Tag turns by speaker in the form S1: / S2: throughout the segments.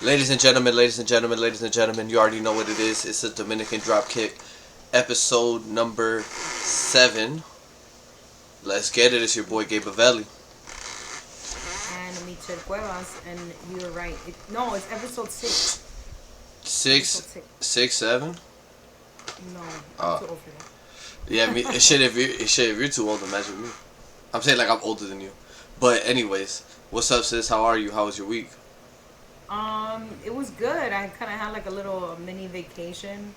S1: Ladies and gentlemen, you already know what it is. It's a Dominican Dropkick, episode number 7. Let's get it. It's your boy Gabe.
S2: And Michelle Cuevas, and you're right. No, it's episode six.
S1: Six,
S2: Episode six.
S1: 7.
S2: No, I'm
S1: Uh,
S2: too old for that.
S1: yeah, me. If you're too old, imagine me. I'm saying like I'm older than you. But anyways, what's up, sis? How are you? How was your week?
S2: It was good. I kind of had like a little mini vacation,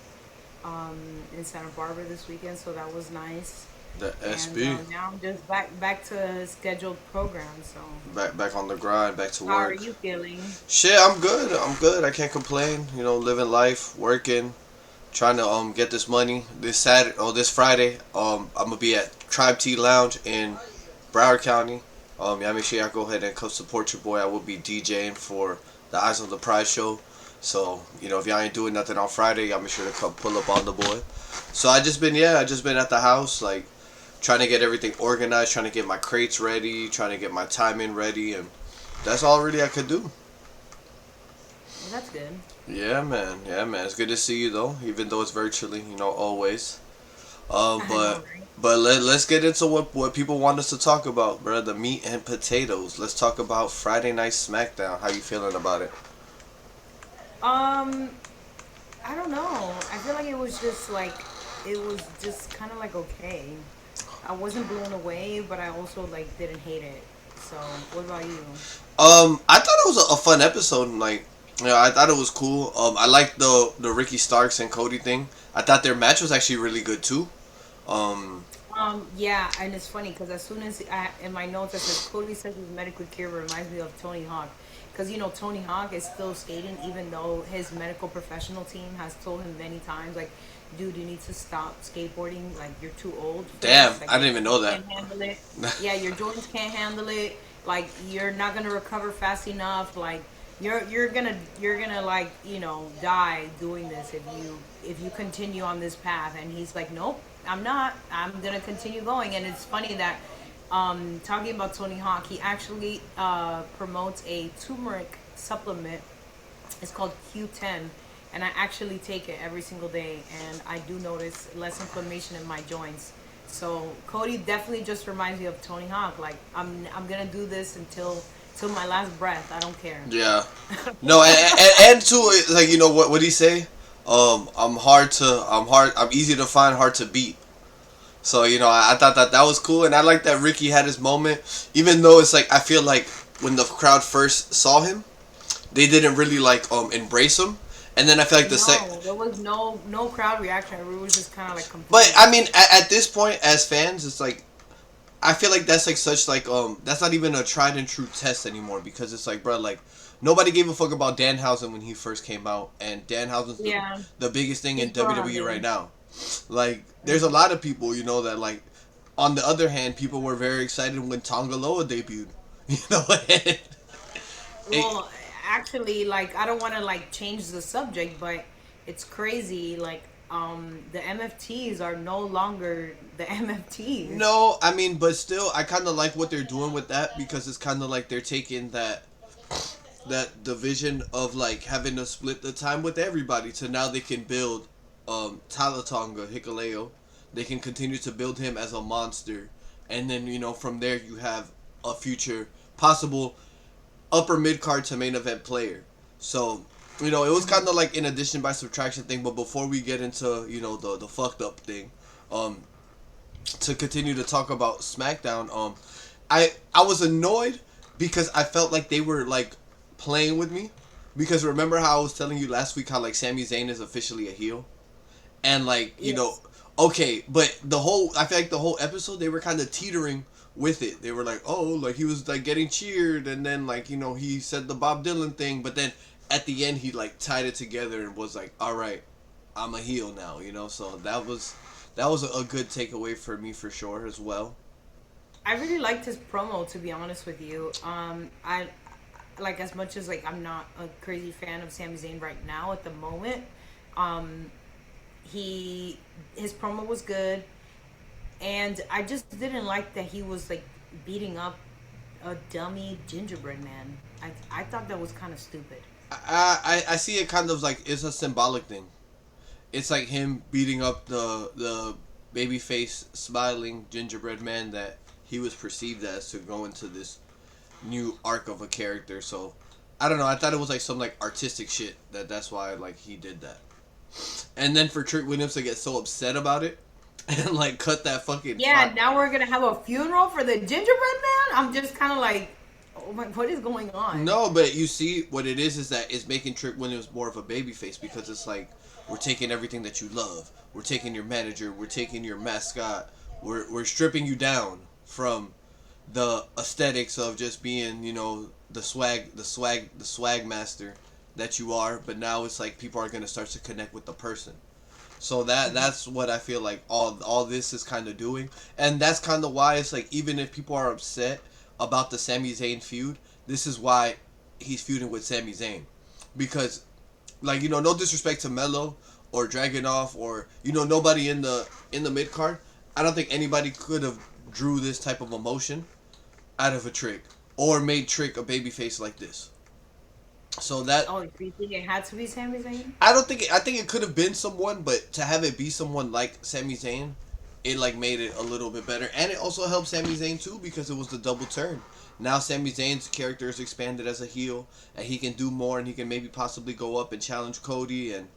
S2: in Santa Barbara this weekend, so that was nice.
S1: The
S2: And
S1: SB.
S2: now I'm just back to scheduled program. So,
S1: Back on the grind. Back to
S2: how are
S1: work.
S2: you feeling?
S1: Shit, I'm good. I'm good. I can't complain. Living life, working, trying to get this money. This Friday, I'm gonna be at Tribe Tea Lounge in Broward County. Yeah, make sure y'all go ahead and come support your boy. I will be DJing for the Eyes on the Prize show. So, if y'all ain't doing nothing on Friday, y'all make sure to come pull up on the boy. So I just been at the house, like trying to get everything organized, trying to get my crates ready, trying to get my timing ready, and that's all really I could do.
S2: Well, that's good.
S1: Yeah, man. Yeah, man. It's good to see you though, even though it's virtually. Always.
S2: I know,
S1: But
S2: right?
S1: let's get into what people want us to talk about, bro. The meat and potatoes. Let's talk about Friday Night Smackdown. How you feeling about it?
S2: Um, I don't know. I feel like it was just kind of like okay. I wasn't blown away, but I also like didn't hate it. So, what about you?
S1: I thought it was a fun episode. Like, I thought it was cool. I liked the Ricky Starks and Cody thing. I thought their match was actually really good too. Um,
S2: Yeah, and it's funny because as soon as in my notes I said Cody says his medical care reminds me of Tony Hawk, because Tony Hawk is still skating even though his medical professional team has told him many times like, dude, you need to stop skateboarding. Like you're too old for
S1: damn,
S2: this. Like
S1: I
S2: your
S1: didn't even know
S2: joints
S1: that.
S2: can't handle it. Yeah, your joints can't handle it. Like you're not gonna recover fast enough. Like you're gonna like die doing this if you continue on this path. And he's like, nope, I'm not. I'm gonna continue going. And it's funny that talking about Tony Hawk, he actually promotes a turmeric supplement. It's called Q10, and I actually take it every single day, and I do notice less inflammation in my joints. So Cody definitely just reminds me of Tony Hawk. Like I'm gonna do this until my last breath. I don't care.
S1: Yeah. No, and too, like what he say? I'm easy to find, hard to beat. So I thought that was cool, and I like that Ricky had his moment, even though it's like I feel like when the crowd first saw him, they didn't really like embrace him, and then I feel like
S2: No, there was no crowd reaction. Everyone was just kind of like
S1: but I
S2: confused.
S1: mean at this point as fans, it's like I feel like that's like such like that's not even a tried and true test anymore because it's like bro like nobody gave a fuck about Danhausen when he first came out, and Danhausen's
S2: Yeah,
S1: the biggest thing in
S2: he's gone
S1: WWE right
S2: under.
S1: now. Like there's a
S2: Mhm.
S1: lot of people that like. On the other hand, people were very excited when Tongaloa debuted. You know, it,
S2: Well, actually, like I don't want to like change the subject, but it's crazy. Like, the MFTs are no longer the MFTs.
S1: no, I mean, but still, I kind of like what they're doing with that because it's kind of like they're taking that division of like having to split the time with everybody to now they can build Talatonga Hikaleo. They can continue to build him as a monster, and then from there you have a future possible upper mid card to main event player. So it was kind of like an addition by subtraction thing. But before we get into the fucked up thing, um, to continue to talk about SmackDown, I was annoyed because I felt like they were like playing with me. Because remember how I was telling you last week how like Sami Zayn is officially a heel, and like
S2: Yes.
S1: okay, but I feel like the whole episode they were kind of teetering with it. They were like, oh, like he was like getting cheered, and then like he said the Bob Dylan thing, but then at the end he like tied it together and was like, all right, I'm a heel now. So that was a good takeaway for me for sure as well.
S2: I really liked his promo, to be honest with you. I like, as much as like I'm not a crazy fan of Sami Zayn right now at the moment. Um, he his promo was good, and I just didn't like that he was like beating up a dummy gingerbread man. I thought that was kind of stupid.
S1: I see it kind of like it's a symbolic thing. It's like him beating up the babyface smiling gingerbread man that he was perceived as to go into this new arc of a character. So I don't know. I thought it was like some like artistic shit that's why like he did that. And then for Trick Williams to get so upset about it and like cut that fucking
S2: Yeah, now we're gonna have a funeral for the gingerbread man. I'm just kind of like, oh my, what is going on?
S1: No, but you see what it is that it's making Trick Williams more of a babyface because it's like we're taking everything that you love. We're taking your manager. We're taking your mascot. We're stripping you down from the aesthetics of just being, you know, the swag master that you are. But now it's like people are gonna start to connect with the person. So that's what I feel like all this is kind of doing, and that's kind of why it's like even if people are upset about the Sami Zayn feud, this is why he's feuding with Sami Zayn, because like, you know, no disrespect to Mello or Dragunov or, you know, nobody in the mid card. I don't think anybody could have drew this type of emotion out of a Trick or made Trick a babyface like this. So that
S2: Oh, do you think it had to be Sami Zayn?
S1: I don't think I think it could have been someone, but to have it be someone like Sami Zayn, it like made it a little bit better, and it also helped Sami Zayn too because it was the double turn. Now Sami Zayn's character is expanded as a heel, and he can do more, and he can maybe possibly go up and challenge Cody, and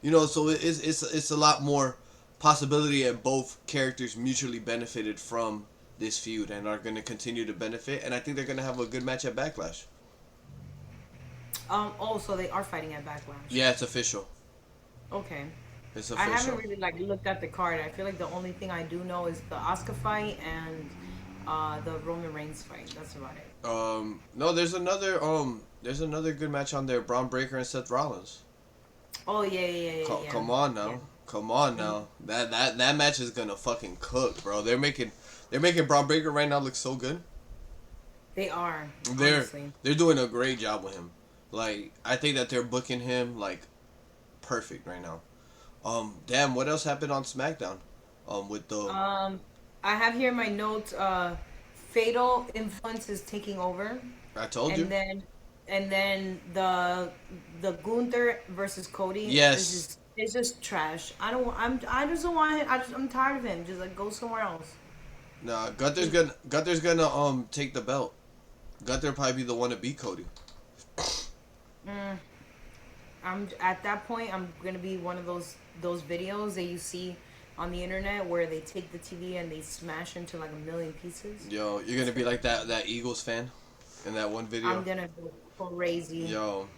S1: you know, so it's a lot more possibility, and both characters mutually benefited from this feud and are going to continue to benefit, and I think they're going to have a good match at Backlash.
S2: Oh, so they are fighting at Backlash.
S1: Yeah, it's official.
S2: Okay.
S1: It's
S2: I haven't
S1: official.
S2: really like looked at the card. I feel like the only thing I do know is the Asuka fight and the Roman Reigns fight. That's about it.
S1: No, there's another good match on there. Braun Breaker and Seth Rollins.
S2: Oh yeah.
S1: Come on now.
S2: Yeah.
S1: Come on now. That match is gonna fucking cook, bro. They're making Braun Breaker right now look so good.
S2: They are.
S1: They're
S2: Honestly.
S1: they're doing a great job with him. Like, I think that they're booking him like perfect right now. Damn, what else happened on SmackDown? With the
S2: I have here my notes. Fatal Influence is taking over,
S1: I told
S2: and
S1: you.
S2: then the Gunther versus Cody
S1: Yes.
S2: is just trash. I just don't want him. I'm tired of him. Just like go somewhere else.
S1: Nah, Gunther's gonna take the belt. Gunther probably be the one to beat Cody.
S2: I'm at that point. I'm gonna be one of those videos that you see on the internet where they take the TV and they smash into like a million pieces.
S1: Yo, you're gonna be like that Eagles fan in that one video.
S2: I'm gonna go crazy.
S1: Yo.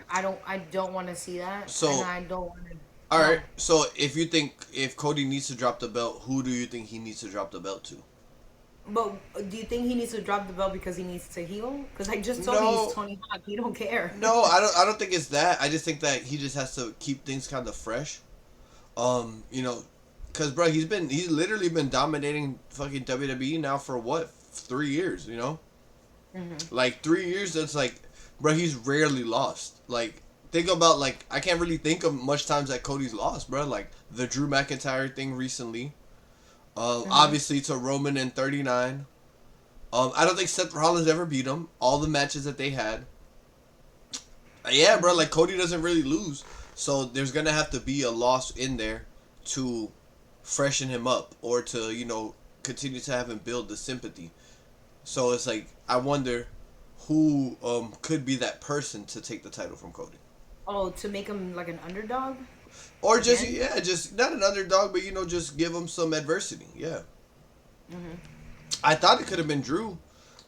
S2: I don't want to see that.
S1: So,
S2: and I don't want to.
S1: all right. So if Cody needs to drop the belt, who do you think he needs to drop the belt to?
S2: But do you think he needs to drop the belt because he needs to heal? Because I just told you
S1: No.
S2: he's Tony Hawk. He don't care.
S1: No, I don't think it's that. I just think that he just has to keep things kind of fresh. You know, cause bro, he's literally been dominating fucking WWE now for what 3 years. You know, like 3 years. That's like, bro, he's rarely lost. Like, think about like I can't really think of much times that Cody's lost, bro. Like the Drew McIntyre thing recently. Obviously to Roman in 39. I don't think Seth Rollins ever beat him. All the matches that they had. Yeah, bro, like Cody doesn't really lose. So there's going to have to be a loss in there to freshen him up or to, you know, continue to have him build the sympathy. So it's like, I wonder who could be that person to take the title from Cody.
S2: Oh, to make him like an underdog?
S1: Or just,
S2: Again?
S1: yeah, just not an underdog, but, you know, just give him some adversity. Yeah. I thought it could have been Drew.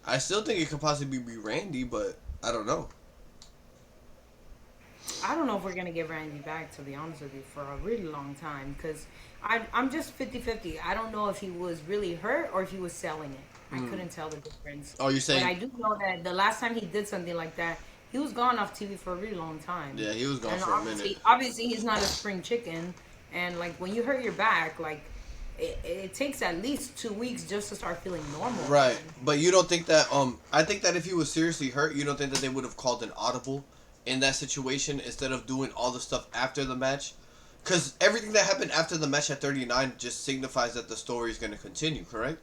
S1: I still think it could possibly be Randy, but I don't know.
S2: I don't know if we're going to get Randy back, to be honest with you, for a really long time. Because I'm just 50-50. I don't know if he was really hurt or if he was selling it. I couldn't tell the difference.
S1: Oh, you're
S2: But
S1: saying...
S2: I do know that the last time he did something like that, he was gone off TV for a really long time.
S1: Yeah, he was gone
S2: And
S1: for a minute.
S2: obviously he's not a spring chicken. And like when you hurt your back, like it takes at least 2 weeks just to start feeling normal.
S1: Right,
S2: again.
S1: but you don't think that I think that if he was seriously hurt, you don't think that they would have called an audible in that situation instead of doing all the stuff after the match? Because everything that happened after the match at 39 just signifies that the story is going to continue, correct?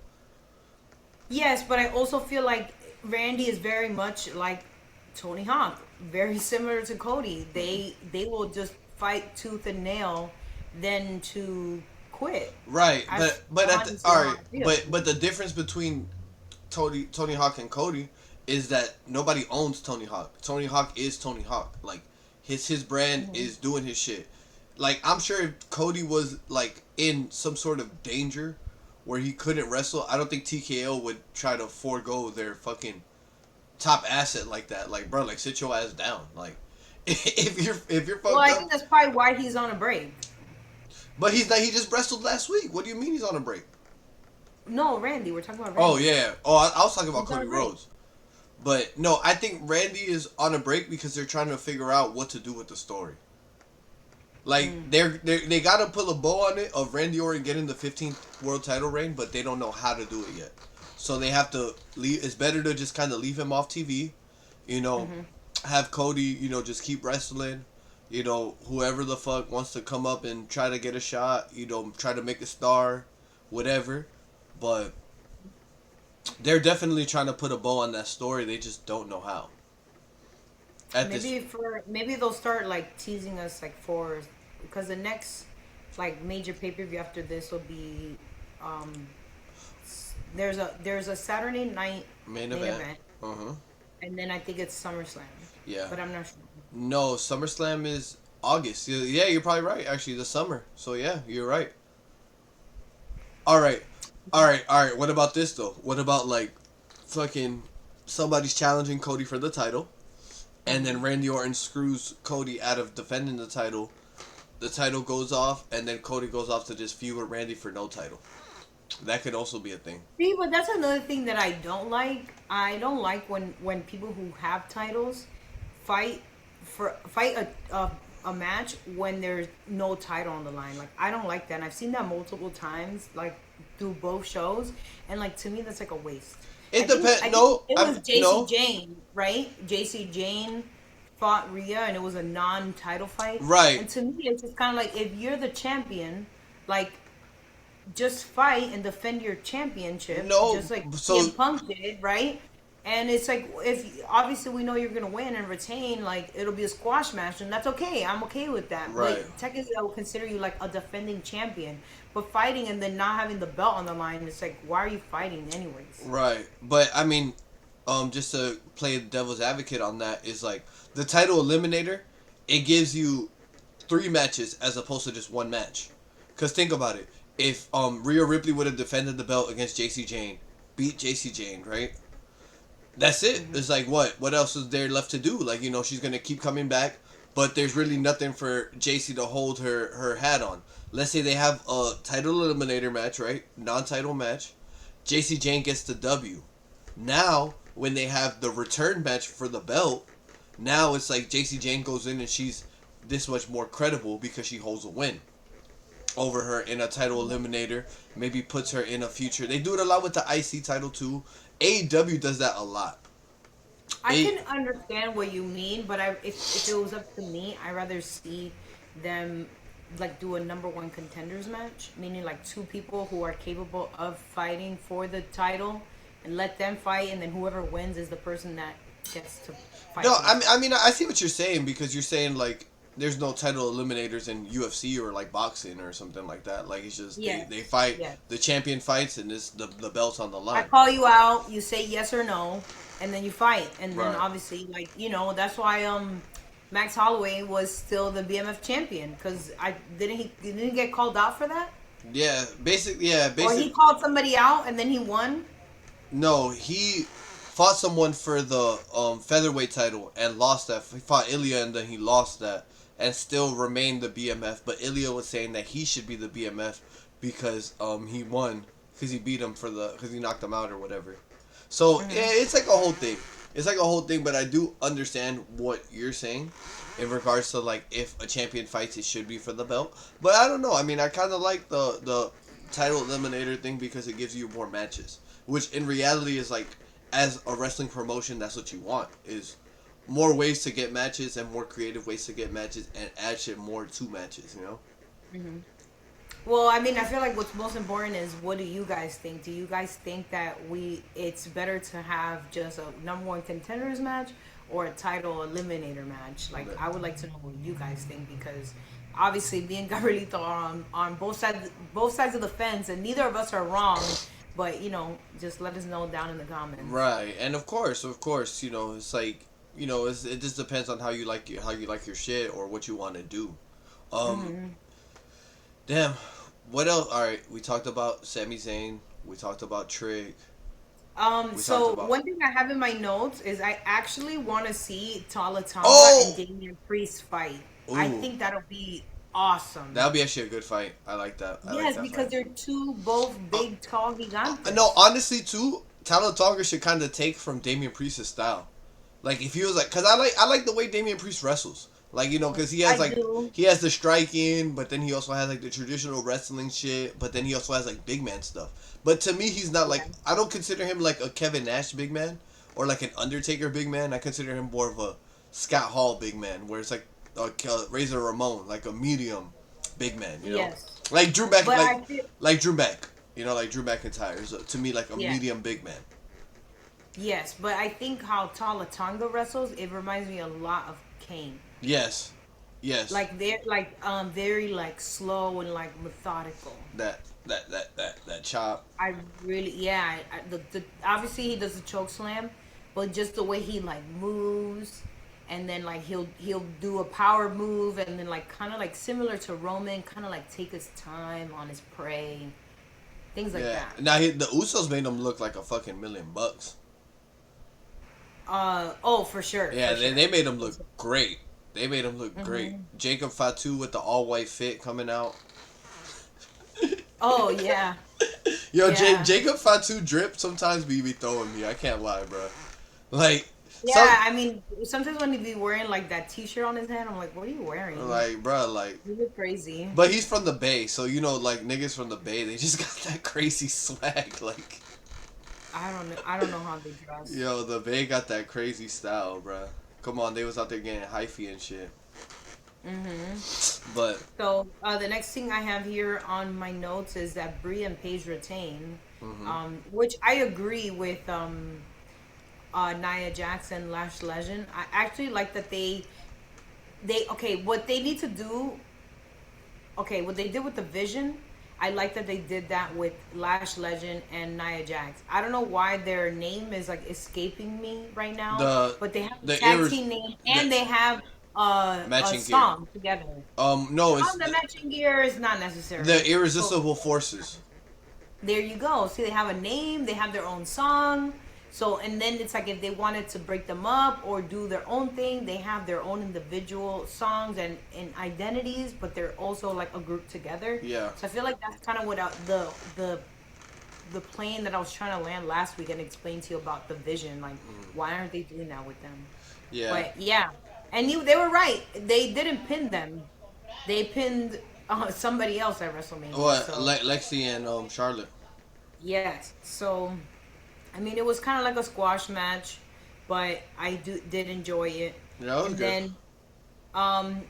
S2: Yes, but I also feel like Randy is very much like Tony Hawk. very similar to Cody. They will just fight tooth and nail, then to quit.
S1: Right,
S2: That's honestly
S1: all
S2: how
S1: right,
S2: I feel.
S1: but the difference between Tony Hawk and Cody is that nobody owns Tony Hawk. Tony Hawk is Tony Hawk. Like his brand
S2: Hmm.
S1: is doing his shit. Like I'm sure if Cody was like in some sort of danger where he couldn't wrestle, I don't think TKO would try to forego their fucking top asset like that. Like bro, like sit your ass down. Like if you're
S2: Well,
S1: fucked
S2: I
S1: up,
S2: think that's probably why he's on a break.
S1: but he's not. He just wrestled last week. What do you mean he's on a break?
S2: No, Randy. We're talking about
S1: Oh
S2: Randy.
S1: yeah. Oh, I was talking about
S2: He's on
S1: Cody
S2: a break.
S1: Rhodes. But no, I think Randy is on a break because they're trying to figure out what to do with the story. Like
S2: Mm.
S1: they gotta put a bow on it of Randy Orton getting the 15th world title reign, but they don't know how to do it yet. So they have to leave. It's better to just kind of leave him off TV, you know,
S2: Hmm.
S1: have Cody, just keep wrestling. Whoever the fuck wants to come up and try to get a shot, try to make a star, whatever. But they're definitely trying to put a bow on that story. They just don't know how. At this,
S2: Maybe they'll start like teasing us like for because the next like major pay per view after this will be um there's a Saturday night
S1: main
S2: main
S1: event.
S2: event,
S1: Uh huh.
S2: and then I think it's SummerSlam,
S1: Yeah.
S2: but I'm not sure.
S1: No, SummerSlam is August. Yeah, you're probably right. Actually, the summer. So yeah, you're right. All right, all right, all right. What about this though? What about like, fucking, somebody's challenging Cody for the title, and then
S2: Hmm.
S1: Randy Orton screws Cody out of defending the title. The title goes off, and then Cody goes off to just feud with Randy for no title. That could also be a thing.
S2: See, but that's another thing that I don't like. I don't like when people who have titles fight fight a match when there's no title on the line. Like I don't like that. And I've seen that multiple times, like through both shows, and like to me that's like a waste.
S1: It depends.
S2: I think
S1: No,
S2: it was JC
S1: no.
S2: Jane, right? JC Jane fought Rhea, and it was a non-title fight.
S1: Right.
S2: And to me, it's just kind of like if you're the champion, like just fight and defend your championship,
S1: No.
S2: just like CM
S1: So
S2: Punk did, right? And it's like if obviously we know you're gonna win and retain, like it'll be a squash match, and that's okay. I'm okay with that.
S1: right.
S2: But technically, I would consider you like a defending champion. But fighting and then not having the belt on the line, it's like why are you fighting anyways?
S1: Right. But I mean, just to play devil's advocate on that is like the title eliminator. It gives you 3 matches as opposed to just one match. Cause think about it. If Rhea Ripley would have defended the belt against JC Jane, beat JC Jane, right? That's it.
S2: Hmm.
S1: It's like what? What else is there left to do? Like she's gonna keep coming back, but there's really nothing for JC to hold her hat on. Let's say they have a title eliminator match, right? Non-title match. JC Jane gets the W. Now, when they have the return match for the belt, now it's like JC Jane goes in and she's this much more credible because she holds a win over her in a title eliminator. Maybe puts her in a future. They do it a lot with the IC title too. AEW does that a lot.
S2: I
S1: A
S2: can understand what you mean, but if it was up to me, I'd rather see them like do a number one contenders match, meaning like two people who are capable of fighting for the title, and let them fight, and then whoever wins is the person that gets to fight
S1: no,
S2: for the title.
S1: I mean I see what you're saying because you're saying like there's no title eliminators in UFC or like boxing or something like that. Like it's just they
S2: Yes,
S1: fight,
S2: yes.
S1: the champion fights, and this the belt's on the
S2: I
S1: line.
S2: call you out, you say yes or no, and then you fight, and then
S1: Right.
S2: obviously like that's why Max Holloway was still the BMF champion because I didn't he didn't get called out for that.
S1: Yeah, basically. Yeah,
S2: Or he
S1: basic.
S2: called somebody out and then he won.
S1: No, he fought someone for the featherweight title and lost that. He fought Ilya and then he lost that and still remained the BMF. But Ilya was saying that he should be the BMF because he won because he beat him because he knocked him out or whatever. So
S2: Hmm.
S1: yeah, it's like a whole thing. It's like a whole thing, but I do understand what you're saying in regards to like if a champion fights, it should be for the belt. But I don't know. I mean, I kind of like the title eliminator thing because it gives you more matches, which in reality is like as a wrestling promotion, that's what you want is more ways to get matches and more creative ways to get matches and add shit more to matches.
S2: Hmm. Well, I mean, I feel like what's most important is what do you guys think? Do you guys think that it's better to have just a number one contenders match, or a title eliminator match. Like I would like to know what you guys think because obviously me and Gabrielito are on both sides of the fence and neither of us are wrong. But just let us know down in the comments.
S1: Right, and of course, it's like, it just depends on how you like your shit or what you want to do. Um,
S2: Hmm.
S1: damn, what else? All right, we talked about Sami Zayn. We talked about Trick. We talked
S2: So
S1: about
S2: one thing I have in my notes is I actually want to see Tala Tonga and
S1: oh,
S2: Damian Priest fight. I
S1: ooh,
S2: think that'll be awesome.
S1: that'll be actually a good fight. I like that. I like
S2: Yes,
S1: that
S2: because
S1: fight.
S2: they're two both
S1: Uh,
S2: big, tall
S1: no,
S2: gigantes.
S1: honestly, too, Tyler Tonga should kind of take from Damian Priest's style. Like if he was like, cause I like the way Damian Priest wrestles. Like cause he has
S2: I
S1: like
S2: do.
S1: he has the striking, but then he also has like the traditional wrestling shit. But then he also has like big man stuff. But to me, he's not like
S2: Yeah.
S1: I don't consider him like a Kevin Nash big man or like an Undertaker big man. I consider him more of a Scott Hall big man, where it's like a Razor Ramon, like a medium big man.
S2: Yes.
S1: Like Drew Mac,
S2: But I feel
S1: like Drew Mac. Like Drew McIntyre is to me like a
S2: yeah.
S1: medium big man.
S2: Yes, but I think how Tala Tonga wrestles, it reminds me a lot of Kane.
S1: Yes, yes.
S2: Like they're like very like slow and like methodical.
S1: That chop.
S2: I really, yeah. The obviously he does the choke slam, but just the way he like moves, and then like he'll do a power move, and then like kind of like similar to Roman, kind of like take his time on his prey, things like
S1: Yeah.
S2: that.
S1: Now the Usos made him look like a fucking $1,000,000.
S2: Oh, for sure,
S1: Yeah,
S2: for
S1: they
S2: sure.
S1: made him look great. They made him look great.
S2: Hmm.
S1: Jacob Fatu with the all white fit coming out.
S2: Oh yeah,
S1: Yo,
S2: yeah.
S1: Jacob Fatu drip sometimes be throwing me. I can't lie, bro. Like some
S2: Yeah, I mean, sometimes when he be wearing like that T-shirt on his head, I'm like, "What are you wearing?
S1: like, bro, like.
S2: You look crazy."
S1: But he's from the Bay, so like niggas from the Bay, they just got that crazy swag. Like,
S2: I don't know. I don't know how they dress.
S1: yo, the Bay got that crazy style, bro. Come on, they was out there getting hyphy and shit.
S2: Hmm.
S1: But
S2: So the next thing I have here on my notes is that Brie and Paige retain,
S1: hmm
S2: which I agree with Nia Jackson, Lash Legend. I actually like that they okay. What they need to do, okay, what they did with the Vision. I like that they did that with Lash Legend and Nia Jax. I don't know why their name is like escaping me right now,
S1: the
S2: but they have a
S1: the
S2: tag
S1: iris
S2: team name
S1: the
S2: and they have a
S1: matching gear.
S2: song together.
S1: No, it's
S2: The matching gear is not
S1: the
S2: necessary. So
S1: irresistible forces.
S2: there you go. See, they have a name, they have their own song. So, and then it's like if they wanted to break them up or do their own thing, they have their own individual songs and identities, but they're also like a group together.
S1: Yeah.
S2: So I feel like that's kind of what the plane that I was trying to land last week and explain to you about the Vision. Like, why aren't they doing that with them?
S1: Yeah.
S2: But yeah, and they were right. They didn't pin them. They pinned somebody else at WrestleMania.
S1: What
S2: So
S1: Lexi and Charlotte.
S2: yes. So I mean, it was kind of like a squash match, but I did enjoy it.
S1: Yeah, that was
S2: And
S1: good.
S2: then um,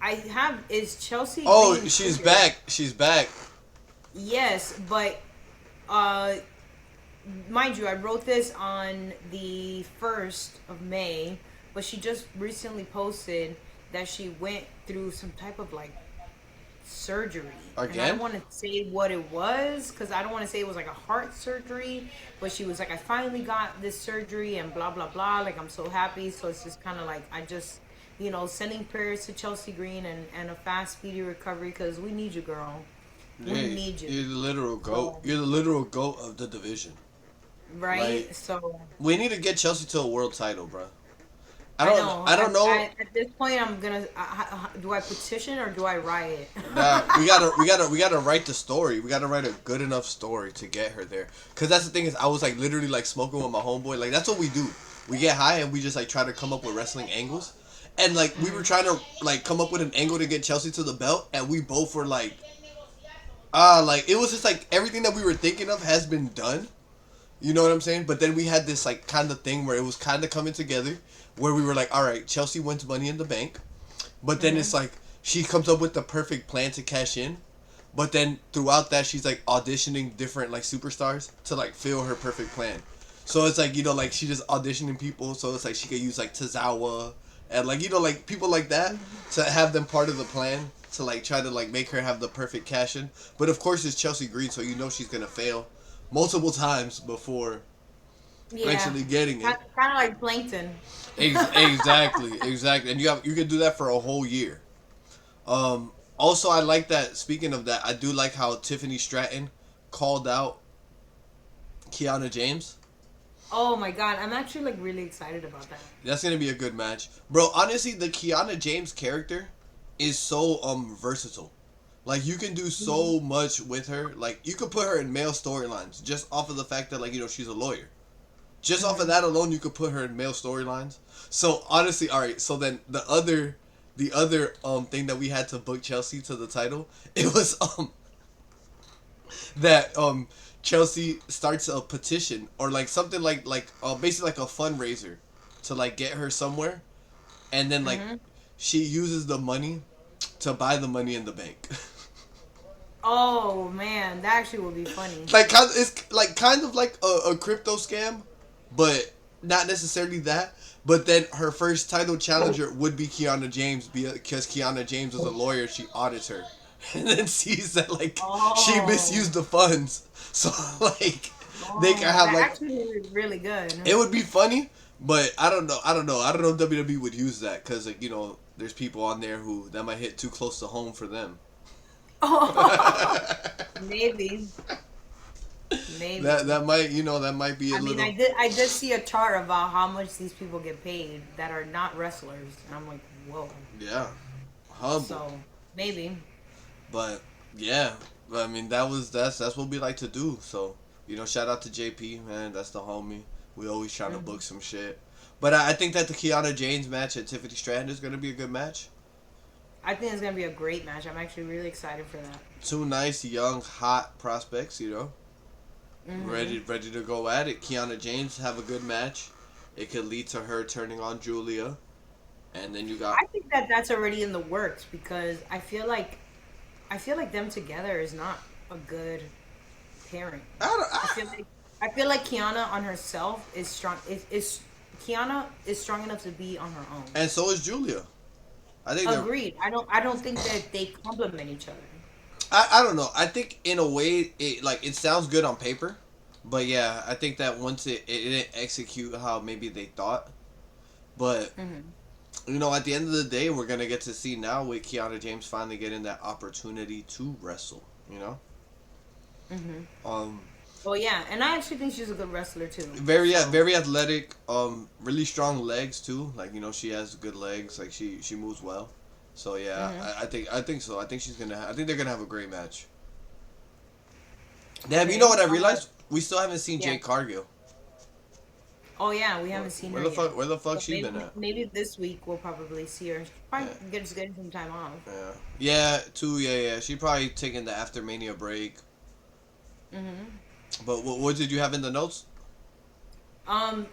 S2: I have is Chelsea
S1: Oh,
S2: Green
S1: she's
S2: injured?
S1: back. She's back.
S2: Yes, but uh, mind you, I wrote this on the 1st of May, but she just recently posted that she went through some type of like surgery. And I don't
S1: Again?
S2: want to say what it was because I don't want to say it was like a heart surgery, but she was like, I finally got this surgery and blah, blah, blah. Like, I'm so happy. So it's just kind of like, I just, sending prayers to Chelsea Green and a fast, speedy recovery because we need you, girl. We
S1: Yeah,
S2: need you.
S1: you're the literal goat.
S2: So,
S1: You're the literal goat of the division. Like
S2: right? So
S1: we need to get Chelsea to a world title, bro. I
S2: I
S1: don't.
S2: know.
S1: I don't know.
S2: At this point, I'm gonna. Do I petition or do I riot?
S1: Nah, we gotta write the story. We gotta write a good enough story to get her there. Cause that's the thing is, I was like literally like smoking with my homeboy. Like that's what we do. We get high and we just like try to come up with wrestling angles. And like we were trying to like come up with an angle to get Chelsea to the belt, and we both were like it was just like everything that we were thinking of has been done. You know what I'm saying? But then we had this like kind of thing where it was kind of coming together, where we were like, all right, Chelsea wins Money in the Bank, but then it's
S2: Hmm.
S1: like she comes up with the perfect plan to cash in, but then throughout that she's like auditioning different like superstars to like fill her perfect plan. So it's like, like she just auditioning people. So it's like she could use like Tozawa and like, like people like that to have them part of the plan to like try to like make her have the perfect cash in. But of course it's Chelsea Green, so she's gonna fail multiple times before
S2: Yeah,
S1: actually getting
S2: kind
S1: it.
S2: of like Plankton.
S1: Exactly, and you can do that for a whole year. Also, I like that. Speaking of that, I do like how Tiffany Stratton called out Kiana James.
S2: Oh my god, I'm actually like really excited about that.
S1: That's gonna be a good match, bro. Honestly, the Kiana James character is so versatile. Like you can do so much with her. Like you could put her in male storylines just off of the fact that like she's a lawyer. Just off of that alone, you could put her in male storylines. So honestly, all right. So then the other thing that we had to book Chelsea to the title, it was that Chelsea starts a petition or like something like basically like a fundraiser to like get her somewhere, and then like
S2: Mm-hmm.
S1: she uses the money to buy the money in the bank.
S2: Oh man, that actually would be funny.
S1: It's like kind of like a crypto scam, but not necessarily that. But then her first title challenger would be Kiana James because Kiana James is a lawyer. She audits her, and then sees that like she
S2: Oh,
S1: misused the funds. So like they can
S2: oh,
S1: have
S2: that
S1: like
S2: actually is really good.
S1: it would be funny, but I don't know if WWE would use that because like there's people on there who that might hit too close to home for them.
S2: Oh, maybe, maybe.
S1: that might be a
S2: I mean,
S1: little.
S2: I did see a chart about how much these people get paid that are not wrestlers, and I'm like, whoa.
S1: Yeah, humble.
S2: So maybe.
S1: But yeah, I mean that's what we like to do. So shout out to JP, man. That's the homie. We always trying to book
S2: Mhm.
S1: some shit. But I think that the Kiana James match at Tiffany Stratton is gonna be a good match.
S2: I think it's gonna be a great match. I'm actually really excited for that.
S1: Two nice young hot prospects,
S2: Hmm
S1: ready to go at it. Kiana James have a good match. It could lead to her turning on Julia, and then you got.
S2: I think that that's already in the works because I feel like them together is not a good pairing.
S1: I don't,
S2: I feel like I feel like Kiana on herself is strong. Is Kiana is strong enough to be on her own.
S1: and so is Julia. I think they're.
S2: Agreed. I don't think that they complement each other.
S1: I don't know. I think in a way it sounds good on paper, but yeah, I think that once it didn't execute how maybe they thought. But
S2: Hmm
S1: at the end of the day, we're gonna get to see now with Kiana James finally getting that opportunity to wrestle.
S2: hmm
S1: Um,
S2: Well, yeah, and I actually think she's a good wrestler too. So.
S1: very athletic. Really strong legs too. Like she has good legs. Like she moves well. So yeah,
S2: Hmm
S1: I think so. I think I think they're gonna have a great match. Damn, you know
S2: Okay.
S1: what I realized? We still haven't seen
S2: Yeah.
S1: Jade Cargill.
S2: Oh yeah, we haven't seen
S1: Where
S2: her
S1: the
S2: yet.
S1: fuck? Where the fuck
S2: So
S1: she
S2: maybe
S1: been at?
S2: maybe this week we'll probably see her. She's
S1: Yeah,
S2: probably getting some time off.
S1: yeah, yeah. Too. Yeah, yeah. She probably taking the after Mania break.
S2: Hmm
S1: But what did you have in the notes?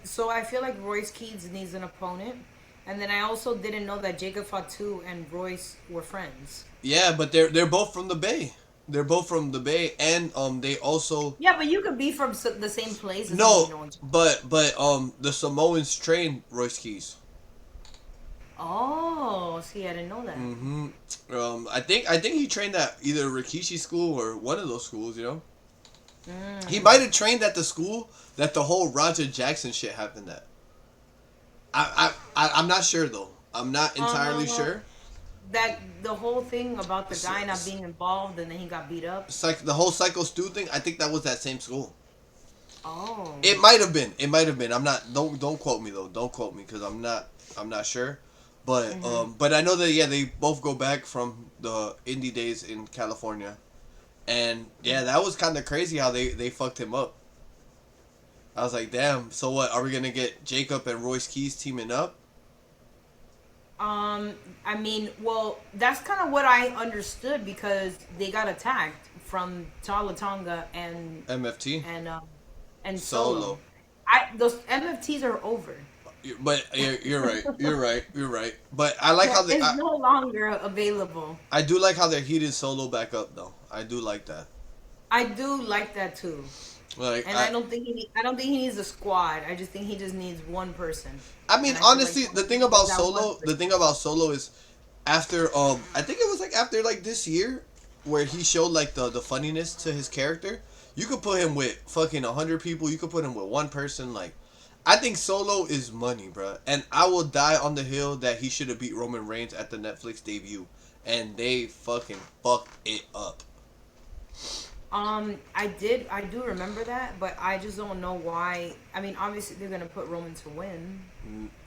S2: So I feel like Royce Keys needs an opponent, and then I also didn't know that Jacob Fatu and Royce were friends.
S1: Yeah, but they're both from the Bay. They're both from the Bay, and they also
S2: Yeah, but you could be from the same place. Doesn't mean you
S1: no,
S2: know each other.
S1: but the Samoans train Royce Keys.
S2: Oh, see, I didn't know that.
S1: Mm-hmm. I think he trained at either Rikishi school or one of those schools. He
S2: Mm.
S1: might have trained at the school that the whole Roger Jackson shit happened at. I'm not sure though. I'm not entirely
S2: Uh,
S1: sure.
S2: that the whole thing about the
S1: It's,
S2: guy not
S1: it's,
S2: being involved and then he got beat up.
S1: it's like the whole Psycho Stu thing. I think that was that same school.
S2: Oh.
S1: It might have been. It might have been. I'm not. Don't quote me though. Don't quote me because I'm not. I'm not sure.
S2: Mhm.
S1: But I know that yeah they both go back from the indie days in California, and yeah that was kind of crazy how they fucked him up. I was like, damn. So what? Are we gonna get Jacob and Royce Keys teaming up?
S2: I mean, well, that's kind of what I understood because they got attacked from Talatonga
S1: MFT
S2: and
S1: solo.
S2: Solo. Those MFTs are over.
S1: But you're right. You're right. You're right. But I like how they.
S2: It's no longer available.
S1: I do like how they're heated solo back up though. I do like that.
S2: I do like that too.
S1: Like
S2: And I don't think he needs a squad. I just think he just needs one person.
S1: I mean,
S2: And I feel like
S1: honestly, the thing
S2: is
S1: about
S2: that one
S1: Solo, the
S2: person.
S1: thing about Solo is after I think it was like after like this year where he showed like the funniness to his character. You could put him with fucking 100 people. You could put him with one person. Like, I think Solo is money, bro. And I will die on the hill that he should have beat Roman Reigns at the Netflix debut, and they fucking fucked it up.
S2: I do remember that, but I just don't know why. I mean, obviously they're gonna put Roman to win.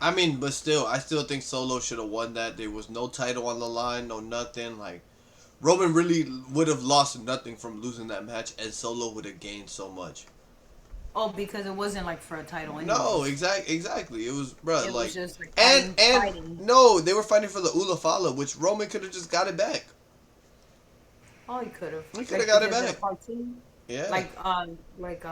S1: I mean, but still, I still think Solo should have won that. There was no title on the line, no nothing. Like, Roman really would have lost nothing from losing that match, and Solo would have gained so much.
S2: Oh, because it wasn't like for a title,
S1: No,
S2: anyways.
S1: exactly. It was, bro,
S2: It was
S1: like,
S2: just like
S1: and
S2: fighting.
S1: no, they were fighting for the Ula Fala, which Roman could have just got it back.
S2: Oh, he could have.
S1: He could have
S2: Like
S1: got it
S2: because they're
S1: back.
S2: part two.
S1: Yeah,
S2: Like like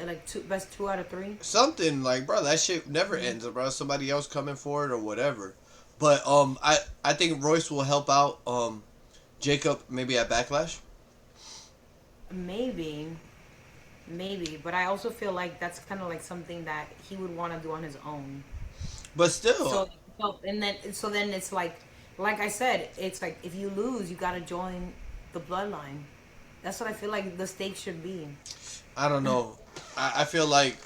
S2: like two best two out of three.
S1: something like, bro, that shit never
S2: Mhm.
S1: ends, bro. Somebody else coming for it or whatever. But I think Royce will help out Jacob maybe at Backlash.
S2: Maybe, maybe, but I also feel like that's kind of like something that he would want to do on his own.
S1: But still,
S2: So, so then it's like I said, it's like if you lose, you gotta join the bloodline. That's what I feel like the stakes should be.
S1: I don't know. I feel like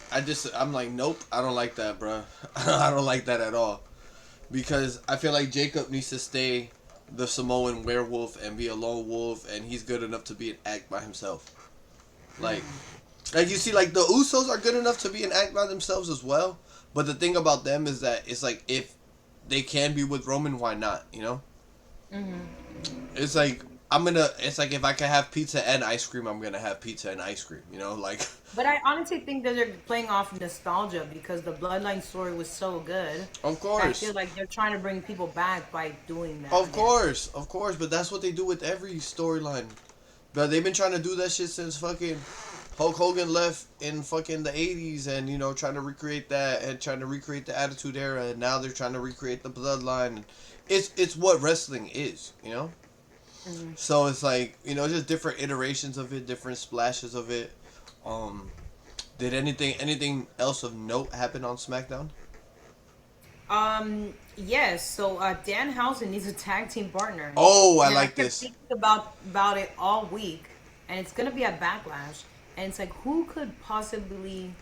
S1: I'm like, nope, I don't like that, bro. I don't like that at all. Because I feel like Jacob needs to stay the Samoan werewolf and be a lone wolf, and he's good enough to be an act by himself. Like, like you see, like the Usos are good enough to be an act by themselves as well. But the thing about them is that it's like if they can be with Roman, why not? You know,
S2: Hmm.
S1: it's like I'm gonna. It's like if I can have pizza and ice cream, I'm gonna have pizza and ice cream. You know, like
S2: But I honestly think that they're playing off nostalgia because the bloodline story was so good.
S1: of
S2: I feel
S1: course.
S2: like they're trying to bring people back by doing that
S1: Of
S2: again.
S1: course, of course, but that's what they do with every storyline. But they've been trying to do that shit since fucking Hulk Hogan left in fucking the 80s and, you know, trying to recreate that and trying to recreate the Attitude Era, and now they're trying to recreate the Bloodline. It's what wrestling is, you know?
S2: Hmm.
S1: So it's like, you know, just different iterations of it, different splashes of it. Um did anything else of note happen on SmackDown?
S2: Yes. So Danhausen needs a tag team partner,
S1: Oh, I
S2: and I
S1: like
S2: kept
S1: this.
S2: thinking about it all week, and it's gonna be a Backlash, and it's like who could possibly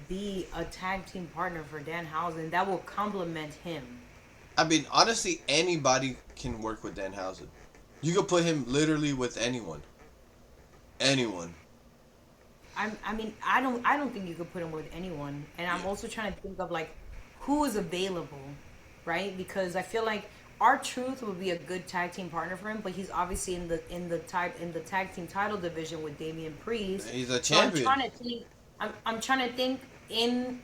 S2: be a tag team partner for Danhausen that will complement him?
S1: I mean, honestly, anybody can work with Danhausen. You could put him literally with anyone. Anyone.
S2: I mean, I don't think you could put him with anyone, and I'm also trying to think of like who is available, right? Because I feel like our Truth would be a good tag team partner for him, but he's obviously in the tag team title division with Damian Priest.
S1: He's a
S2: So I'm
S1: champion.
S2: trying to think. I'm trying to think in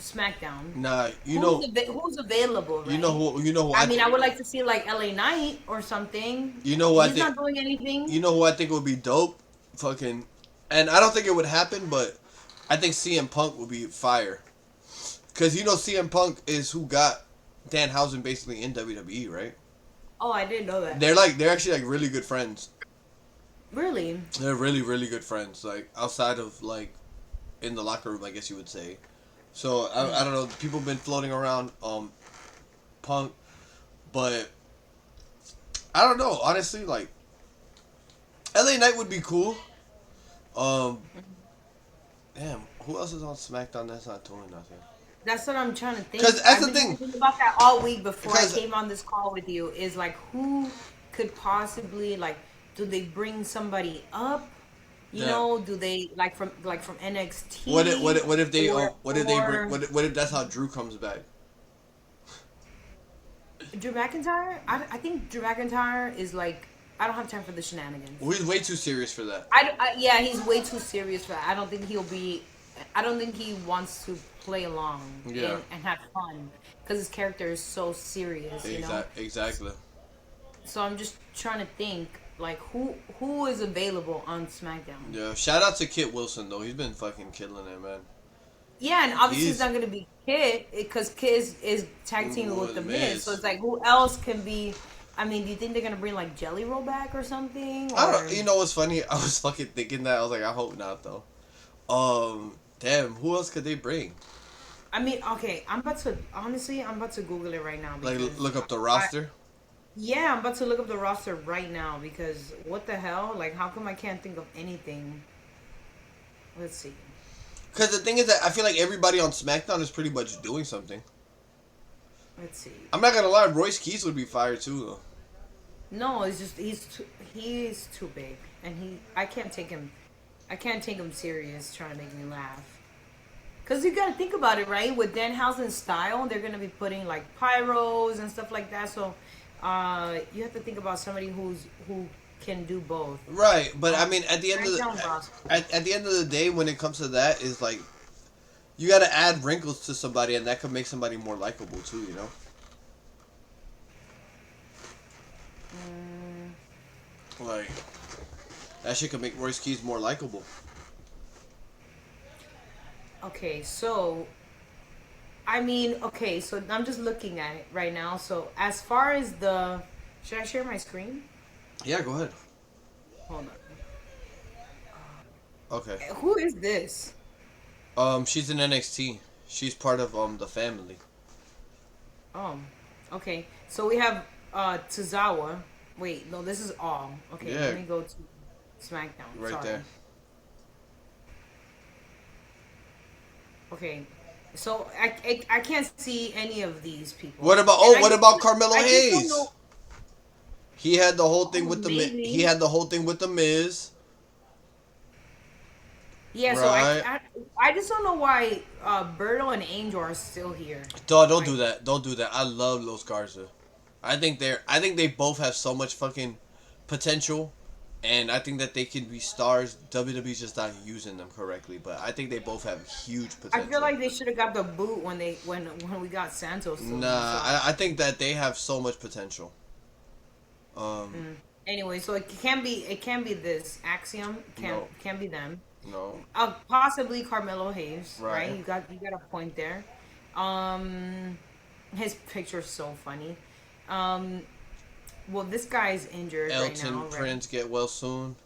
S2: SmackDown
S1: Nah, you know,
S2: who's available, right?
S1: you know who
S2: I mean, I would like to see like LA Knight or something.
S1: you know who I
S2: He's
S1: think,
S2: not doing anything.
S1: you know who I think would be dope? Fucking, and I don't think it would happen, but I think CM Punk would be fire. Cause you know CM Punk is who got Danhausen basically in WWE, right?
S2: Oh, I didn't know that.
S1: They're actually like really good friends.
S2: Really?
S1: They're really really good friends. Like outside of like in the locker room, I guess you would say. So I don't know. People have been floating around Punk, but I don't know. Honestly, like LA Knight would be cool. Um, damn, who else is on SmackDown that's not doing nothing?
S2: That's what I'm trying to
S1: Cause
S2: think.
S1: that's
S2: I've
S1: the
S2: been
S1: thing.
S2: thinking about that all week before I
S1: Cause
S2: came on this call with you. Is like who could possibly like do they bring somebody up? You
S1: yeah,
S2: know, do they like from
S1: what
S2: NXT
S1: if they what if they bring
S2: or
S1: what if that's how Drew comes back?
S2: Drew McIntyre? I think Drew McIntyre is like I don't have time for the shenanigans.
S1: Well, he's way too serious for that.
S2: Yeah, he's way too serious for that. I don't think he'll be. I don't think he wants to play along
S1: Yeah,
S2: and have fun because his character is so serious, you know.
S1: exactly.
S2: So I'm just trying to think like who is available on SmackDown.
S1: Yeah, shout out to Kit Wilson though. He's been fucking killing it, man.
S2: Yeah, and obviously it's
S1: He's
S2: not gonna be Kid because Kid is tag teaming with the Miz. So
S1: Miz.
S2: it's like who else can be? I mean, do you think they're gonna bring like Jelly Roll back or something?
S1: I
S2: Or
S1: don't. You know what's funny? I was fucking thinking that. I was like, I hope not though. Damn, who else could they bring?
S2: I mean, okay, I'm about to Google it right now
S1: Like,
S2: because
S1: look up the
S2: I
S1: roster.
S2: yeah, I'm about to look up the roster right now because what the hell? Like, how come I can't think of anything? Let's see.
S1: Because the thing is that I feel like everybody on SmackDown is pretty much doing something.
S2: Let's see.
S1: I'm not gonna lie, Royce Keys would be fired too, though.
S2: No, it's just he's too big, and I can't take him. I can't take him serious trying to make me laugh. Cause you gotta think about it, right? With Danhausen's style, they're gonna be putting like pyros and stuff like that. So, you have to think about somebody who can do both.
S1: Right, but I mean, at the end of
S2: SmackDown
S1: the
S2: roster.
S1: at the end of the day, when it comes to that, is like you gotta add wrinkles to somebody, and that could make somebody more likable too. You know.
S2: Mm,
S1: Like that shit could make Royce Keys more likable.
S2: okay, so I mean, okay, so I'm just looking at it right now. So as far as the, should I share my screen?
S1: Yeah, go ahead.
S2: Hold
S1: Okay.
S2: on. Who is this?
S1: She's in NXT. She's part of the family.
S2: Um, okay. So we have Tozawa. Wait, no, this is all. Okay,
S1: Yeah.
S2: let me go to SmackDown.
S1: Right
S2: Sorry.
S1: there.
S2: Okay. So I can't see any of these people.
S1: What about
S2: And
S1: what about Carmelo
S2: I just don't
S1: Hayes?
S2: know.
S1: He had the whole thing
S2: Oh,
S1: with the he
S2: maybe.
S1: had the whole thing with the Miz.
S2: Yeah, so
S1: Right.
S2: I just don't know why Berto and Angel are still here.
S1: Dog, don't
S2: Like
S1: do that. Don't do that. I love Los Garza. I think they both have so much fucking potential, and I think that they can be stars. WWE's just not using them correctly, but I think they both have huge
S2: I feel
S1: potential.
S2: like they should have got the boot when we got Santos.
S1: Nah,
S2: So
S1: I think that they have so much potential. Um,
S2: anyway, so it can be this Axiom
S1: no,
S2: can be them.
S1: no,
S2: Possibly Carmelo Hayes, right?
S1: right.
S2: You got a point there. Um, his picture's so funny. Um, well, this guy's injured right
S1: Elton
S2: now, right?
S1: Prince get well soon.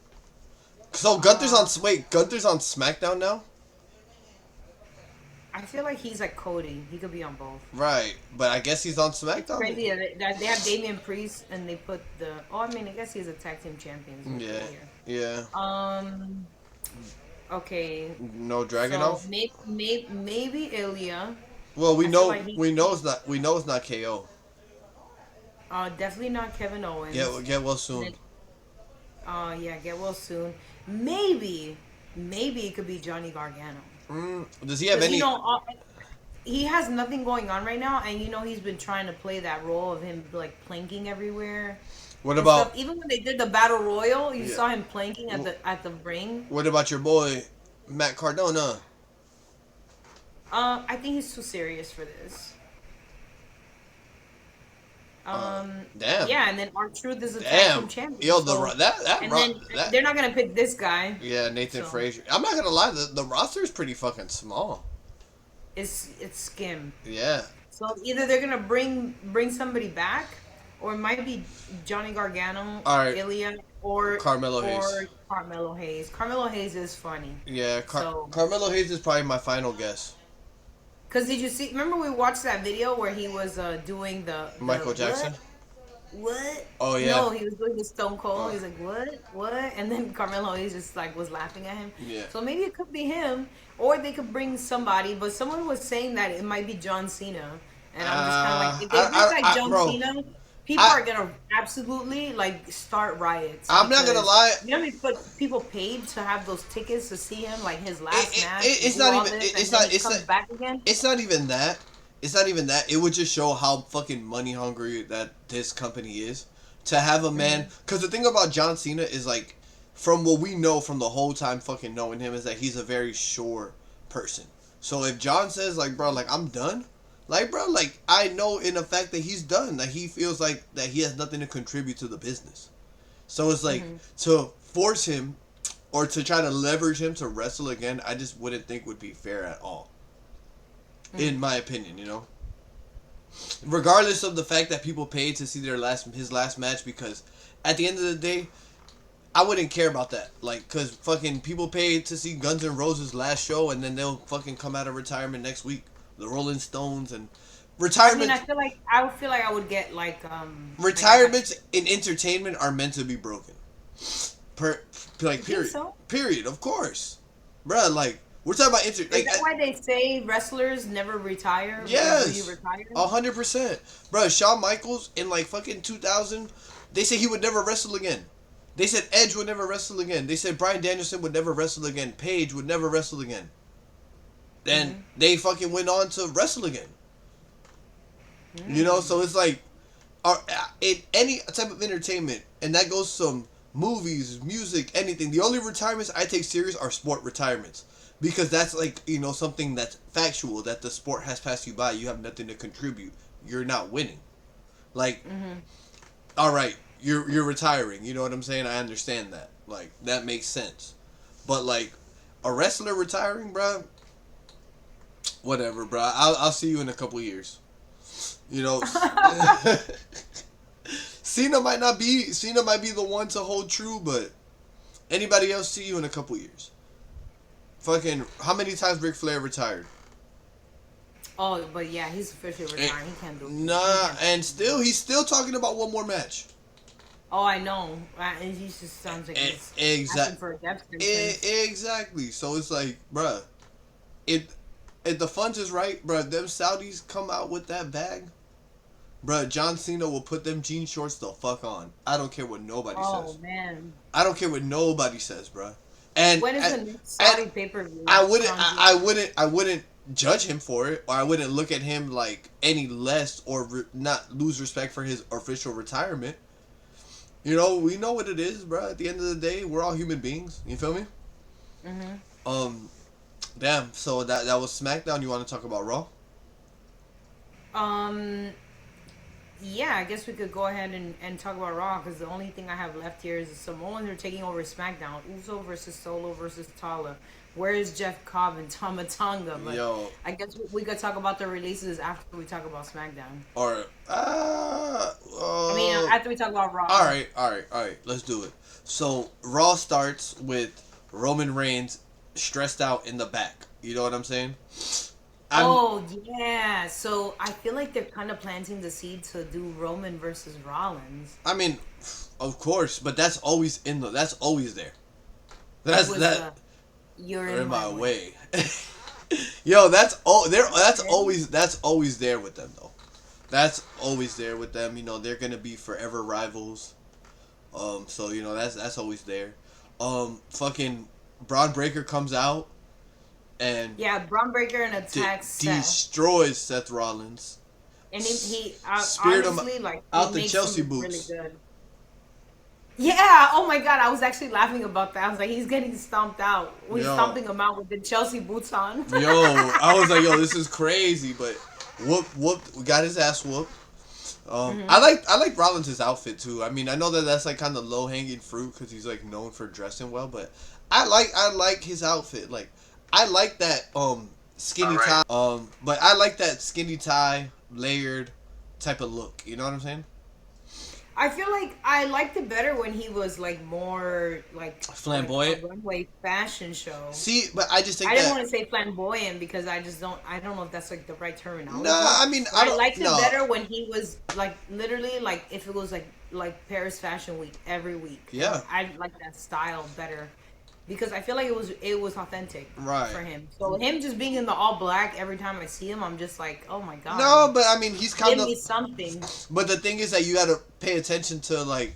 S1: So Gunther's on Gunther's on SmackDown now,
S2: I feel like he's like Cody. He could be on both.
S1: right? But I guess he's on
S2: It's
S1: SmackDown.
S2: crazy that they have Damian Priest and they put the. Oh, I mean, I guess he's a tag team champion. So
S1: Yeah,
S2: here.
S1: yeah.
S2: Okay.
S1: No
S2: So
S1: Dragunov.
S2: maybe Ilya.
S1: Well,
S2: I feel like
S1: we know it's not KO.
S2: Definitely not Kevin Owens.
S1: Get well
S2: And
S1: soon.
S2: then, yeah, get well soon. Maybe it could be Johnny Gargano.
S1: Does he have
S2: Because
S1: any?
S2: he has nothing going on right now, and he's been trying to play that role of him like planking everywhere
S1: What
S2: and
S1: about
S2: stuff. Even when they did the battle royal, you
S1: yeah?
S2: saw him planking at the ring.
S1: What about your boy Matt Cardona?
S2: I think he's too serious for this.
S1: Damn.
S2: Yeah, and then R-Truth is a tag team
S1: Damn.
S2: champion.
S1: Yo,
S2: So, and then
S1: that
S2: they're not gonna pick this guy.
S1: yeah, Nathan
S2: So
S1: Frazier. I'm not gonna lie, the roster is pretty fucking small.
S2: it's skim.
S1: Yeah.
S2: So either they're gonna bring somebody back, or it might be Johnny Gargano,
S1: All right.
S2: Ilya, or
S1: Carmelo Hayes.
S2: Carmelo Hayes. Carmelo Hayes is funny.
S1: Yeah,
S2: So,
S1: Carmelo Hayes is probably my final guess.
S2: cause did you see? Remember we watched that video where he was doing the
S1: Michael Jackson.
S2: What?
S1: Oh, yeah.
S2: No, he was doing the Stone Cold.
S1: Oh.
S2: He's like, what? And then Carmelo Hayes just like was laughing at him.
S1: Yeah.
S2: So maybe it could be him, or they could bring somebody. But someone was saying that it might be John Cena, and I'm just kind of like, if they bring like John
S1: bro,
S2: Cena, people are gonna absolutely like start riots.
S1: I'm not gonna
S2: because
S1: lie.
S2: You know, how many people paid to have those tickets to see him, like his last match.
S1: It's
S2: do
S1: not
S2: all
S1: even.
S2: this,
S1: It's
S2: and then
S1: not.
S2: he
S1: It's
S2: comes
S1: not.
S2: back again.
S1: It's not even that. It's not even that. It would just show how fucking money hungry that this company is. To have a man, because the thing about John Cena is like, from what we know from the whole time fucking knowing him is that he's a very sure person. So if John says like, bro, like I'm done, like bro, like I know in the fact that he's done, that he feels like that he has nothing to contribute to the business. So it's like to force him or to try to leverage him to wrestle again, I just wouldn't think would be fair at all. In my opinion, you know. Regardless of the fact that people paid to see his last match, because at the end of the day, I wouldn't care about that. Like, cause fucking people pay to see Guns N' Roses last show, and then they'll fucking come out of retirement next week. The Rolling Stones and
S2: I mean,
S1: retirement.
S2: I would feel like I would get like if I,
S1: Retirements in entertainment are meant to be broken. Per
S2: you
S1: like
S2: think
S1: period.
S2: so?
S1: Period. Of course, bruh. Like we're talking about
S2: Is that why they say wrestlers never retire? Because you
S1: yes,
S2: retire?
S1: 100%, bruh. Shawn Michaels in like fucking 2000, they said he would never wrestle again. They said Edge would never wrestle again. They said Bryan Danielson would never wrestle again. Paige would never wrestle again. Then they fucking went on to wrestle again. You know, so it's like, in any type of entertainment, and that goes from movies, music, anything. The only retirements I take serious are sport retirements, because that's like, you know, something that's factual, that the sport has passed you by. You have nothing to contribute. You're not winning. Like, all right, you're retiring. You know what I'm saying? I understand that. Like, that makes sense. But like, a wrestler retiring, bruh, whatever, bruh. I'll see you in a couple years. You know, Cena might be the one to hold true, but anybody else, see you in a couple years. Fucking, how many times Ric Flair retired?
S2: Oh, but yeah, he's officially retiring. He can't do it.
S1: Nah, and he's still talking about one more match.
S2: Oh, I know. And he just sounds like he's asking for a death sentence.
S1: Exactly. So it's like, bruh, if the funds is right, bruh, them Saudis come out with that bag, bruh, John Cena will put them jean shorts the fuck on. I don't care what nobody says.
S2: Oh man.
S1: I don't care what nobody says, bruh. And
S2: when is the next Saudi pay-per-view?
S1: I wouldn't judge him for it, or I wouldn't look at him like any less, or not lose respect for his official retirement. You know, we know what it is, bruh. At the end of the day, we're all human beings. You feel me? Damn. So that was SmackDown. You want to talk about Raw?
S2: Yeah, I guess we could go ahead and talk about Raw, because the only thing I have left here is the Samoans are taking over SmackDown. Uso versus Solo versus Tala. Where is Jeff Cobb and Tama Tonga? But
S1: Yo.
S2: I guess we could talk about the releases after we talk about SmackDown.
S1: Or
S2: I mean, after we talk about Raw.
S1: All right. Let's do it. So Raw starts with Roman Reigns stressed out in the back. You know what I'm saying?
S2: Oh yeah. So I feel like they're kind of planting the seed to do Roman versus Rollins.
S1: I mean, of course, but that's always there. You're in my way. Yo, that's always there with them though. That's always there with them. You know, they're gonna be forever rivals. So you know that's always there. Fucking Braun Breaker comes out and
S2: Braun Breaker and attacks
S1: destroys Seth Rollins.
S2: And he
S1: speared
S2: honestly,
S1: him
S2: like,
S1: out the Chelsea boots.
S2: Really good. Yeah, oh my god, I was actually laughing about that. I was like, he's getting stomped out. We're stomping him out with the Chelsea boots on.
S1: Yo, I was like, yo, this is crazy, but whoop, got his ass whooped. I like Rollins' outfit too. I mean, I know that's like kind of low hanging fruit because he's like known for dressing well, but I like his outfit. Like, I like that skinny tie. But I like that skinny tie layered type of look. You know what I'm saying?
S2: I feel like I liked it better when he was like more like
S1: flamboyant,
S2: like a runway fashion show.
S1: See, but I just think
S2: I didn't want to say flamboyant because I don't know if that's like the right terminology.
S1: No, I mean
S2: I liked it better when he was like literally like if it was like Paris Fashion Week every week.
S1: Yeah,
S2: I like that style better. Because I feel like it was authentic for him. So him just being in the all black every time I see him, I'm just like, oh my god.
S1: No, but I mean he's kind of
S2: give me something.
S1: But the thing is that you got to pay attention to like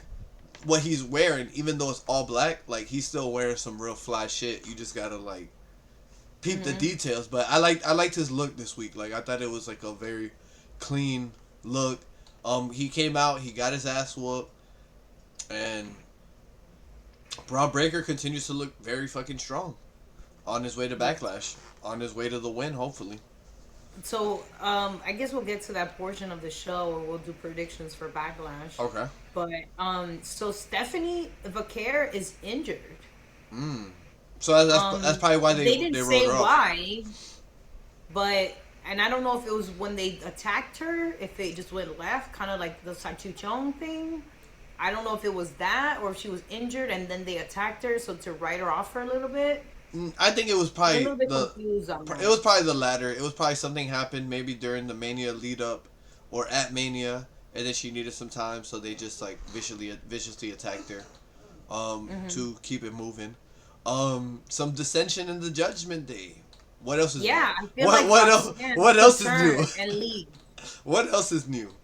S1: what he's wearing, even though it's all black. Like he's still wearing some real fly shit. You just gotta like peep the details. But I liked his look this week. Like I thought it was like a very clean look. He came out, he got his ass whooped, and Braun Breaker continues to look very fucking strong. On his way to Backlash. On his way to the win, hopefully.
S2: So, I guess we'll get to that portion of the show where we'll do predictions for Backlash.
S1: Okay.
S2: But, so Stephanie Vaquer is injured.
S1: So that's probably why they
S2: didn't
S1: wrote
S2: say
S1: her off.
S2: why, but, and I don't know if it was when they attacked her, if they just went left, kind of like the Satu Chong thing. I don't know if it was that or if she was injured and then they attacked her, so to write her off for a little bit.
S1: I think it was
S2: I'm a
S1: probably
S2: little bit confused on
S1: it
S2: that.
S1: was probably the latter. It was probably something happened maybe during the Mania lead up or at Mania, and then she needed some time, so they just like viciously attacked her to keep it moving. Some dissension in the Judgment Day. What else is new?
S2: Yeah, I feel like Roxanne
S1: What
S2: could
S1: else is new?
S2: turn and leave.
S1: What else is new?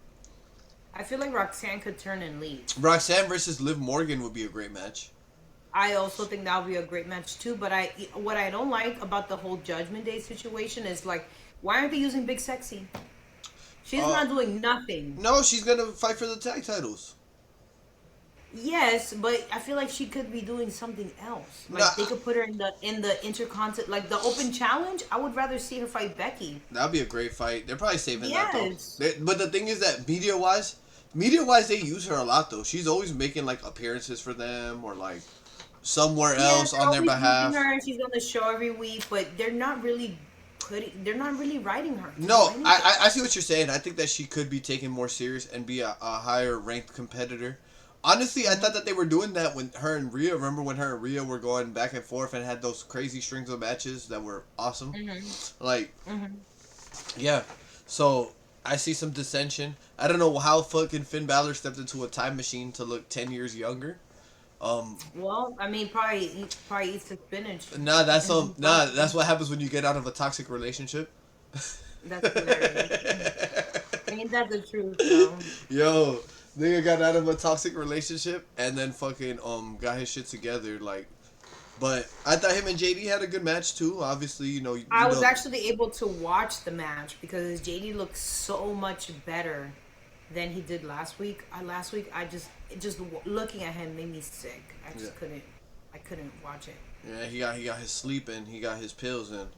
S2: I feel like Roxanne could turn and leave.
S1: Roxanne versus Liv Morgan would be a great match.
S2: I also think that would be a great match too. But what I don't like about the whole Judgment Day situation is like, why aren't they using Big Sexy? She's not doing nothing.
S1: No, she's gonna fight for the tag titles.
S2: Yes, but I feel like she could be doing something else. Like they could put her in the intercontinental, like the open challenge. I would rather see her fight Becky.
S1: That'd be a great fight. They're probably saving that
S2: Yes.
S1: though. But the thing is that media wise, they use her a lot though. She's always making like appearances for them or like somewhere else
S2: they're
S1: on their
S2: always
S1: behalf.
S2: using her and she's on the show every week, but they're not really writing her.
S1: No, I see what you're saying. I think that she could be taken more serious and be a higher ranked competitor. Honestly, I thought that they were doing that when her and Rhea. Remember when her and Rhea were going back and forth and had those crazy strings of matches that were awesome? Like, yeah. So I see some dissension. I don't know how fucking Finn Balor stepped into a time machine to look 10 years younger.
S2: Well, I mean, probably eats the spinach.
S1: That's what happens when you get out of a toxic relationship.
S2: That's hilarious. Ain't that the truth, though?
S1: Yo, nigga got out of a toxic relationship and then fucking got his shit together like. But I thought him and JD had a good match too. Obviously,
S2: I was actually able to watch the match because JD looked so much better than he did last week. Last week, I just looking at him made me sick. I just couldn't watch it.
S1: Yeah, he got his sleep in. He got his pills in.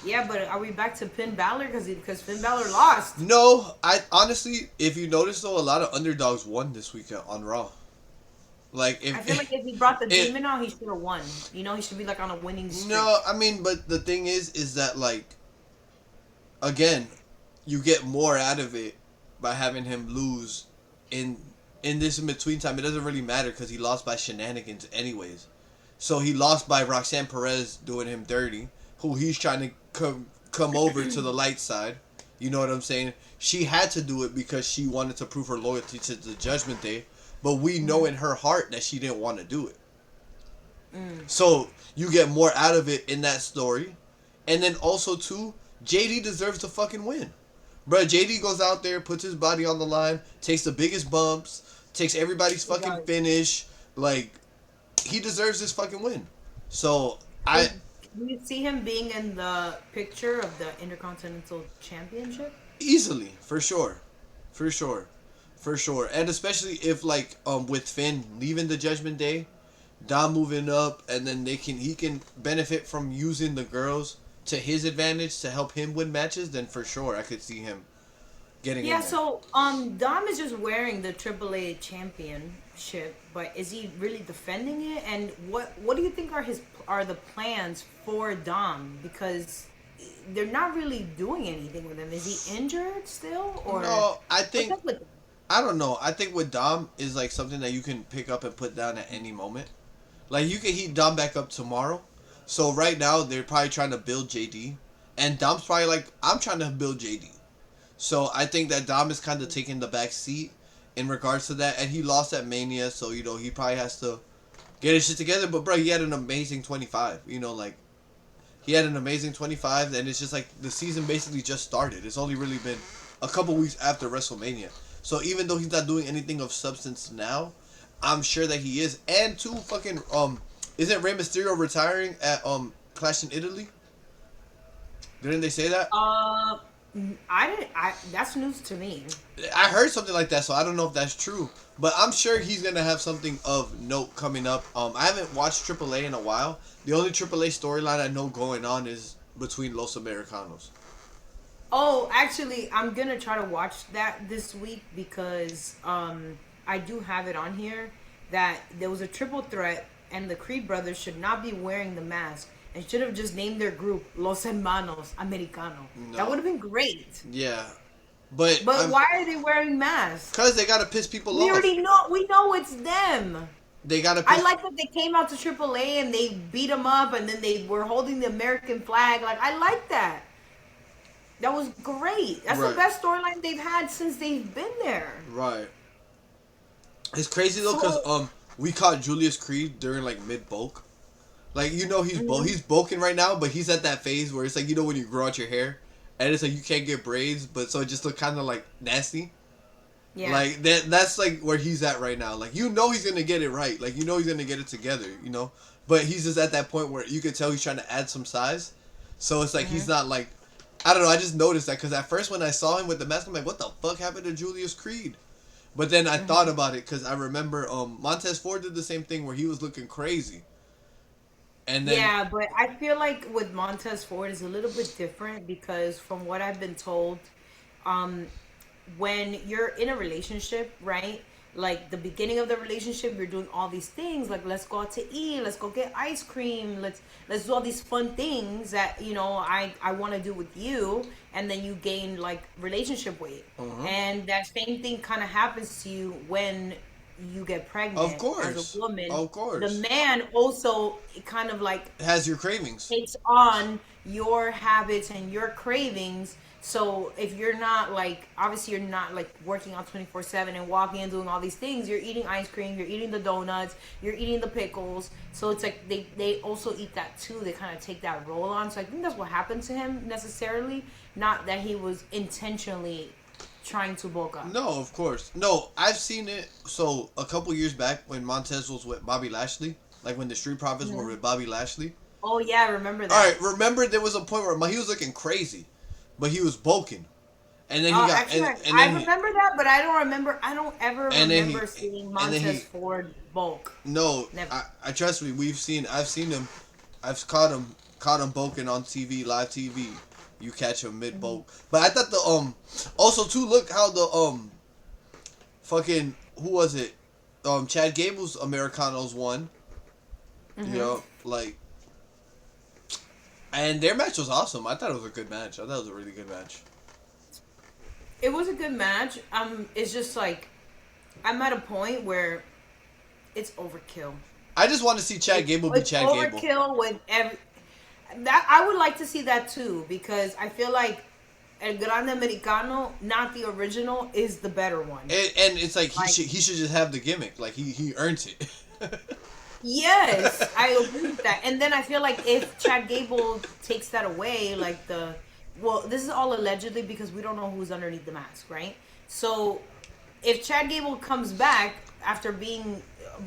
S2: Yeah, but are we back to Finn Balor because Finn Balor lost?
S1: No, I honestly, if you notice though, a lot of underdogs won this weekend on Raw. Like
S2: I feel like if he brought the demon out, he should have won. He should be like on a winning streak.
S1: No, I mean, but the thing is that like, again, you get more out of it by having him lose in this in between time. It doesn't really matter because he lost by shenanigans anyways. So he lost by Roxanne Perez doing him dirty, who he's trying to come over to the light side. You know what I'm saying? She had to do it because she wanted to prove her loyalty to the Judgment Day, but we know in her heart that she didn't want to do it. So you get more out of it in that story. And then also too, JD deserves to fucking win. Bruh, JD goes out there, puts his body on the line, takes the biggest bumps, takes everybody's fucking finish. Like, he deserves this fucking win. So,
S2: do you see him being in the picture of the Intercontinental Championship?
S1: Easily, for sure. And especially if, like, with Finn leaving the Judgment Day, Dom moving up, and then he can benefit from using the girls to his advantage to help him win matches, then for sure I could see him getting in there.
S2: So Dom is just wearing the AAA championship, but is he really defending it? And what do you think are the plans for Dom? Because they're not really doing anything with him. Is he injured still, or
S1: no? I don't know. I think with Dom is like something that you can pick up and put down at any moment. Like you can heat Dom back up tomorrow. So right now they're probably trying to build JD, and Dom's probably like, I'm trying to build JD. So I think that Dom is kind of taking the back seat in regards to that, and he lost at Mania, so he probably has to get his shit together. But bro, he had an amazing 25. He had an amazing 25, and it's just like the season basically just started. It's only really been a couple weeks after WrestleMania. So even though he's not doing anything of substance now, I'm sure that he is. And two fucking isn't Rey Mysterio retiring at Clash in Italy? Didn't they say that?
S2: That's news to me.
S1: I heard something like that, so I don't know if that's true. But I'm sure he's gonna have something of note coming up. I haven't watched AAA in a while. The only AAA storyline I know going on is between Los Americanos.
S2: Oh, actually, I'm gonna try to watch that this week because I do have it on here that there was a triple threat and the Creed brothers should not be wearing the mask and should have just named their group Los Hermanos Americano. No. That would have been great.
S1: Yeah.
S2: But why are they wearing masks?
S1: Cause they gotta piss people
S2: We
S1: off.
S2: already know. We know it's them.
S1: They gotta
S2: I
S1: piss.
S2: like that they came out to AAA and they beat them up, and then they were holding the American flag. Like I like that. That was great. That's the
S1: Right.
S2: best storyline they've had since they've been there.
S1: Right. It's crazy though, cause
S2: So,
S1: we caught Julius Creed during like mid bulk. Like
S2: mhm.
S1: he's bulking right now, but he's at that phase where it's like when you grow out your hair, and it's like you can't get braids, but so it just look kind of like nasty.
S2: Yeah.
S1: Like that's like where he's at right now. Like he's gonna get it right. Like he's gonna get it together. But he's just at that point where you can tell he's trying to add some size. So it's like
S2: Hmm.
S1: he's not like I don't know. I just noticed that because at first when I saw him with the mask, I'm like, what the fuck happened to Julius Creed? But then I thought about it because I remember Montez Ford did the same thing where he was looking crazy, and then
S2: Yeah, but I feel like with Montez Ford is a little bit different because from what I've been told, um, when you're in a relationship, right? Like the beginning of the relationship, you're doing all these things, like let's go out to eat, let's go get ice cream, let's do all these fun things that I want to do with you, and then you gain like relationship weight,
S1: uh-huh.
S2: and that same thing kind of happens to you when you get
S1: Of
S2: pregnant as a
S1: course,
S2: woman.
S1: of
S2: The
S1: course,
S2: man also kind of like
S1: it has your cravings.
S2: takes on your habits and your cravings. So if you're not like, obviously you're not like working out 24/7 and walking and doing all these things, you're eating ice cream, you're eating the donuts, you're eating the pickles. So it's like they also eat that too. They kind of take that role on. So I think that's what happened to him necessarily, not that he was intentionally trying to bulk up.
S1: No, of course. No, I've seen it. So a couple years back when Montez was with Bobby Lashley, like when the Street Profits were
S2: Mhm.
S1: with Bobby Lashley.
S2: Oh yeah, I remember
S1: All
S2: that.
S1: right, remember there was a point where he was looking crazy, but he was bulking, and then he got
S2: Actually,
S1: and
S2: I
S1: then he
S2: remember that, but I don't remember. I don't ever
S1: and then he
S2: remember seeing
S1: and then
S2: Montez
S1: he
S2: Ford bulk.
S1: no,
S2: Never.
S1: I trust me. I've seen him. I've caught him bulking on TV, live TV. You catch him mid
S2: Hmm.
S1: bulk, but I thought also too look how the fucking who was it Chad Gable's Americanos won. You
S2: Hmm.
S1: know, like, and their match was awesome. I thought it was a good match. I thought it was a really good match.
S2: It was a good match. It's just like I'm at a point where it's overkill.
S1: I just want to see Chad Gable be
S2: It's
S1: Chad Gable,
S2: overkill with every that. I would like to see that too because I feel like El Grande Americano, not the original, is the better one.
S1: and it's like
S2: Like
S1: he should just have the gimmick. Like he earns it.
S2: yes, I agree with that. And then I feel like if Chad Gable takes that away, like well, this is all allegedly because we don't know who's underneath the mask, right? So if Chad Gable comes back after being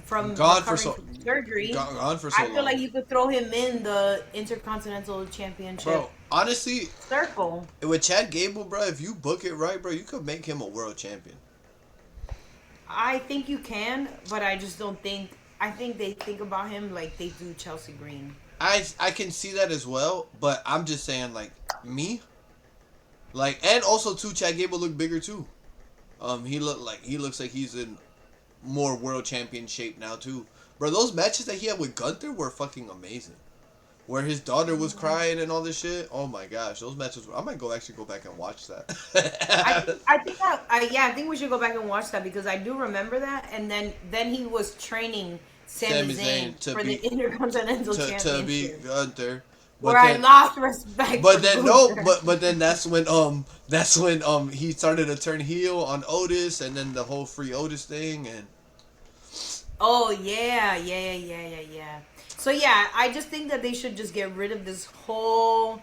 S2: from
S1: gone for
S2: recovering
S1: so
S2: from surgery,
S1: gone for so
S2: I feel
S1: long,
S2: like you could throw him in the Intercontinental Championship
S1: bro. Honestly,
S2: circle.
S1: with Chad Gable, bro, if you book it right, bro, you could make him a world champion.
S2: I think you can, but I just don't think. I think they think about him like they do Chelsea Green.
S1: I can see that as well, but I'm just saying like me, like and also too, Chad Gable looked bigger too. He looks like he's in more world champion shape now too. Bro, those matches that he had with Gunther were fucking amazing. Where his daughter was crying and all this shit. Oh my gosh, those matches. I might actually go back and watch
S2: I
S1: that.
S2: think I think yeah, I think we should go back and watch that because I do remember that. And then he was training Sami
S1: Sami
S2: Zayn
S1: Zayn to
S2: for the
S1: be
S2: Intercontinental
S1: to be
S2: Championship,
S1: Gunther,
S2: where
S1: but
S2: I
S1: then
S2: lost respect for
S1: but then no,
S2: Gunther.
S1: but then that's when he started to turn heel on Otis and then the whole free Otis thing and
S2: Oh yeah. So yeah, I just think that they should just get rid of this whole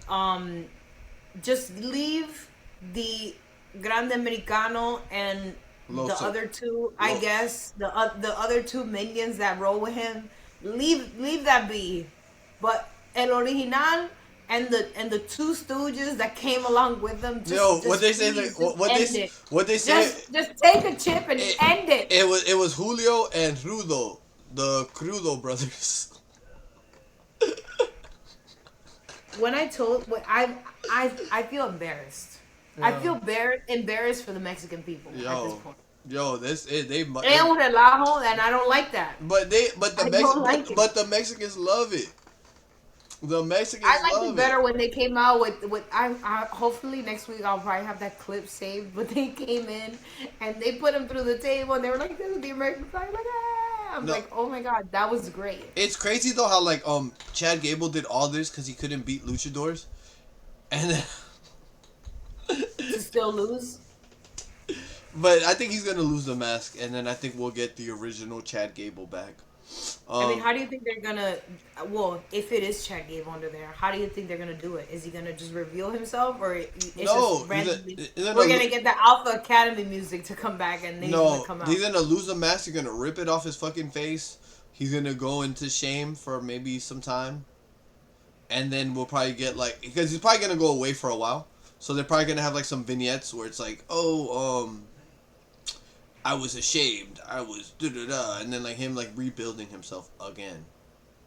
S2: um just leave the Grande Americano and the
S1: Los
S2: other two, I
S1: Lo,
S2: guess, the other two minions that roll with him. Leave that be. But El Original and the two stooges that came along with them,
S1: yo, what
S2: just
S1: they say like
S2: please just end it.
S1: what they say
S2: Just take a chip and
S1: it,
S2: end it.
S1: it was Julio and Rudo, the Crudo brothers.
S2: When I told when I feel embarrassed. I
S1: Yeah.
S2: feel embarrassed for the Mexican people at this
S1: Yo,
S2: point.
S1: yo, this is
S2: Es un relajo, and I don't like that.
S1: but
S2: I don't like it.
S1: but the Mexicans love it. The
S2: I
S1: Mexicans
S2: liked it
S1: love it.
S2: better when they came out with I hopefully next week I'll probably have that clip saved. But they came in and they put him through the table and they were like, "This is the American flag." Like, ah! I'm
S1: No,
S2: like, "Oh my god, that was great."
S1: it's crazy though how like Chad Gable did all this because he couldn't beat luchadors, and then,
S2: To still lose.
S1: but I think he's gonna lose the mask, and then I think we'll get the original Chad Gable back.
S2: I mean,
S1: Um,
S2: how do you think they're gonna? Well, if it is Chad Gable under there, how do you think they're gonna do it? Is he gonna just reveal himself, or it's
S1: no,
S2: just randomly?
S1: he's gonna
S2: We're gonna get the Alpha Academy music to come back, and he's gonna
S1: no,
S2: come out.
S1: he's gonna lose the mask. He's gonna rip it off his fucking face. He's gonna go into shame for maybe some time, and then we'll probably get like because he's probably gonna go away for a while. So they're probably gonna have like some vignettes where it's like, oh, I was ashamed. I was da da da, and then like him like rebuilding himself again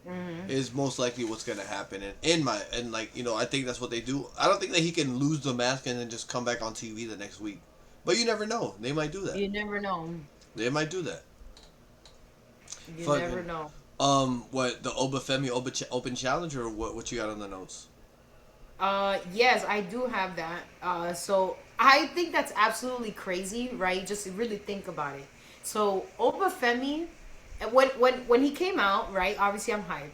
S2: Hmm.
S1: is most likely what's gonna happen. And like I think that's what they do. I don't think that he can lose the mask and then just come back on TV the next week. But you never know. They might do that.
S2: You never know.
S1: They might do that.
S2: You never
S1: Fucking
S2: know.
S1: what the Obafemi Open Challenge or what you got on the notes?
S2: Yes, I do have that. So I think that's absolutely crazy, right? Just really think about it. So Obafemi, when he came out, right? Obviously, I'm hyped.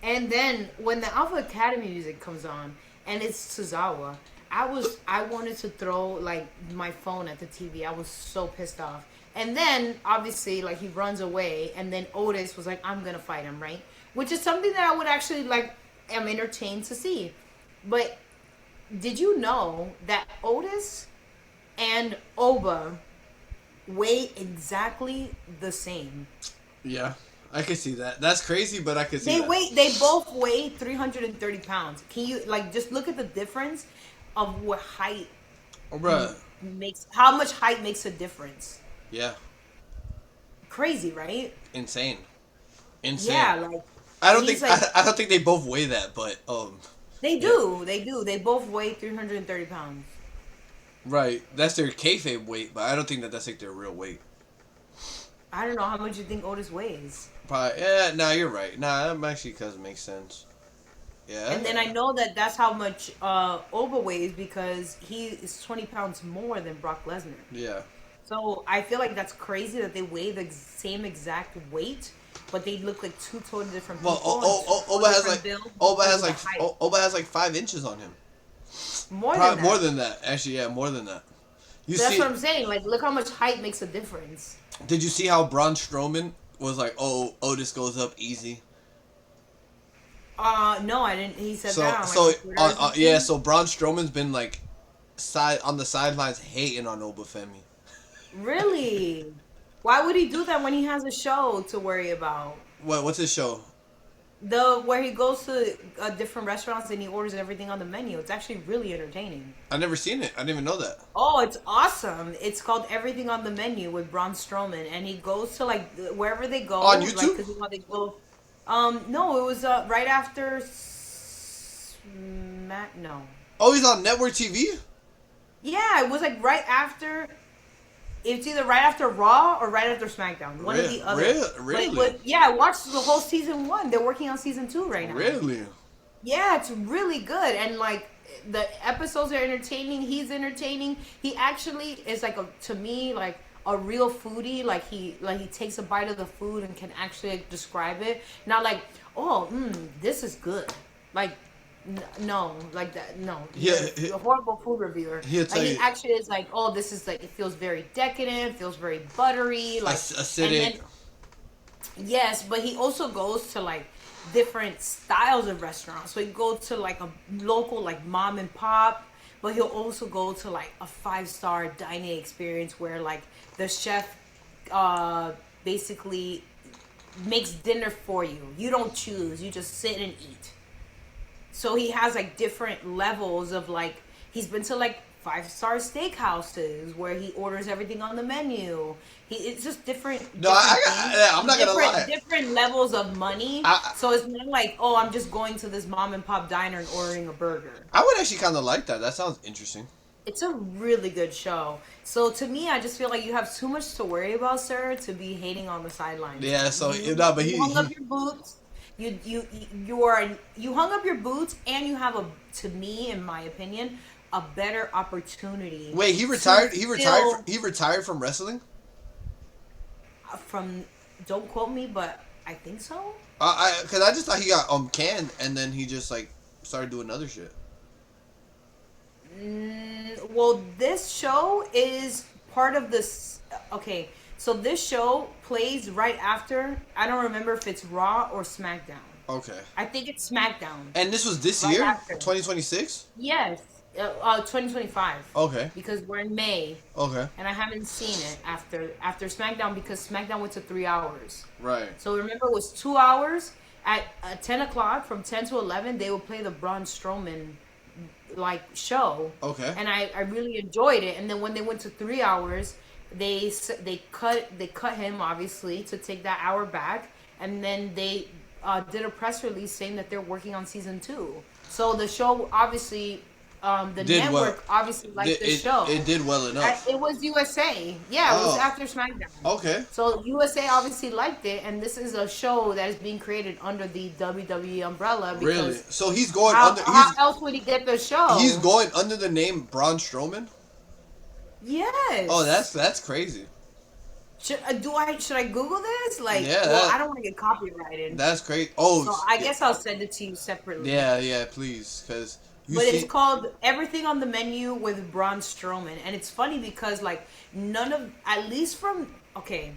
S2: And then when the Alpha Academy music comes on and it's Tozawa, I wanted to throw like my phone at the TV. I was so pissed off. And then obviously like he runs away, and then Otis was like, "I'm gonna fight him," right? Which is something that I would actually like am entertained to see. But did you know that Otis and Oba weigh exactly the same?
S1: Yeah, I can see that. That's crazy, but I can see
S2: They
S1: that.
S2: weigh. They both weigh 330 pounds. Can you like just look at the difference of what height
S1: Oh, bruh.
S2: makes? How much height makes a difference?
S1: Yeah,
S2: Crazy, right?
S1: insane, insane.
S2: Yeah, like
S1: I don't
S2: he's
S1: think
S2: like
S1: I don't think they both weigh that, but
S2: they
S1: yeah,
S2: do. They do. They both weigh 330 pounds.
S1: right. That's their kayfabe weight, but I don't think that that's like their real weight.
S2: I don't know how much you think Otis weighs.
S1: Probably. Yeah. Nah, you're right. Nah, that actually does make sense. Yeah.
S2: And then I know that that's how much Oba weighs because he is 20 pounds more than Brock Lesnar.
S1: Yeah.
S2: So I feel like that's crazy that they weigh the same exact weight, but they look like two totally different
S1: Well,
S2: people and two
S1: Oba
S2: totally
S1: has
S2: different
S1: like
S2: builds
S1: Oba
S2: because
S1: has
S2: of the
S1: like
S2: height.
S1: Oba has like 5 inches on him.
S2: More than
S1: Probably more
S2: that.
S1: than that. Actually, yeah, more than that. You
S2: So that's
S1: see?
S2: what I'm saying. Like, look how much height makes a difference.
S1: Did you see how Braun Strowman was like, "Oh, Otis goes up easy."
S2: No, I didn't. He said
S1: So
S2: that on like
S1: so
S2: Twitter or
S1: yeah,
S2: something.
S1: so Braun Strowman's been like side on the sidelines hating on Obafemi.
S2: Really? Why would he do that when he has a show to worry about?
S1: What's his show?
S2: The where he goes to different restaurants and he orders everything on the menu. It's actually really entertaining.
S1: I never seen it. I didn't even know that.
S2: Oh, it's awesome! It's called Everything on the Menu with Braun Strowman, and he goes to like wherever they go,
S1: On
S2: like
S1: YouTube?
S2: because they go. No, it was right after. No.
S1: Oh, he's on network TV.
S2: Yeah, it was like right after. It's either right after Raw or right after SmackDown. One of the other. But it
S1: Really?
S2: yeah, I watched the whole season 1. They're working on season 2 right now.
S1: Really?
S2: Yeah, it's really good, and like the episodes are entertaining. He's entertaining. He actually is like to me like a real foodie. Like he takes a bite of the food and can actually like, describe it. Not like this is good. Like no, like that. No,
S1: Yeah,
S2: you're a horrible food reviewer.
S1: he'll
S2: Like
S1: tell
S2: he
S1: you
S2: actually is like, oh, this is like it feels very decadent. Feels very buttery. Like and then
S1: acidic.
S2: yes, but he also goes to like different styles of restaurants. So he goes to like a local like mom and pop, but he'll also go to like a 5-star dining experience where like the chef basically makes dinner for you. You don't choose, you just sit and eat. So he has like different levels of like he's been to like 5-star steakhouses where he orders everything on the menu. It's just different.
S1: No,
S2: Different things,
S1: I'm not gonna
S2: different
S1: lie.
S2: different levels of money.
S1: I
S2: So it's not like oh I'm just going to this mom and pop diner and ordering a burger.
S1: I would actually kind of like that. That sounds interesting.
S2: It's a really good show. So to me, I just feel like you have too much to worry about, sir, to be hating on the sidelines.
S1: Yeah. So
S2: You,
S1: no, but
S2: you hung up your boots. You hung up your boots, and you have a, to me, in my opinion, a better opportunity
S1: Wait, he
S2: to
S1: retired. He retired.
S2: still
S1: He retired from wrestling.
S2: from. Don't quote me, but I think so.
S1: Because I just thought he got canned, and then he just like started doing other shit.
S2: Well, this show is part of this. Okay, so this show plays right after. I don't remember if it's Raw or SmackDown.
S1: Okay.
S2: I think it's SmackDown.
S1: And this was this
S2: Right
S1: year,
S2: after.
S1: 2026.
S2: Yes, 2025.
S1: Okay.
S2: Because we're in May,
S1: Okay.
S2: and I haven't seen it after SmackDown because SmackDown went to 3 hours.
S1: Right.
S2: So remember, it was 2 hours at 10 o'clock. From 10 to 11, they would play the Braun Strowman like show.
S1: Okay.
S2: And I really enjoyed it. And then when they went to 3 hours, they cut him obviously to take that hour back, and then they did a press release saying that they're working on season 2. So the show obviously, the
S1: Did
S2: network
S1: well.
S2: obviously liked the
S1: It
S2: show.
S1: it did well enough.
S2: It was USA. Yeah, it was
S1: Oh.
S2: after SmackDown.
S1: Okay.
S2: So USA obviously liked it, and this is a show that is being created under the WWE umbrella. Because
S1: Really? So he's going
S2: How,
S1: under.
S2: how else would he get the show?
S1: He's going under the name Braun Strowman.
S2: Yes.
S1: Oh, that's crazy.
S2: Should I Google this? Like,
S1: Yeah,
S2: well, I don't want to get copyrighted.
S1: That's crazy. Oh.
S2: So I guess I'll send it to you separately.
S1: Yeah, please, because
S2: But it's called Everything on the Menu with Braun Strowman. And it's funny because, like, at least from, okay,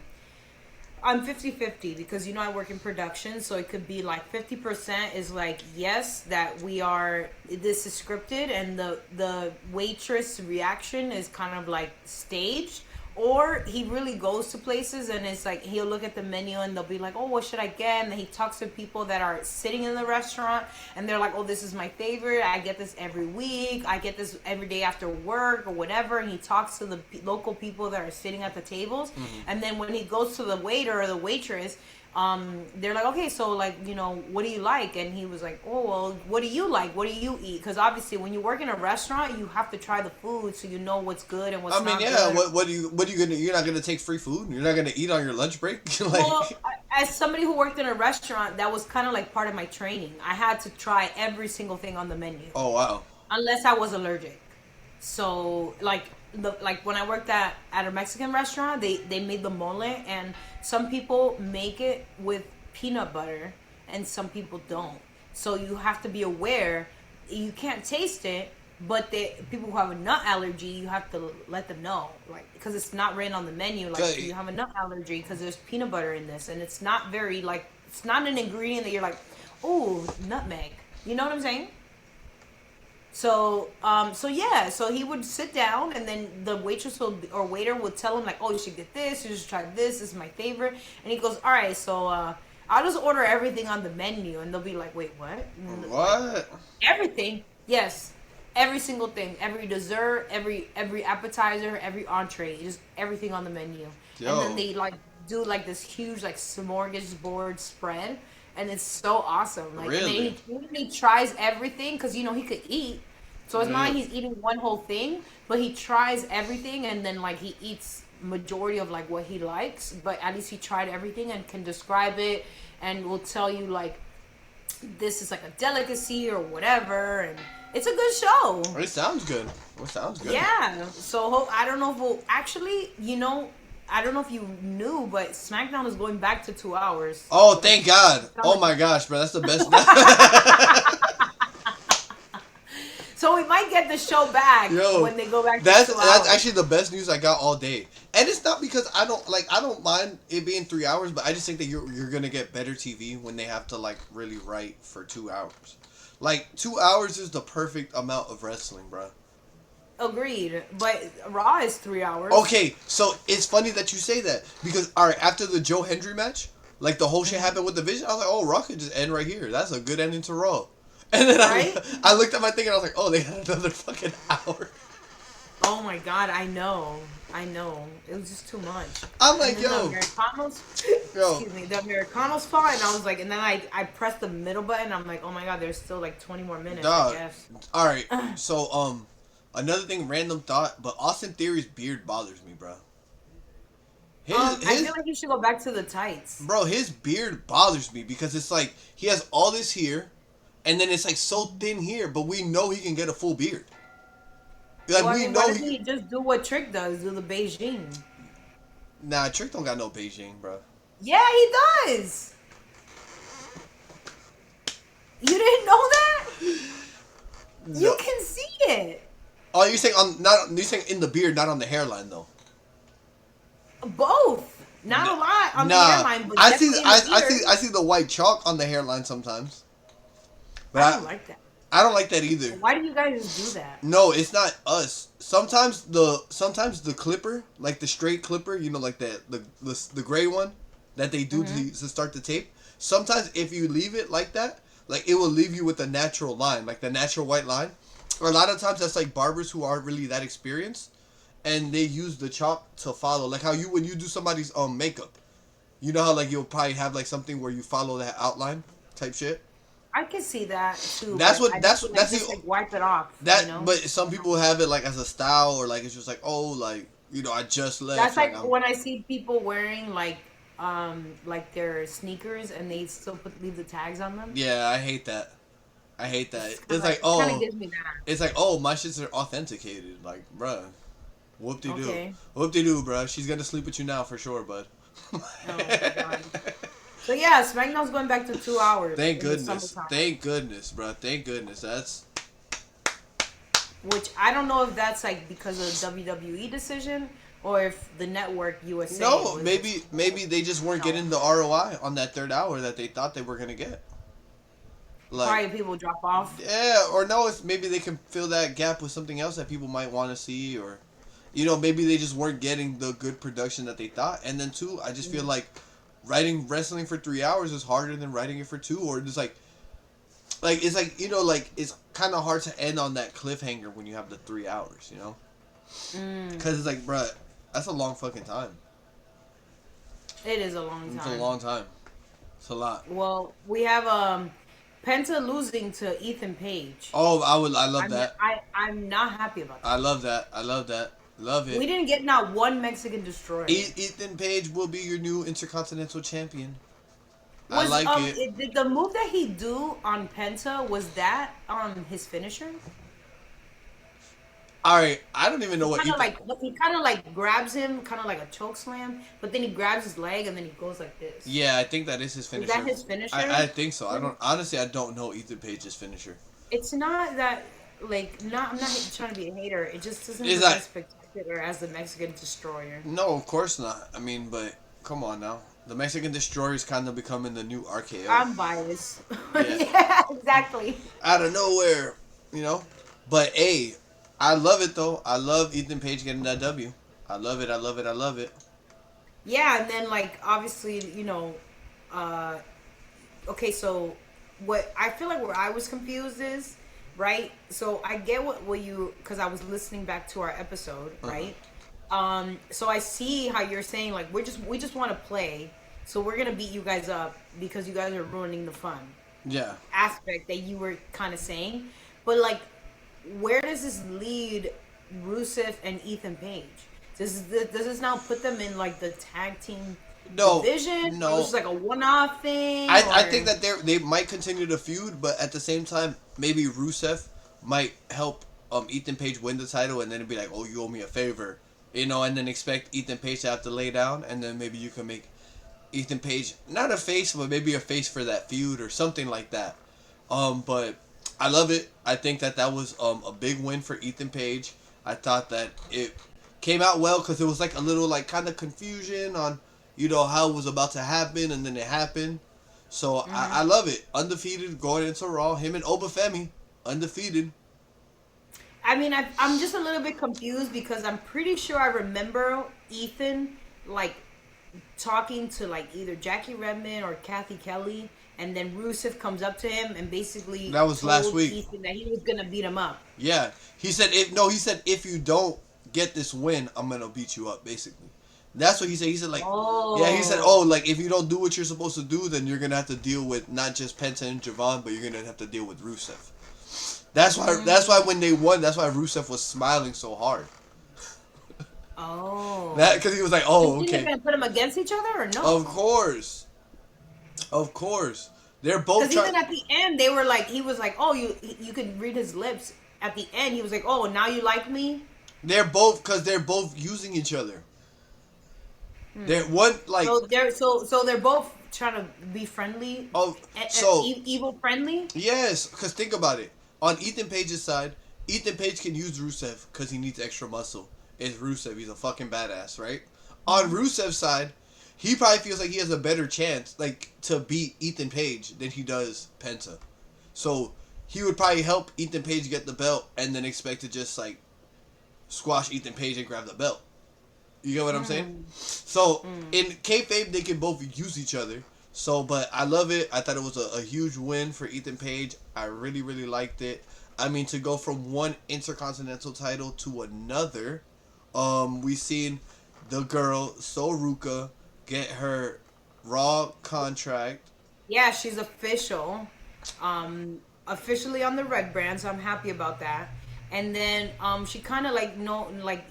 S2: I'm 50-50 because, I work in production. So it could be like 50% is like, yes, that this is scripted and the waitress reaction is kind of like staged. Or he really goes to places and it's like he'll look at the menu and they'll be like, oh, what should I get? And then he talks to people that are sitting in the restaurant and they're like, oh, this is my favorite. I get this every week. I get this every day after work or whatever. And he talks to the local people that are sitting at the tables. Mm-hmm. And then when he goes to the waiter or the waitress, they're like, okay, so like, what do you like? And he was like, oh, well, what do you like? What do you eat? Because obviously when you work in a restaurant, you have to try the food so you know what's good and what's not good.
S1: I mean, yeah, what are you gonna, you're not gonna take free food? You're not gonna eat on your lunch break? Like,
S2: well, as somebody who worked in a restaurant, that was kind of like part of my training. I had to try every single thing on the menu.
S1: Oh, wow.
S2: Unless I was allergic. So, like when I worked at a Mexican restaurant, they made the mole, and some people make it with peanut butter and some people don't. So you have to be aware. You can't taste it, but people who have a nut allergy, you have to let them know, like, because it's not written on the menu, like, you have a nut allergy because there's peanut butter in this, and it's not very, like, it's not an ingredient that you're like, oh, nutmeg. You know what I'm saying? So he would sit down, and then the waitress or waiter would tell him like, oh, you should get this, you should try this is my favorite, and he goes, all right, so I'll just order everything on the menu, and they'll be like, wait, what?
S1: What?
S2: Everything? Yes, every single thing, every dessert, every appetizer, every entree, just everything on the menu. Yo. And then they like do like this huge like smorgasbord spread. And it's so awesome. Like,
S1: really?
S2: And he tries everything because, he could eat. So it's not like he's eating one whole thing, but he tries everything and then, like, he eats majority of, like, what he likes. But at least he tried everything and can describe it and will tell you, like, this is, like, a delicacy or whatever. And it's a good show.
S1: It sounds good.
S2: Yeah. So I don't know if we'll actually, I don't know if you knew, but SmackDown is going back to 2 hours.
S1: Oh, thank God. Oh, my gosh, bro. That's the best.
S2: So we might get the show back when they go back to 2 hours.
S1: That's actually the best news I got all day. And it's not because I don't mind it being 3 hours, but I just think that you're going to get better TV when they have to, like, really write for 2 hours. Like, 2 hours is the perfect amount of wrestling, bro.
S2: Agreed, but Raw is 3 hours.
S1: Okay, so it's funny that you say that because after the Joe Hendry match, like the whole shit happened with the Vision. I was like, oh, Raw could just end right here. That's a good ending to Raw. And then I looked at my thing and I was like, oh, they had another fucking hour.
S2: Oh my God, I know. It was just too much.
S1: I'm like, yo.
S2: The Americanos fought, and I was like, and then I pressed the middle button. I'm like, oh my God, there's still like 20 more minutes. I guess.
S1: All right, so another thing, random thought, but Austin Theory's beard bothers me, bro.
S2: I feel
S1: his
S2: like you should go back to the tights.
S1: bro, his beard bothers me because it's like he has all this here, and then it's like so thin here, but we know he can get a full beard. Like
S2: Well, I
S1: we
S2: mean, why
S1: know
S2: doesn't
S1: he.
S2: he just do what Trick does, do the Beijing?
S1: Nah, Trick don't got no Beijing, bro.
S2: Yeah, he does. You didn't know that? You
S1: No.
S2: can see it.
S1: Oh, you're saying on not you're saying in the beard, not on the hairline though.
S2: Both. Not a lot on the
S1: Nah,
S2: hairline, but
S1: I see
S2: definitely in the beard.
S1: I see the white chalk on the hairline sometimes, but
S2: I don't like that.
S1: I don't like that either.
S2: Why do you guys do that?
S1: No, it's not us. Sometimes the clipper, like the straight clipper, you know, like the gray one that they do to start the tape. Sometimes if you leave it like that, like it will leave you with a natural line, like the natural white line. Or a lot of times that's like barbers who aren't really that experienced, and they use the chalk to follow. Like how you when you do somebody's makeup, you know how like you'll probably have like something where you follow that outline type shit.
S2: I can see that too.
S1: That's
S2: but
S1: what
S2: I
S1: that's
S2: just,
S1: that's
S2: just
S1: the
S2: like wipe it off.
S1: that.
S2: You know?
S1: But some people have it like as a style or like it's just like oh like you know I just left
S2: That's
S1: like
S2: like
S1: I'm
S2: when I see people wearing like their sneakers and they still leave the tags on them.
S1: yeah I hate that. I hate that. It's like
S2: It kind of
S1: oh
S2: gives me that.
S1: it's like oh my shits are authenticated like bruh. Whoop de doo.
S2: Okay.
S1: Whoop de doo, bruh. She's gonna sleep with you now for sure, bud.
S2: Oh my god. So yeah, SmackDown's going back to 2 hours.
S1: Thank
S2: in the
S1: goodness.
S2: summertime.
S1: Thank goodness, bruh. Thank goodness. That's
S2: Which I don't know if that's like because of the WWE decision or if the network USA.
S1: no.
S2: was
S1: Maybe they just weren't
S2: No.
S1: getting the ROI on that third hour that they thought they were gonna get. Like
S2: Probably people drop off.
S1: yeah, or no, it's maybe they can fill that gap with something else that people might want to see, or you know maybe they just weren't getting the good production that they thought. And then two, I just feel like writing wrestling for 3 hours is harder than writing it for two, or just like it's like you know like it's kind of hard to end on that cliffhanger when you have the 3 hours, you know, because it's like bruh, that's a long fucking time.
S2: It is a long time.
S1: It's a long time. It's a lot.
S2: Well, we have Penta losing to Ethan Page.
S1: Oh, I love that.
S2: I'm not happy about that.
S1: I love that. I love that. Love it.
S2: We didn't get not one Mexican destroyer.
S1: Ethan Page will be your new Intercontinental Champion. I
S2: Was,
S1: like it.
S2: Did the move that he do on Penta was that his finisher?
S1: All right, I don't even know what
S2: Kind
S1: Ethan.
S2: of like he kind of like grabs him, kind of like a choke slam, but then he grabs his leg and then he goes like this.
S1: Yeah, I think that is his
S2: Is
S1: finisher.
S2: that his finisher?
S1: I think so. I don't honestly. I don't know Ethan Page's finisher.
S2: It's not that like not. I'm not trying to be a hater. It just doesn't
S1: Is
S2: look
S1: that-
S2: as spectacular as the Mexican destroyer.
S1: No, of course not. I mean, but come on now. The Mexican Destroyer is kind of becoming the new RKO.
S2: I'm biased.
S1: Yeah.
S2: Yeah, exactly.
S1: Out of nowhere, you know. But hey, I love it though. I love Ethan Page getting that W. I love it. I love it. I love it.
S2: Yeah, and then like obviously, you know, okay, so what I feel like where I was confused is, right? So I get what you because I was listening back to our episode, right? So I see how you're saying like we just want to play, so we're gonna beat you guys up because you guys are ruining the fun
S1: Yeah.
S2: aspect that you were kind of saying, but like, where does this lead Rusev and Ethan Page? Does this now put them in like the tag team division?
S1: No.
S2: Or is this like a one-off thing?
S1: I
S2: or-
S1: think that they might continue to feud, but at the same time, maybe Rusev might help Ethan Page win the title, and then it'd be like, oh, you owe me a favor, you know, and then expect Ethan Page to have to lay down, and then maybe you can make Ethan Page not a face, but maybe a face for that feud or something like that. But I love it. I think that was a big win for Ethan Page. I thought that it came out well because it was like a little like kind of confusion on you know how it was about to happen, and then it happened. So I love it. Undefeated going into Raw. Him and Obafemi undefeated.
S2: I mean, I'm just a little bit confused because I'm pretty sure I remember Ethan like talking to like either Jackie Redmond or Kathy Kelly, and then Rusev comes up to him and basically
S1: That was last week.
S2: Ethan that he was gonna beat him up.
S1: Yeah, he said if you don't get this win, I'm gonna beat you up. Basically, that's what he said. He said like, yeah, he said, oh, like if you don't do what you're supposed to do, then you're gonna have to deal with not just Penta and Javon, but you're gonna have to deal with Rusev. That's why when they won, that's why Rusev was smiling so hard.
S2: Oh.
S1: That because he was like,
S2: You
S1: oh,
S2: think they're
S1: okay,
S2: gonna put them against each other or
S1: of
S2: no?
S1: course, of course, they're both
S2: Because
S1: trying.
S2: even at the end, they were like, he was like, oh, you could read his lips. At the end, he was like, oh, now you like me.
S1: They're both using each other. They're one like
S2: So they're both trying to be friendly,
S1: oh so
S2: evil friendly.
S1: yes, because think about it. On Ethan Page's side, Ethan Page can use Rusev because he needs extra muscle. It's Rusev. He's a fucking badass, right? On Rusev's side, he probably feels like he has a better chance, like, to beat Ethan Page than he does Penta. So he would probably help Ethan Page get the belt and then expect to just like squash Ethan Page and grab the belt. You get what I'm saying? So in kayfabe, they can both use each other. So, but I love it. I thought it was a huge win for Ethan Page. I really, really liked it. I mean, to go from one intercontinental title to another, we seen the girl Soruka get her Raw contract.
S2: Yeah, she's officially on the red brand, so I'm happy about that. And then she kind of like no like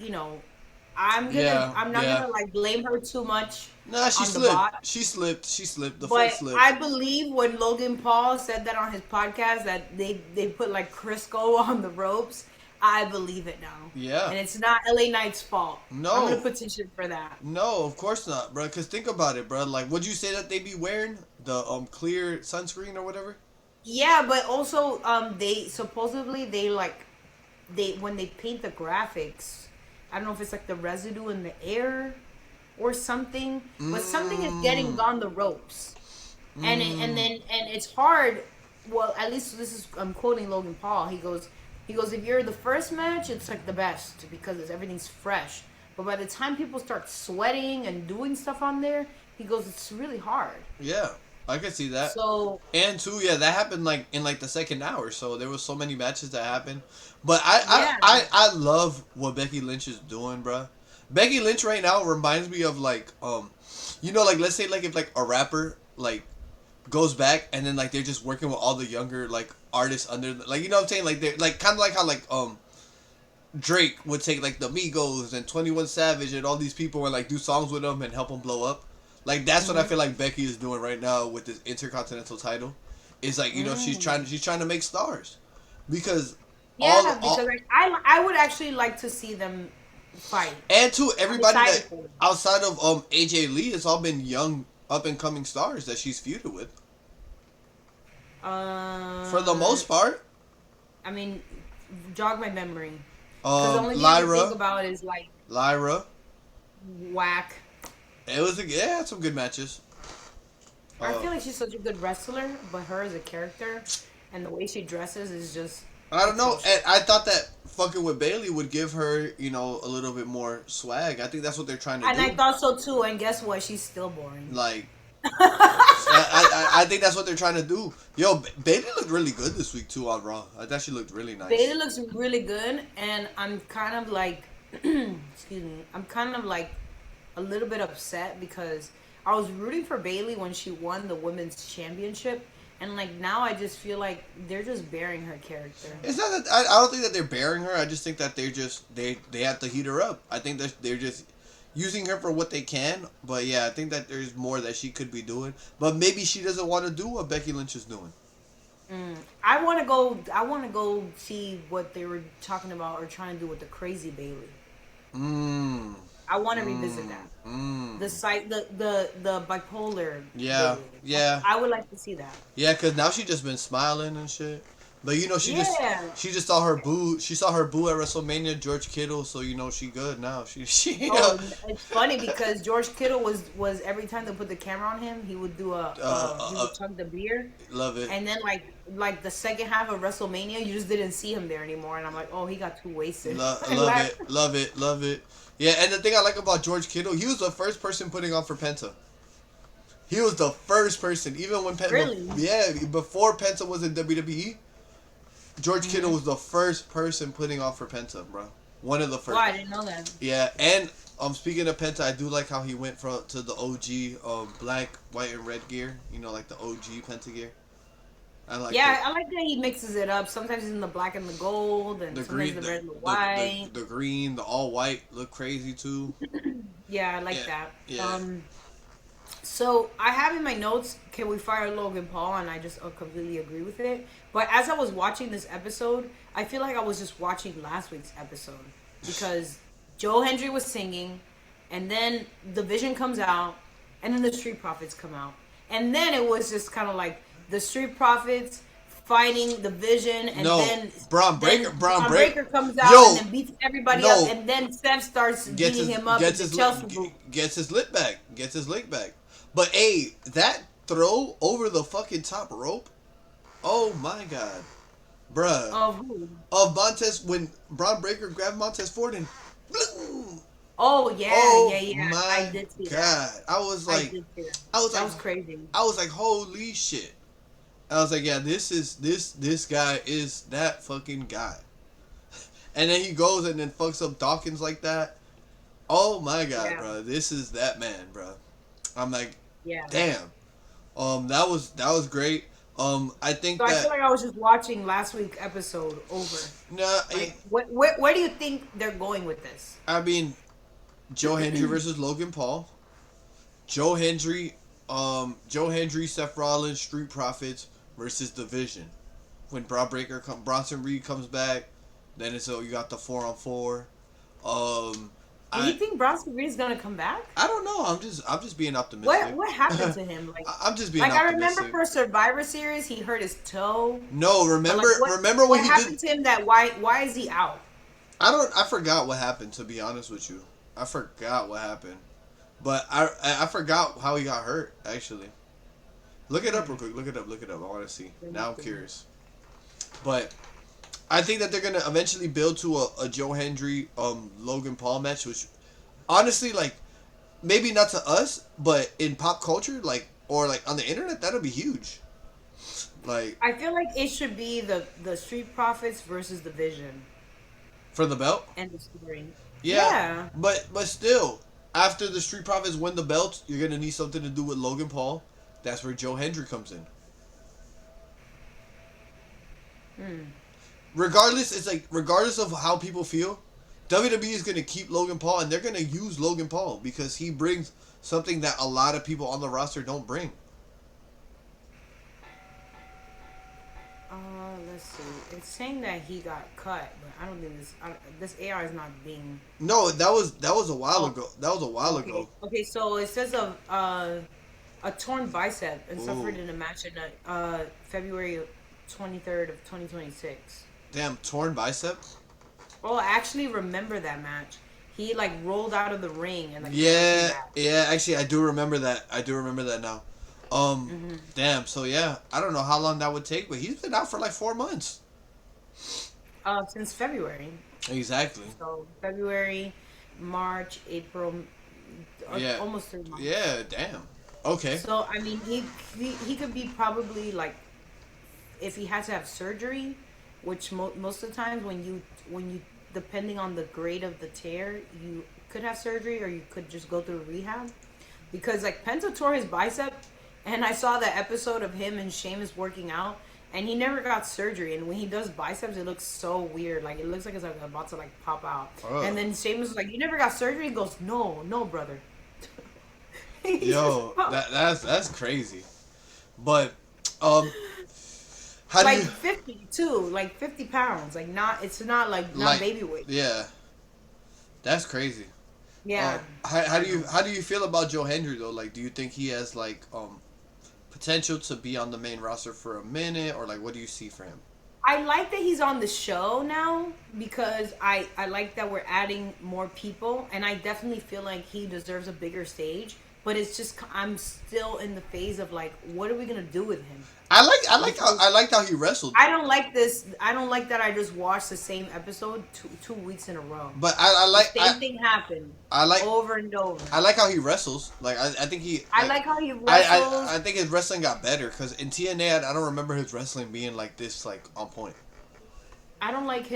S1: Yeah,
S2: I'm not
S1: yeah.
S2: gonna like blame her too much
S1: Nah, she
S2: on the
S1: slipped.
S2: bot.
S1: She slipped. She slipped. The foot
S2: But
S1: slipped.
S2: I believe when Logan Paul said that on his podcast that they put like Crisco on the ropes, I believe it now.
S1: Yeah.
S2: And it's not LA Knight's fault. I'm gonna
S1: No.
S2: petition for that.
S1: No, of course not, bro. Cause think about it, bro. Like, would you say that they be wearing the clear sunscreen or whatever?
S2: Yeah, but also they supposedly they when they paint the graphics, I don't know if it's like the residue in the air or something, but something is getting
S1: Mm.
S2: on the ropes.
S1: Mm.
S2: And it's hard. Well, at least this is I'm quoting Logan Paul. He goes if you're the first match, it's like the best because everything's fresh. But by the time people start sweating and doing stuff on there, he goes it's really hard.
S1: Yeah, I can see that.
S2: So
S1: And two, yeah, that happened like in like the second hour. So there was so many matches that happened. But
S2: yeah,
S1: I love what Becky Lynch is doing, bro. Becky Lynch right now reminds me of like like let's say like if like a rapper like goes back and then like they're just working with all the younger like artists under like you know what I'm saying like they're like kind of like how like Drake would take like the Migos and 21 Savage and all these people and like do songs with them and help them blow up. Like that's what I feel like Becky is doing right now with this intercontinental title. Is like she's trying to make stars because
S2: yeah,
S1: all
S2: because like, I would actually like to see them fight.
S1: and to
S2: I'm
S1: everybody
S2: excited
S1: that
S2: for them.
S1: outside of AJ Lee, it's all been young up and coming stars that she's feuded with for the
S2: Uh,
S1: most part.
S2: I mean, jog my memory. Because the only thing I can think
S1: Lyra,
S2: about is like
S1: Lyra.
S2: whack.
S1: It was yeah, had some good matches.
S2: I
S1: Uh,
S2: feel like she's such a good wrestler, but her as a character and the way she dresses is just
S1: I don't know. And
S2: atrocious.
S1: I thought that fucking with Bailey would give her, a little bit more swag. I think that's what they're trying to
S2: And I
S1: do.
S2: thought so too. And guess what? She's still boring.
S1: Like, I think that's what they're trying to do. Yo, Bailey looked really good this week too on Raw. I thought she looked really
S2: Bailey
S1: nice.
S2: looks really good, and I'm kind of like, excuse me, I'm kind of like a little bit upset because I was rooting for Bailey when she won the women's championship, and like now I just feel like they're just burying her character.
S1: It's not that I don't think that they're burying her. I just think that they have to heat her up. I think that they're just using her for what they can. But yeah, I think that there's more that she could be doing. But maybe she doesn't want to do what Becky Lynch is doing.
S2: I want to go. I want to go see what they were talking about or trying to do with the crazy Bailey.
S1: Mmm.
S2: I want to revisit that.
S1: Mmm.
S2: The site, the bipolar.
S1: Yeah.
S2: Bailey.
S1: Yeah.
S2: I would like to see that.
S1: Yeah, cause now she just been smiling and shit. But
S2: Yeah.
S1: she just saw her boo. She saw her boo at WrestleMania, George Kittle. So she good now.
S2: Oh, it's funny because George Kittle was every time they put the camera on him, he would do he would chug the beer,
S1: love it.
S2: and then like the second half of WrestleMania, you just didn't see him there anymore, and I'm like, oh, he got too wasted. I
S1: Love
S2: laughed.
S1: it, love it, love it. Yeah, and the thing I like about George Kittle, he was the first person putting on for Penta. He was the first person, even when Penta.
S2: Really?
S1: Yeah, before Penta was in WWE, George Kittle
S2: Mm-hmm.
S1: was the first person putting on for Penta, bro. One of the
S2: Wow,
S1: first.
S2: I didn't know that.
S1: Yeah, and speaking of Penta, I do like how he went to the OG black, white, and red gear. Like the OG Penta gear. I liked it.
S2: Yeah, I like that he mixes it up. Sometimes it's in the black and the gold, and
S1: The
S2: sometimes
S1: green,
S2: the
S1: the
S2: red and the
S1: the the,
S2: white.
S1: the green, the all white look crazy too.
S2: Yeah, I like
S1: Yeah,
S2: that.
S1: yeah.
S2: So I have in my notes, can we fire Logan Paul? And I just completely agree with it. But as I was watching this episode, I feel like I was just watching last week's episode because Joe Hendry was singing, and then the Vision comes out, and then the Street Profits come out, and then it was just kind of like the Street Profits fighting the Vision, and
S1: No,
S2: then
S1: Braun
S2: Braun
S1: Breaker.
S2: Breaker comes out and
S1: Yo,
S2: then beats everybody up,
S1: no,
S2: and then Steph starts
S1: gets
S2: beating
S1: his
S2: him up in the Chelsea group.
S1: gets his lip back. Gets his leg back. But hey, that throw over the fucking top rope. Oh my god, bruh.
S2: Of who?
S1: Of Montez when Braun Breaker grabbed Montez Ford and. Bloom.
S2: Oh yeah,
S1: Oh
S2: yeah, yeah. I
S1: my
S2: did see that.
S1: god! I was
S2: I
S1: like,
S2: did see that.
S1: I was
S2: That
S1: like,
S2: was crazy.
S1: I was like, holy shit! I was like, yeah, this guy is that fucking guy. And then he goes and then fucks up Dawkins like that. Oh my god,
S2: Yeah,
S1: bro, this is that man, bro. I'm like,
S2: yeah.
S1: damn. That was great. I think
S2: So I feel
S1: that
S2: like I was just watching last week's episode over.
S1: nah,
S2: Like, where do you think they're going with this?
S1: I mean, Joe Hendry versus Logan Paul. Joe Hendry, Joe Hendry, Seth Rollins, Street Profits versus Division. When Bronson Reed comes back, then it's you got the 4-on-4. Um,
S2: Do you
S1: I
S2: think Bronson Reed's gonna come back?
S1: I don't know. I'm just being optimistic.
S2: What happened to him?
S1: I'm just being
S2: I remember
S1: optimistic.
S2: for Survivor Series he hurt his toe.
S1: No,
S2: But
S1: remember when
S2: what
S1: he
S2: happened
S1: did.
S2: to him? That why is he out?
S1: I forgot what happened. To be honest with you, I forgot what happened. But I forgot how he got hurt. Actually, look it up real quick. Look it up. Look it up. I want to see. Now I'm curious. But I think that they're gonna eventually build to a Joe Hendry Logan Paul match, which honestly like maybe not to us, but in pop culture like or like on the internet that'll be huge. Like
S2: I feel like it should be the Street Profits versus the Vision
S1: for the belt.
S2: and the story.
S1: Yeah,
S2: Yeah.
S1: but still, after the Street Profits win the belt, you're gonna need something to do with Logan Paul. That's where Joe Hendry comes in. Regardless, it's like regardless of how people feel, WWE is gonna keep Logan Paul and they're gonna use Logan Paul because he brings something that a lot of people on the roster don't bring.
S2: Let's see. It's saying that he got cut, but I don't think this AR is not being.
S1: No, that was a while
S2: Oh,
S1: ago. That was a while
S2: okay.
S1: ago.
S2: Okay, so it says a torn bicep and suffered
S1: Ooh,
S2: in a match in February 23rd of 2026.
S1: damn, torn bicep.
S2: Oh, I actually remember that match. He like rolled out of the ring and like never came
S1: Yeah,
S2: back.
S1: yeah. Actually, I do remember that. I do remember that now. Damn. So yeah, I don't know how long that would take, but he's been out for like 4 months.
S2: Since February.
S1: Exactly.
S2: So February, March, April,
S1: Yeah.
S2: almost 3 months.
S1: Yeah. Damn. Okay.
S2: So I mean, he could be probably like if he had to have surgery, which most of the times when you depending on the grade of the tear, you could have surgery or you could just go through rehab, because like Penta tore his bicep, and I saw the episode of him and Sheamus working out. And he never got surgery, and when he does biceps, it looks so weird. Like it looks like it's like about to like pop out. And then Sheamus was like, "You never got surgery?" He goes, "No, no, brother." He says,
S1: Yo,
S2: "Oh."
S1: that's crazy. But how do
S2: Like
S1: you
S2: 50 too, like 50 pounds. Like not, it's not like not
S1: like?
S2: baby weight.
S1: Yeah, that's crazy.
S2: Yeah.
S1: How do you feel about Joe Hendry though? Like, do you think he has like potential to be on the main roster for a minute, or like what do you see for him?
S2: I like that he's on the show now because I like that we're adding more people, and I definitely feel like he deserves a bigger stage. But it's just I'm still in the phase of like, what are we gonna do with him?
S1: I liked how he wrestled,
S2: I don't like this. I don't like that I just watched the same episode two weeks in a row.
S1: but I
S2: The
S1: like
S2: same thing happened
S1: I like
S2: over and over.
S1: I like how he wrestles. Like I think he
S2: I like how he wrestles.
S1: I think his wrestling got better because in TNA I don't remember his wrestling being like this like on point.
S2: I don't like the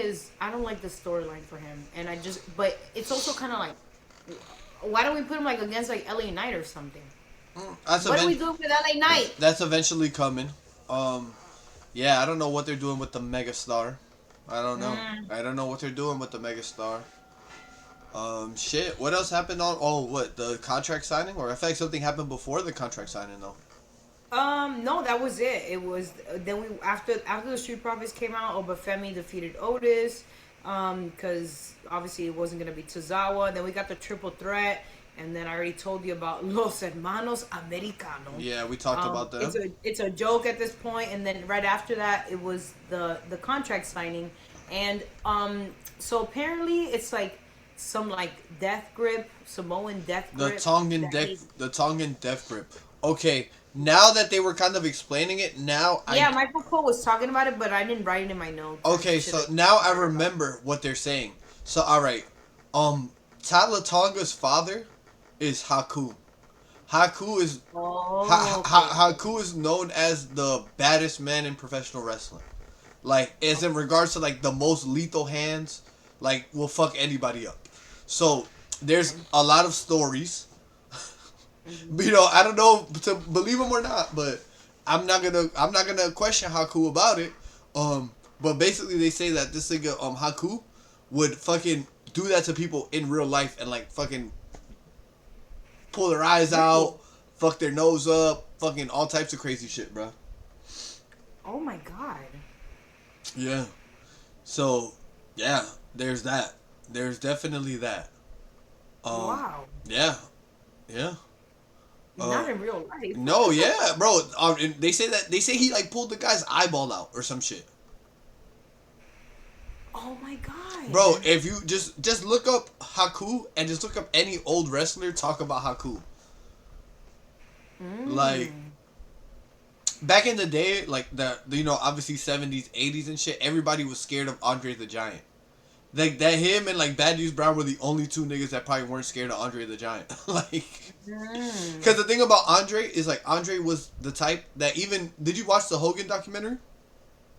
S2: storyline for him, and but it's also kind of like, why don't we put him like against like LA Knight or something?
S1: That's
S2: What are we
S1: event-
S2: doing with LA Knight?
S1: That's eventually coming. Yeah, I don't know what they're doing with the megastar. I don't know.
S2: Mm.
S1: I don't know what they're doing with the megastar. Shit. What else happened on? Oh, what the contract signing? Or I feel like something happened before the contract signing though.
S2: No, that was it. It was then we after the Street Profits came out, Obafemi defeated Otis, because obviously it wasn't gonna be Tozawa. Then we got the triple threat, and then I already told you about Los Hermanos Americano.
S1: Yeah, we talked about
S2: It's
S1: them.
S2: a joke at this point, and then right after that, it was the contract signing, and so apparently it's like some like death grip, Samoan death
S1: The
S2: grip
S1: Tongan
S2: that
S1: death,
S2: he.
S1: the Tongan death grip. Okay, now that they were kind of explaining it, now
S2: Yeah,
S1: I.
S2: Michael Cole was talking about it, but I didn't write it in my notes. I
S1: Okay,
S2: should
S1: so
S2: have
S1: now I
S2: heard about it.
S1: remember what they're saying. So all right, Talatonga's father is Haku. Haku is
S2: Oh, okay, okay.
S1: Haku is known as the baddest man in professional wrestling. Like, as in regards to like the most lethal hands, like will fuck anybody up. So there's a lot of stories.
S2: Mm-hmm.
S1: I don't know to believe them or not, but I'm not gonna question Haku about it. But basically they say that this nigga Haku would fucking do that to people in real life and like fucking pull their eyes
S2: Really?
S1: out, fuck their nose up, fucking all types of crazy shit, bro.
S2: Oh my god.
S1: Yeah. So, yeah, there's that. There's definitely that. Um,
S2: Wow.
S1: yeah, yeah. Uh,
S2: Not in real life.
S1: no, yeah, bro. And they say he like pulled the guy's eyeball out or some shit,
S2: Oh my
S1: bro.
S2: god.
S1: If you just look up Haku and just look up any old wrestler talk about Haku, like
S2: Mm.
S1: back in the day, like obviously 70s, 80s and shit. Everybody was scared of Andre the Giant. Like that him and like Bad News Brown were the only two niggas that probably weren't scared of Andre the Giant. Like, because
S2: Mm.
S1: the thing about Andre is like Andre was the type that even did you watch the Hogan documentary?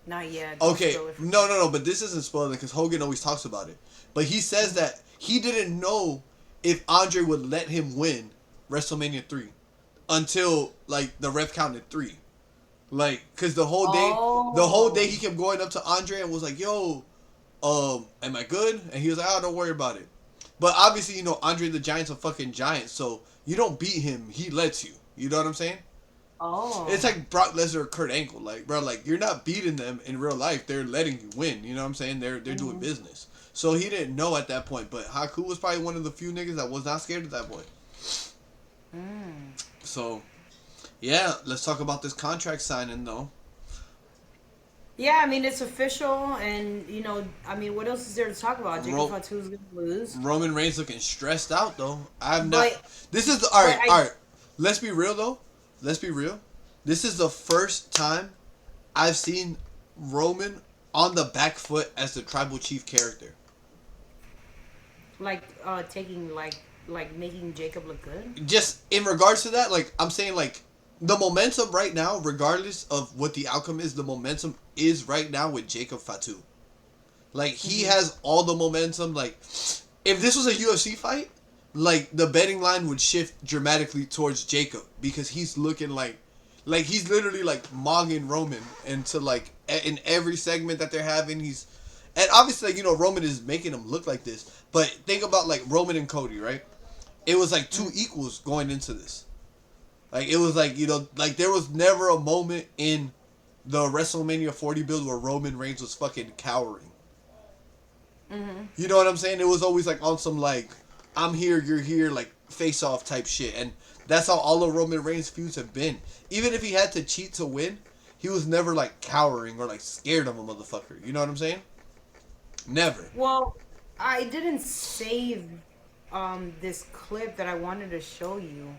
S2: Not yet. Don't
S1: Okay,
S2: spoil it for me.
S1: no, but this isn't spoiling because Hogan always talks about it. But he says that he didn't know if Andre would let him win WrestleMania 3 until like the ref counted three. Like, cause the whole day he
S2: Oh.
S1: kept going up to Andre and was like, "Yo, am I good?" And he was like, "Oh, don't worry about it." But obviously, Andre the Giant's a fucking giant, so you don't beat him. He lets you. You know what I'm saying? It's
S2: Oh.
S1: like Brock Lesnar or Kurt Angle. Like, bro, like you're not beating them in real life. They're letting you win. You know what I'm saying? They're doing
S2: Mm.
S1: business. So he didn't know at that point. But Haku was probably one of the few niggas that was not scared at that point.
S2: Mm.
S1: So yeah, let's talk about this contract signing though.
S2: Yeah, I mean it's official, and I mean, what else is there to talk about? Jacob
S1: Ro-
S2: Fatu's gonna lose,
S1: Roman Reigns looking stressed out though. I'm not.
S2: but
S1: This is all
S2: but
S1: right. All
S2: I
S1: right. Let's be real though. Let's be real. This is the first time I've seen Roman on the back foot as the tribal chief character.
S2: like taking like making Jacob look good.
S1: Just in regards to that, like I'm saying, like the momentum right now, regardless of what the outcome is, the momentum is right now with Jacob Fatu. Like he
S2: Hmm.
S1: has all the momentum. Like if this was a UFC fight, like the betting line would shift dramatically towards Jacob because he's looking like he's literally like mogging Roman into like in every segment that they're having. He's and obviously like, Roman is making him look like this. But think about like Roman and Cody, right? It was like two equals going into this. Like it was like like there was never a moment in the WrestleMania 40 build where Roman Reigns was fucking cowering.
S2: Hmm.
S1: You know what I'm saying? It was always like on some like I'm here, you're here, like face off type shit, and that's how all of Roman Reigns feuds have been. Even if he had to cheat to win, he was never like cowering or like scared of a motherfucker. You know what I'm saying? Never.
S2: Well, I didn't save this clip that I wanted to show you,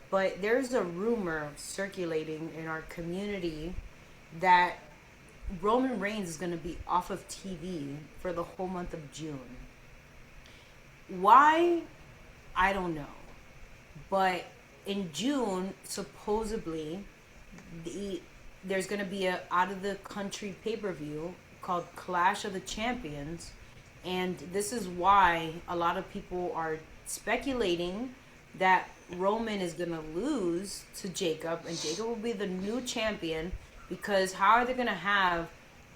S2: but there's a rumor circulating in our community that Roman Reigns is going to be off of TV for the whole month of June. Why? I don't know. But in June, supposedly, the there's going to be a out of the country pay-per-view called Clash of the Champions, and this is why a lot of people are speculating that Roman is going to lose to Jacob, and Jacob will be the new champion, because how are they gonna have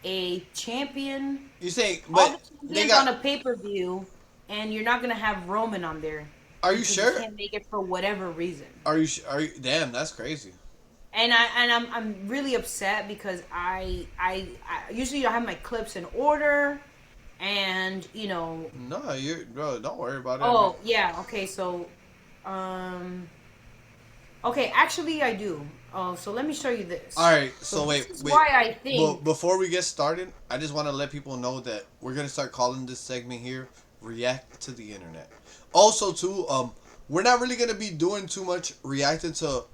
S2: a champion,
S1: You say,
S2: all
S1: but
S2: the
S1: they
S2: champions on
S1: got.
S2: a pay per view, and you're not gonna have Roman on there
S1: Are you
S2: because he
S1: sure?
S2: can't make it for whatever reason.
S1: Are you? Damn, that's crazy.
S2: And I'm really upset because I usually I have my clips in order, and
S1: No, you bro. Don't worry about it. I mean,
S2: oh yeah, okay, so um okay, actually I do. Oh, so let me show you
S1: all
S2: this.
S1: right.
S2: So
S1: So
S2: this
S1: wait,
S2: is
S1: wait.
S2: why I
S1: But
S2: think
S1: before we get started, I just want to let people know that we're gonna start calling this segment here "React to the Internet." Also, too, we're not really gonna be doing too much reacting to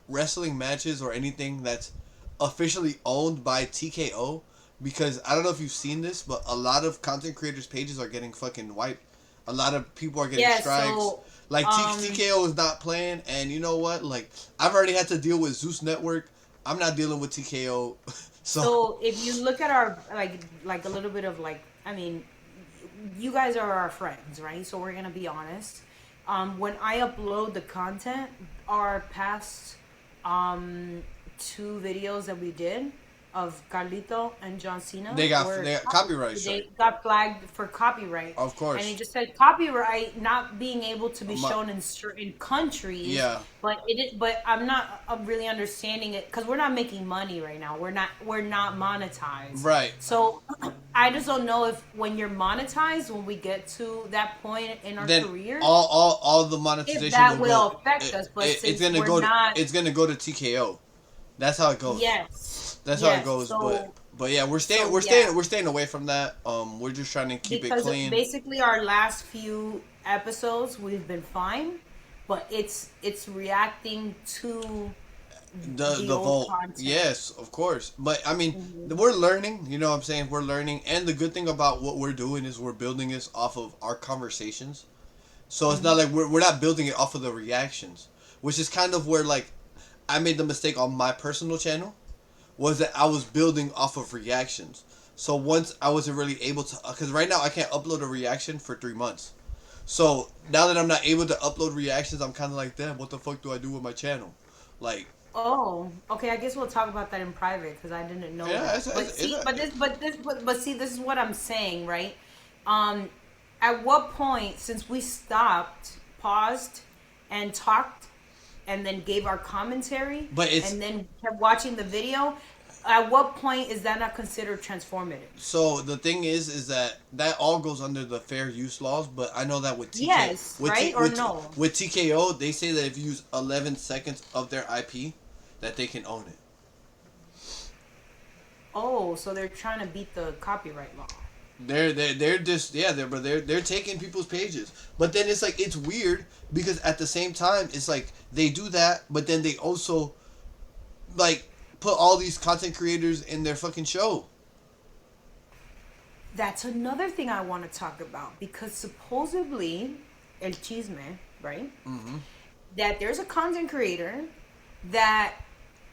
S1: wrestling matches or anything that's officially owned by TKO, because I don't know if you've seen this, but a lot of content creators' pages are getting fucking wiped. A lot of people are getting
S2: yeah,
S1: strikes.
S2: so
S1: Like
S2: um
S1: TKO is not playing, and you know what? Like I've already had to deal with Zeus Network. I'm not dealing with TKO, so
S2: so if you look at our like a little bit of like, I mean, you guys are our friends, right? So we're gonna be honest. When I upload the content, our past um, two videos that we did of Carlito and John Cena
S1: they
S2: were
S1: got copyright
S2: they
S1: strike,
S2: got flagged for copyright,
S1: of
S2: and it
S1: course.
S2: just said copyright not being able to be
S1: My,
S2: shown in certain countries.
S1: yeah,
S2: But I'm not really understanding it because we're not making money right now. We're not monetized.
S1: right.
S2: So I just don't know if when you're monetized, when we get to that point in our
S1: Then
S2: careers,
S1: all the
S2: if
S1: monetization
S2: that
S1: will go.
S2: will affect us. But
S1: It's
S2: since
S1: gonna
S2: we're
S1: go to
S2: not,
S1: it's gonna go to TKO. That's how it goes.
S2: yes,
S1: That's how it
S2: yes.
S1: goes. But yeah,
S2: So yeah,
S1: we're staying away from that. We're just trying to keep it
S2: because
S1: clean.
S2: basically our last few episodes we've been fine, but it's reacting to the
S1: The
S2: old
S1: vote,
S2: content.
S1: yes, of course. But I mean,
S2: Hmm.
S1: we're learning. You know what I'm saying? We're learning, and the good thing about what we're doing is we're building this off of our conversations. So it's not
S2: Hmm.
S1: like we're not building it off of the reactions, which is kind of where like I made the mistake on my personal channel, was that I was building off of reactions. So once I wasn't really able to, because right now I can't upload a reaction for 3 months. So now that I'm not able to upload reactions, I'm kind of like, damn, what the fuck do I do with my channel? Like,
S2: Oh, okay. I guess we'll talk about that in private because I didn't know
S1: yeah,
S2: that. But
S1: it's
S2: see, but see, this is what I'm saying, right? Um, at what point, since we stopped, paused, and talked, and then gave our commentary,
S1: but it's
S2: and then kept watching the video, at what point is that not considered transformative?
S1: so the thing is that all goes under the fair use laws. But I know that
S2: Yes, right or no?
S1: With TKO, they say that if you use 11 seconds of their IP, that they can own it.
S2: Oh, so they're trying to beat the copyright law.
S1: They're just yeah they're taking people's pages, but then it's like it's weird because at the same time it's like they do that, but then they also like put all these content creators in their fucking show.
S2: That's another thing I want to talk about because supposedly, el chisme, right?
S1: Mm-hmm.
S2: That there's a content creator that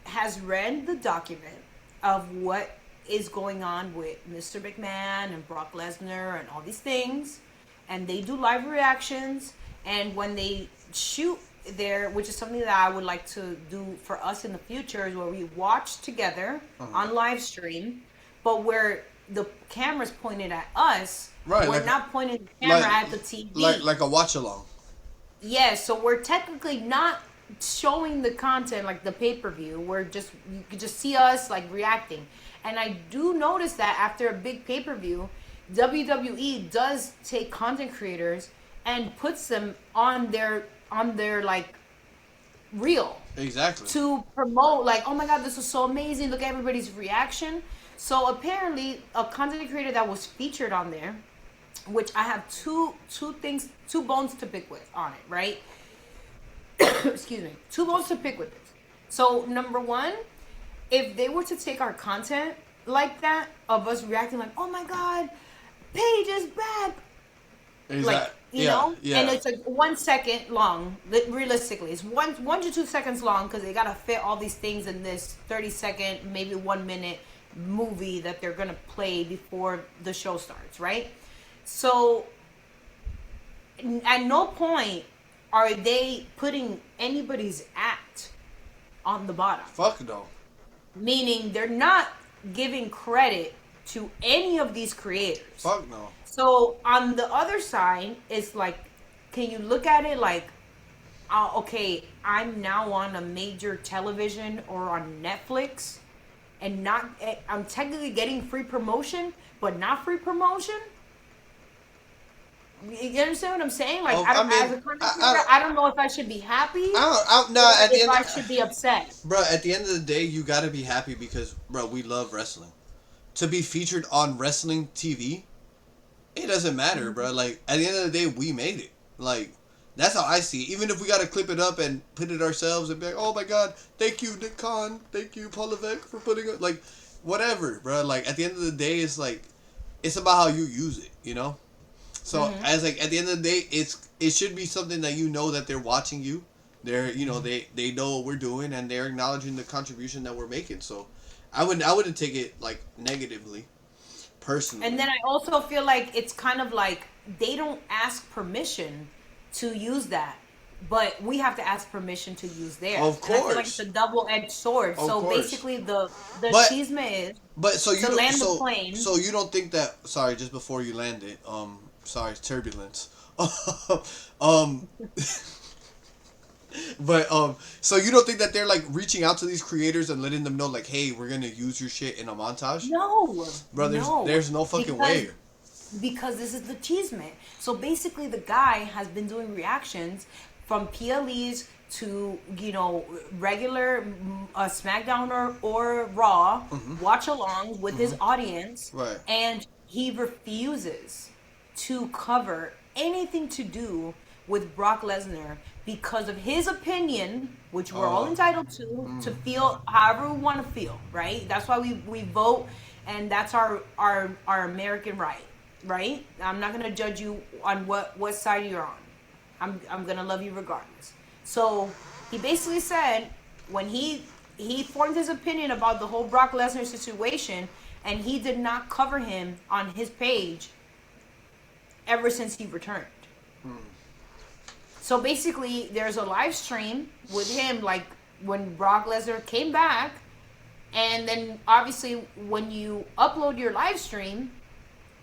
S2: has read the document of what is going on with Mr. McMahon and Brock Lesnar and all these things, and they do live reactions. And when they shoot there, which is something that I would like to do for us in the future, is where we watch together
S1: Uh-huh.
S2: on live stream, but where the camera's pointed at us,
S1: Right,
S2: we're
S1: like
S2: not pointing the
S1: like
S2: camera at the TV.
S1: like a watch along.
S2: Yes, so we're technically not showing the content like the pay per view. We're just, you could just see us like reacting. And I do notice that after a big pay per view, WWE does take content creators and puts them on their like reel
S1: Exactly.
S2: to promote, like, oh my god, this was so amazing, look at everybody's reaction. So apparently a content creator that was featured on there, which I have two bones to pick with on it, right? Excuse me, two bones to pick with this. So number one, if they were to take our content like that of us reacting like, oh my god, Paige is back, like,
S1: Exactly.
S2: you
S1: Yeah.
S2: know, and
S1: Yeah.
S2: it's like 1 second long. Realistically, it's one to 2 seconds long because they gotta fit all these things in this 30 second, maybe 1 minute movie that they're gonna play before the show starts, right? So at no point are they putting anybody's act on the bottom.
S1: Fuck no.
S2: meaning they're not giving credit to any of these creators.
S1: Fuck no.
S2: So on the other side, it's like, can you look at it like, okay, I'm now on a major television or on Netflix, and not, I'm technically getting free promotion, but not free promotion. You understand what I'm saying? Like,
S1: Oh,
S2: I
S1: I
S2: don't, as
S1: mean,
S2: a content creator, I don't know if I should be happy
S1: no.
S2: or
S1: At the
S2: if
S1: end,
S2: I should be upset.
S1: bro. At the end of the day, you gotta be happy because, bro, we love wrestling. To be featured on wrestling TV, it doesn't matter, bro. Like at the end of the day, we made it. Like that's how I see it. Even if we gotta clip it up and put it ourselves and be like, oh my god, thank you Nick Khan, thank you Paul Levesque for putting it. Like whatever, bro. Like at the end of the day, it's like it's about how you use it, you know. So as like at the end of the day, it should be something that you know that they're watching you. They're they know what we're doing and they're acknowledging the contribution that we're making. So I wouldn't take it like negatively,
S2: And
S1: personally.
S2: then I also feel like it's kind of like they don't ask permission to use that, but we have to ask permission to use theirs.
S1: Of
S2: And I feel like it's a
S1: course,
S2: double-edged sword.
S1: of
S2: So
S1: course.
S2: basically, the
S1: But
S2: achievement is
S1: so you
S2: to
S1: don't
S2: land the plane.
S1: so you don't think that sorry just before you land it sorry turbulence um but so you don't think that they're like reaching out to these creators and letting them know like hey we're gonna use your shit in a montage,
S2: No,
S1: bro?
S2: no,
S1: There's no fucking
S2: because
S1: way.
S2: this is the achievement. So basically, the guy has been doing reactions from PLEs to regular SmackDown or Raw watch along with his audience,
S1: Right.
S2: and he refuses to cover anything to do with Brock Lesnar because of his opinion, which we're all
S1: Oh.
S2: entitled to feel however we want to feel, right? That's why we vote, and that's our American right, right? I'm not gonna judge you on what side you're on. I'm gonna love you regardless. So he basically said when he formed his opinion about the whole Brock Lesnar situation, and he did not cover him on his page ever since he returned. So basically, there's a live stream with him, like when Brock Lesnar came back, and then obviously when you upload your live stream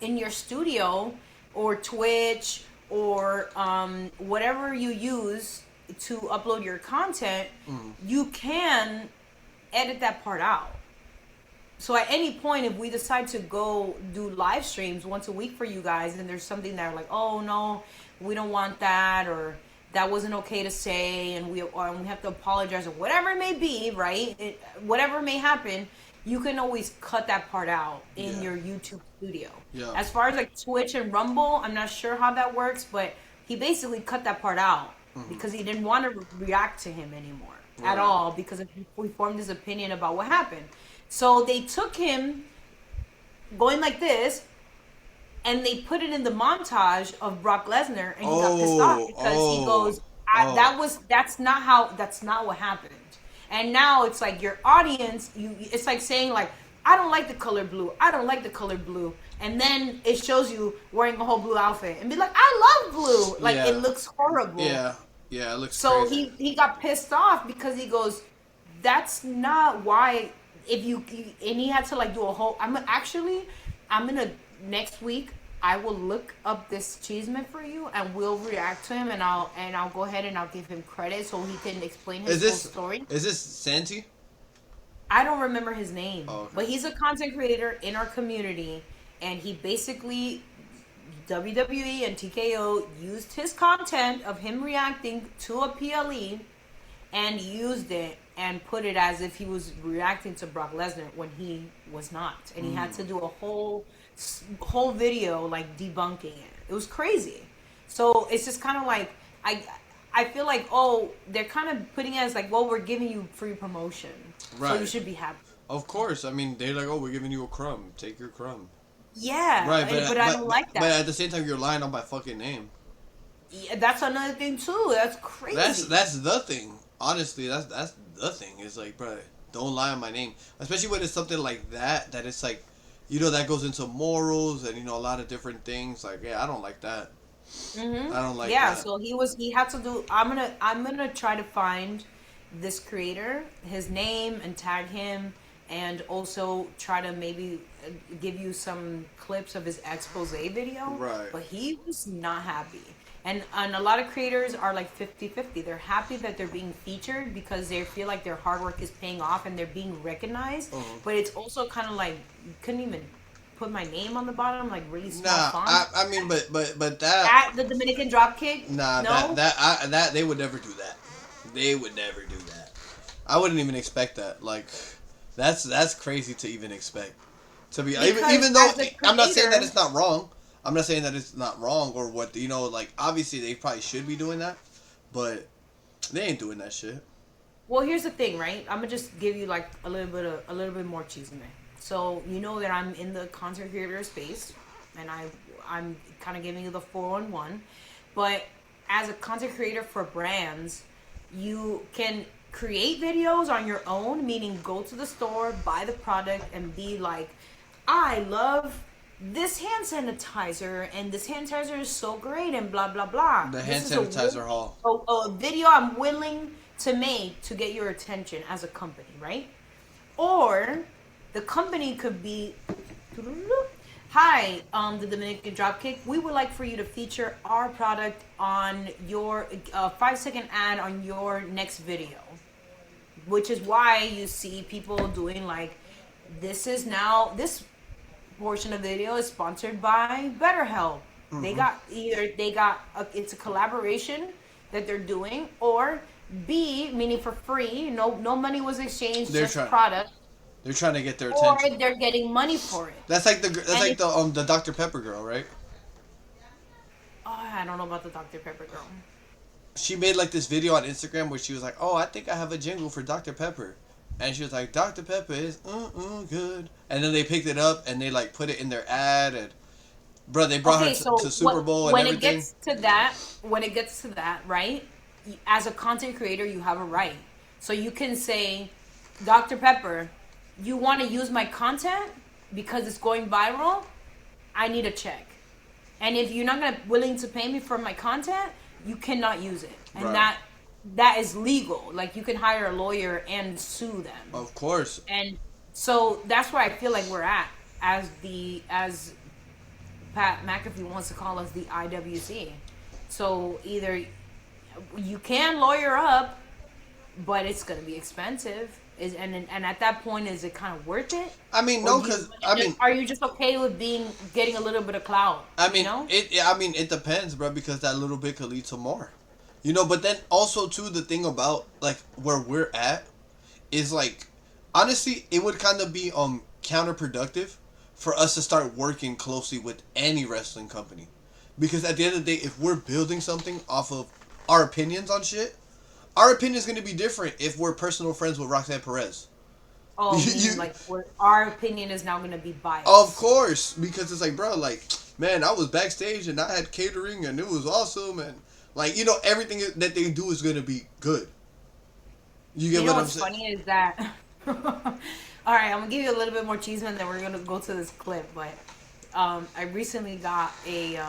S2: in your studio or Twitch or whatever you use to upload your content, you can edit that part out. So at any point, if we decide to go do live streams once a week for you guys, and there's something that are like, oh no, we don't want that, or that wasn't okay to say, and we have to apologize, or whatever it may be, right? Whatever may happen, you can always cut that part out in
S1: Yeah.
S2: your YouTube studio.
S1: Yeah.
S2: As far as like Twitch and Rumble, I'm not sure how that works, but he basically cut that part out because he didn't want to react to him anymore at
S1: Right.
S2: all because we formed his opinion about what happened. So they took him going like this, and they put it in the montage of Brock Lesnar, and he got pissed off because he goes,
S1: Oh.
S2: That's not what happened." And now it's like your audience, it's like saying like, "I don't like the color blue. I don't like the color blue," and then it shows you wearing a whole blue outfit and be like, "I love blue." Like
S1: Yeah.
S2: it looks horrible.
S1: Yeah. Yeah. It looks
S2: So
S1: crazy.
S2: he got pissed off because he goes, "That's not why." If you and he had to like do a whole. I'm gonna next week. I will look up this achievement for you, and we'll react to him, and I'll go ahead and I'll give him credit so he can explain
S1: Is
S2: his whole
S1: this
S2: story.
S1: is this Santi?
S2: I don't remember his name,
S1: Oh, okay.
S2: but he's a content creator in our community, and he basically WWE and TKO used his content of him reacting to a PLE and used it and put it as if he was reacting to Brock Lesnar when he was not, and he had to do a whole video like debunking it. It was crazy. So it's just kind of like I feel like, oh, they're kind of putting it as like, well, we're giving you free promotion, so you
S1: Right.
S2: should be happy.
S1: Of course. I mean, they're like, oh, we're giving you a crumb. Take your crumb.
S2: Yeah,
S1: Right,
S2: but I don't like
S1: but
S2: that.
S1: at the same time, you're lying on my fucking name.
S2: Yeah, that's another thing too. That's crazy.
S1: That's the thing. Honestly, that's the thing. It's like, bro, don't lie on my name. Especially when it's something like that. That it's like, that goes into morals and a lot of different things. Like, yeah, I don't like that. I don't like
S2: Yeah,
S1: that.
S2: so he had to do. I'm gonna try to find this creator, his name, and tag him, and also try to maybe give you some clips of his expose video,
S1: Right.
S2: but he was not happy. And a lot of creators are like 50-50. They're happy that they're being featured because they feel like their hard work is paying off and they're being recognized.
S1: Uh-huh.
S2: But it's also kind of like you couldn't even put my name on the bottom, like really small
S1: Nah,
S2: font.
S1: I mean, but that
S2: At the Dominican Dropkick,
S1: nah
S2: no.
S1: that they would never do that. They would never do that. I wouldn't even expect that. Like, that's crazy to even expect. To be
S2: Because
S1: even though
S2: as a
S1: I'm not saying that
S2: creator,
S1: it's not wrong. I'm not saying that it's not wrong or what like obviously they probably should be doing that, but they ain't doing that shit.
S2: well, here's the thing, right? I'm gonna just give you like a little bit more cheese in there. So you know that I'm in the content creator space, and I'm kind of giving you the 4-on-1. But as a content creator for brands, you can create videos on your own, meaning go to the store, buy the product, and be like, I love this hand sanitizer, and this hand sanitizer is so great, and blah blah blah.
S1: The hand
S2: This is a
S1: sanitizer haul.
S2: a video I'm willing to make to get your attention as a company, right? Or the company could be, hi, the Dominican Dropkick. We would like for you to feature our product on your 5-second ad on your next video, which is why you see people doing like, this portion of the video is sponsored by BetterHelp.
S1: Mm-hmm.
S2: It's a collaboration that they're doing, or B, meaning for free, no money was exchanged,
S1: They're
S2: just
S1: trying.
S2: product,
S1: They're trying to get their
S2: or
S1: attention.
S2: they're getting money for it.
S1: That's
S2: And
S1: like
S2: it's,
S1: the Dr Pepper girl, right?
S2: oh, I don't know about the Dr. Pepper girl.
S1: She made like this video on Instagram where she was like, "Oh, I think I have a jingle for Dr Pepper," and she was like, "Dr Pepper is good," and then they picked it up and they like put it in their ad and bro, they brought her
S2: Okay, so
S1: to Super Bowl and
S2: when it
S1: everything.
S2: gets to that, right? As a content creator, you have a right. So you can say, Dr. Pepper, you want to use my content because it's going viral? I need a check. And if you're not gonna willing to pay me for my content, you cannot use it. And
S1: Right.
S2: that is legal. Like you can hire a lawyer and sue them.
S1: Of course.
S2: And so that's where I feel like we're at as Pat McAfee wants to call us the IWC. So either you can lawyer up, but it's gonna be expensive. And at that point, is it kind of worth it?
S1: I mean,
S2: Or
S1: no,
S2: do you,
S1: because I mean,
S2: are you just okay with getting a little bit of clout?
S1: I
S2: You
S1: mean,
S2: know?
S1: it depends, bro, because that little bit could lead to more. But then also too the thing about like where we're at is like honestly, it would kind of be counterproductive for us to start working closely with any wrestling company. Because at the end of the day, if we're building something off of our opinions on shit, our opinion is going to be different if we're personal friends with Roxanne Perez.
S2: Oh,
S1: You,
S2: like our opinion is now gonna be
S1: of
S2: biased.
S1: course, because it's like, bro, like, man, I was backstage and I had catering and it was awesome and like, everything that they do is gonna be good. You get
S2: You know
S1: what I'm
S2: what's
S1: saying?
S2: funny is that. All right, I'm gonna give you a little bit more cheese, and then we're gonna go to this clip. But I recently got a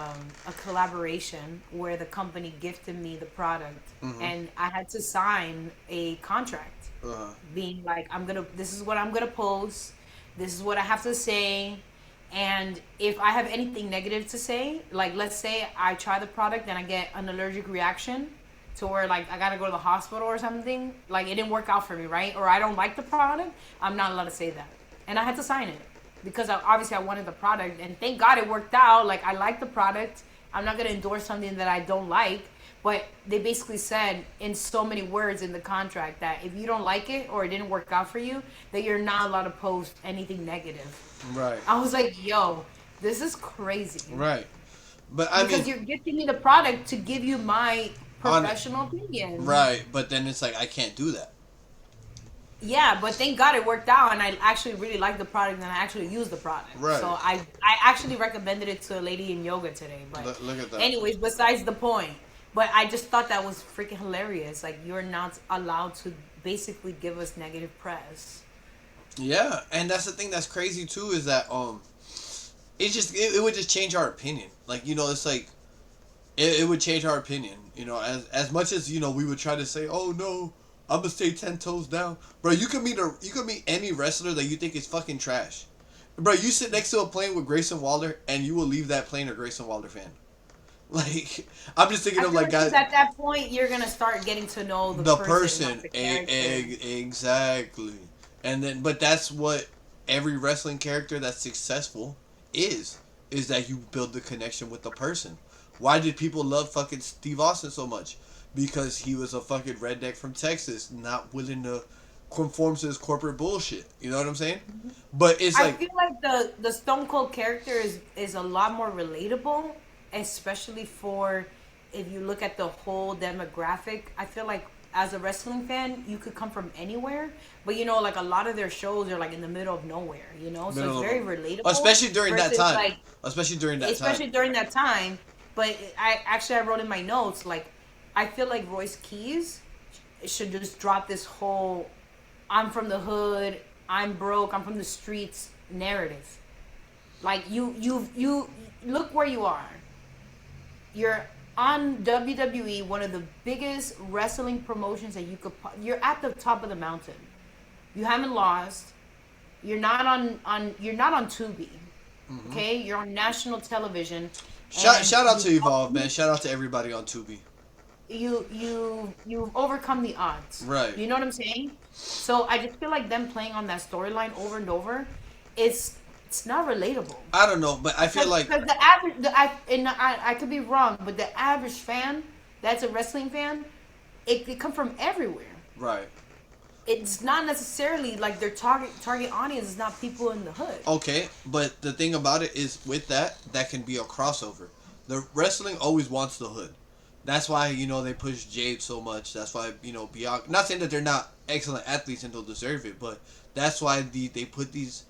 S2: collaboration where the company gifted me the product,
S1: Mm-hmm.
S2: and I had to sign a contract,
S1: Uh-huh.
S2: being like, this is what I'm gonna post, this is what I have to say, and if I have anything negative to say, like let's say I try the product and I get an allergic reaction to where like I gotta go to the hospital or something, like it didn't work out for me, right? Or I don't like the product, I'm not allowed to say that. And I had to sign it because obviously I wanted the product, and thank God it worked out. Like I like the product. I'm not gonna endorse something that I don't like. But they basically said in so many words in the contract that if you don't like it or it didn't work out for you, that you're not allowed to post anything negative.
S1: Right.
S2: I was like, yo, this is crazy.
S1: Right. But I
S2: Because
S1: mean,
S2: you're gifting me the product to give you my
S1: on
S2: professional opinion.
S1: right, but then it's like I can't do that.
S2: Yeah, but thank God it worked out, and I actually really liked the product, and I actually used the product.
S1: Right.
S2: So I actually recommended it to a lady in yoga today. But
S1: Look at that.
S2: anyways, besides the point. But I just thought that was freaking hilarious. Like you're not allowed to basically give us negative press.
S1: Yeah, and that's the thing that's crazy too is that it would just change our opinion. Like it's like it would change our opinion. As much as we would try to say, oh no, I'm gonna stay 10 toes down, bro. You could meet any wrestler that you think is fucking trash, bro. You sit next to a plane with Grayson Waller, and you will leave that plane a Grayson Waller fan. Like, I'm just thinking
S2: I
S1: of
S2: feel
S1: like
S2: like 'cause
S1: guys,
S2: at that point you're gonna start getting to know the
S1: the
S2: person, not
S1: person,
S2: the character.
S1: exactly, and then but that's what every wrestling character that's successful is is that you build the connection with the person. Why did people love fucking Steve Austin so much? Because he was a fucking redneck from Texas, not willing to conform to his corporate bullshit. You know what I'm saying? But it's
S2: I
S1: like,
S2: feel like the Stone Cold character is a lot more relatable, especially for if you look at the whole demographic. I feel like as a wrestling fan, you could come from anywhere, but you know, like a lot of their shows are like in the middle of nowhere, you know, so it's
S1: middle of
S2: very
S1: them,
S2: relatable
S1: especially during that
S2: versus
S1: time,
S2: like
S1: especially during that time.
S2: especially during that time. But I wrote in my notes like I feel like Royce Keys should just drop this whole I'm from the hood, I'm broke, I'm from the streets narrative. Like you look where you are. You're on WWE, one of the biggest wrestling promotions that you could. You're at the top of the mountain. You haven't lost. You're not on. You're not on Tubi.
S1: Hmm.
S2: Okay, you're on national television, and
S1: Shout out to Evolve, man. Shout out to everybody on Tubi.
S2: you've overcome the odds.
S1: Right.
S2: You know what I'm saying? So I just feel like them playing on that storyline over and over, it's it's not relatable.
S1: I don't know, but I feel like
S2: Because the average, I could be wrong, but the average fan that's a wrestling fan, it come from everywhere.
S1: right.
S2: It's not necessarily like their target audience is not people in the hood.
S1: Okay, but the thing about it is with that can be a crossover. The wrestling always wants the hood. That's why they push Jade so much. That's why Bianca. Not saying that they're not excellent athletes and don't deserve it, but that's why they put these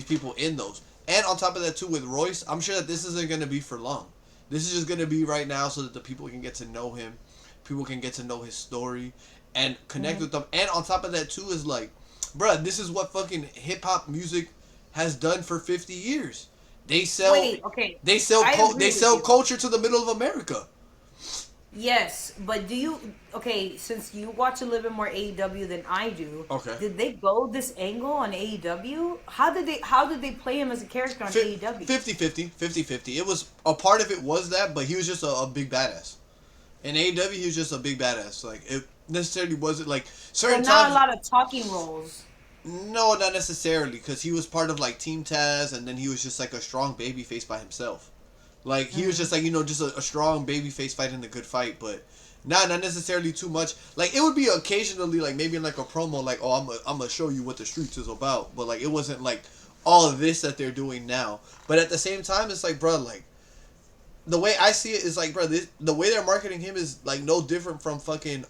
S1: people in those. And on top of that too, with Royce, I'm sure that this isn't gonna be for long. This is just gonna be right now so that the people can get to know him, people can get to know his story, and connect with them. And on top of that too is like, bruh, this is what fucking hip hop music has done for 50 years. They sell,
S2: Wait, okay, I
S1: they
S2: agree with
S1: sell
S2: you.
S1: culture to the middle of America.
S2: Yes, but do you okay? Since you watch a little bit more AEW than I do,
S1: Okay.
S2: did they go this angle on AEW? How did they play him as a character on AEW?
S1: 50-50. It was a part of it was that, but he was just a big badass. In AEW, he was just a big badass. Like it necessarily wasn't like
S2: So
S1: certain
S2: not a
S1: times.
S2: lot of talking roles.
S1: No, not necessarily, because he was part of like Team Taz, and then he was just like a strong baby face by himself. Like he was just like just a strong baby face fighting a good fight, but not necessarily too much. Like it would be occasionally like maybe in like a promo like I'm gonna show you what the streets is about, but like it wasn't like all of this that they're doing now. But at the same time, it's like bro, like the way I see it is like bro, the way they're marketing him is like no different from fucking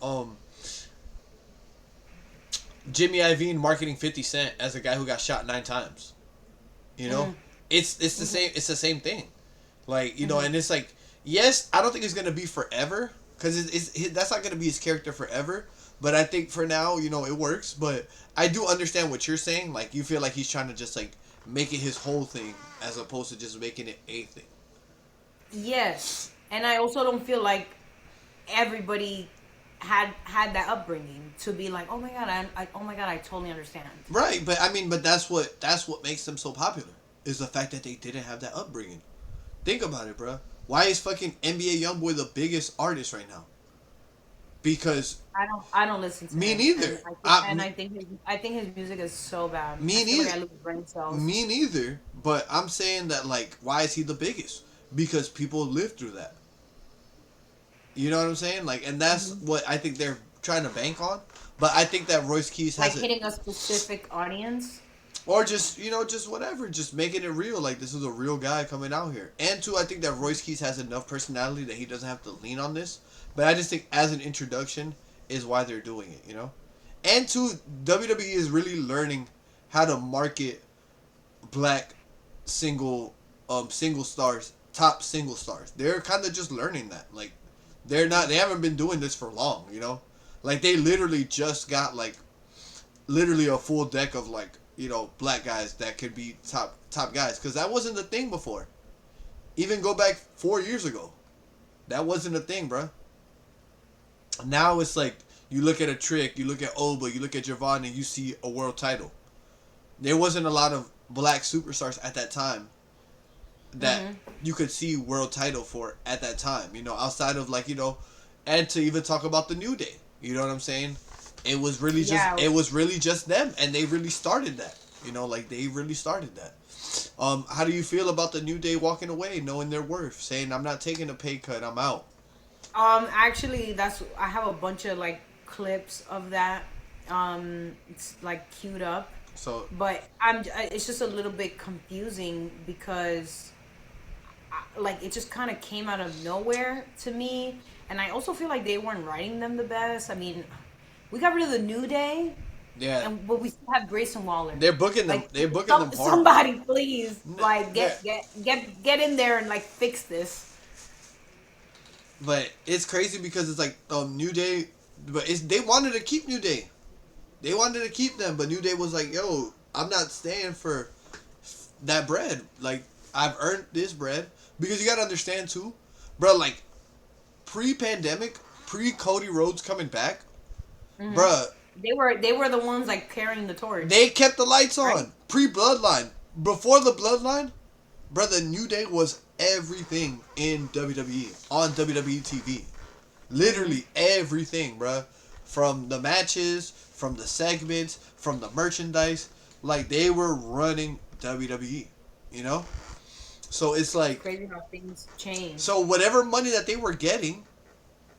S1: Jimmy Iovine marketing 50 Cent as a guy who got shot 9 times. You know, it's the same. It's the same thing. Like and it's like yes, I don't think it's gonna be forever because that's not gonna be his character forever. But I think for now, it works. But I do understand what you're saying. Like you feel like he's trying to just like make it his whole thing as opposed to just making it a thing.
S2: Yes, and I also don't feel like everybody had that upbringing to be like, oh my god, oh my god, I totally understand.
S1: Right, but I mean, but that's what makes them so popular is the fact that they didn't have that upbringing. Think about it, bro. Why is fucking NBA YoungBoy the biggest artist right now? Because
S2: I don't listen to
S1: me
S2: him,
S1: neither.
S2: and I think his music is so bad. I
S1: Me
S2: feel like
S1: neither.
S2: I lose brain cells.
S1: Me neither. But I'm saying that like, why is he the biggest? Because people live through that. You know what I'm saying? Like, and that's what I think they're trying to bank on. But I think that Royce Keys
S2: Like
S1: has it,
S2: hitting a specific audience.
S1: or just just whatever, just making it real. Like this is a real guy coming out here. And two, I think that Royce Keys has enough personality that he doesn't have to lean on this. But I just think as an introduction is why they're doing it. And two, WWE is really learning how to market black single stars, top single stars. They're kind of just learning that. Like they haven't been doing this for long. Like they literally just got like literally a full deck of like black guys that could be top guys because that wasn't a thing before. Even go back 4 years ago, that wasn't a thing, bruh. Now it's like You look at a Trick, you look at Oba, you look at Javon, and you see a world title. There wasn't a lot of black superstars at that time that you could see world title for at that time. You know, outside of like, you know, and to even talk about the New Day. You know what I'm saying? It was really just them, and they really started that. You know, like they really started that. How do you feel about the New Day walking away, knowing their worth, saying I'm not taking a pay cut, I'm out?
S2: Actually, I have a bunch of like clips of that. It's like queued up,
S1: So
S2: but it's just a little bit confusing because like it just kind of came out of nowhere to me, and I also feel like they weren't writing them the best. I mean, we got rid of the New Day,
S1: yeah,
S2: but we still have Grayson Waller.
S1: they're booking them.
S2: Like,
S1: They're booking them hard.
S2: somebody please, like
S1: Yeah.
S2: get in there and like fix this.
S1: But it's crazy because it's like New Day, but they wanted to keep New Day. They wanted to keep them, but New Day was like, "Yo, I'm not staying for that bread. Like I've earned this bread." Because you gotta understand too, bro. Like pre-pandemic, pre-Cody Rhodes coming back, bruh,
S2: They were the ones like carrying the torch.
S1: they kept the lights on.
S2: Right.
S1: Pre-Bloodline, before the Bloodline, brother, New Day was everything in WWE on WWE TV. Literally everything, bruh. From the matches, from the segments, from the merchandise, like they were running WWE. You know. So it's like
S2: Crazy how things change.
S1: so whatever money that they were getting,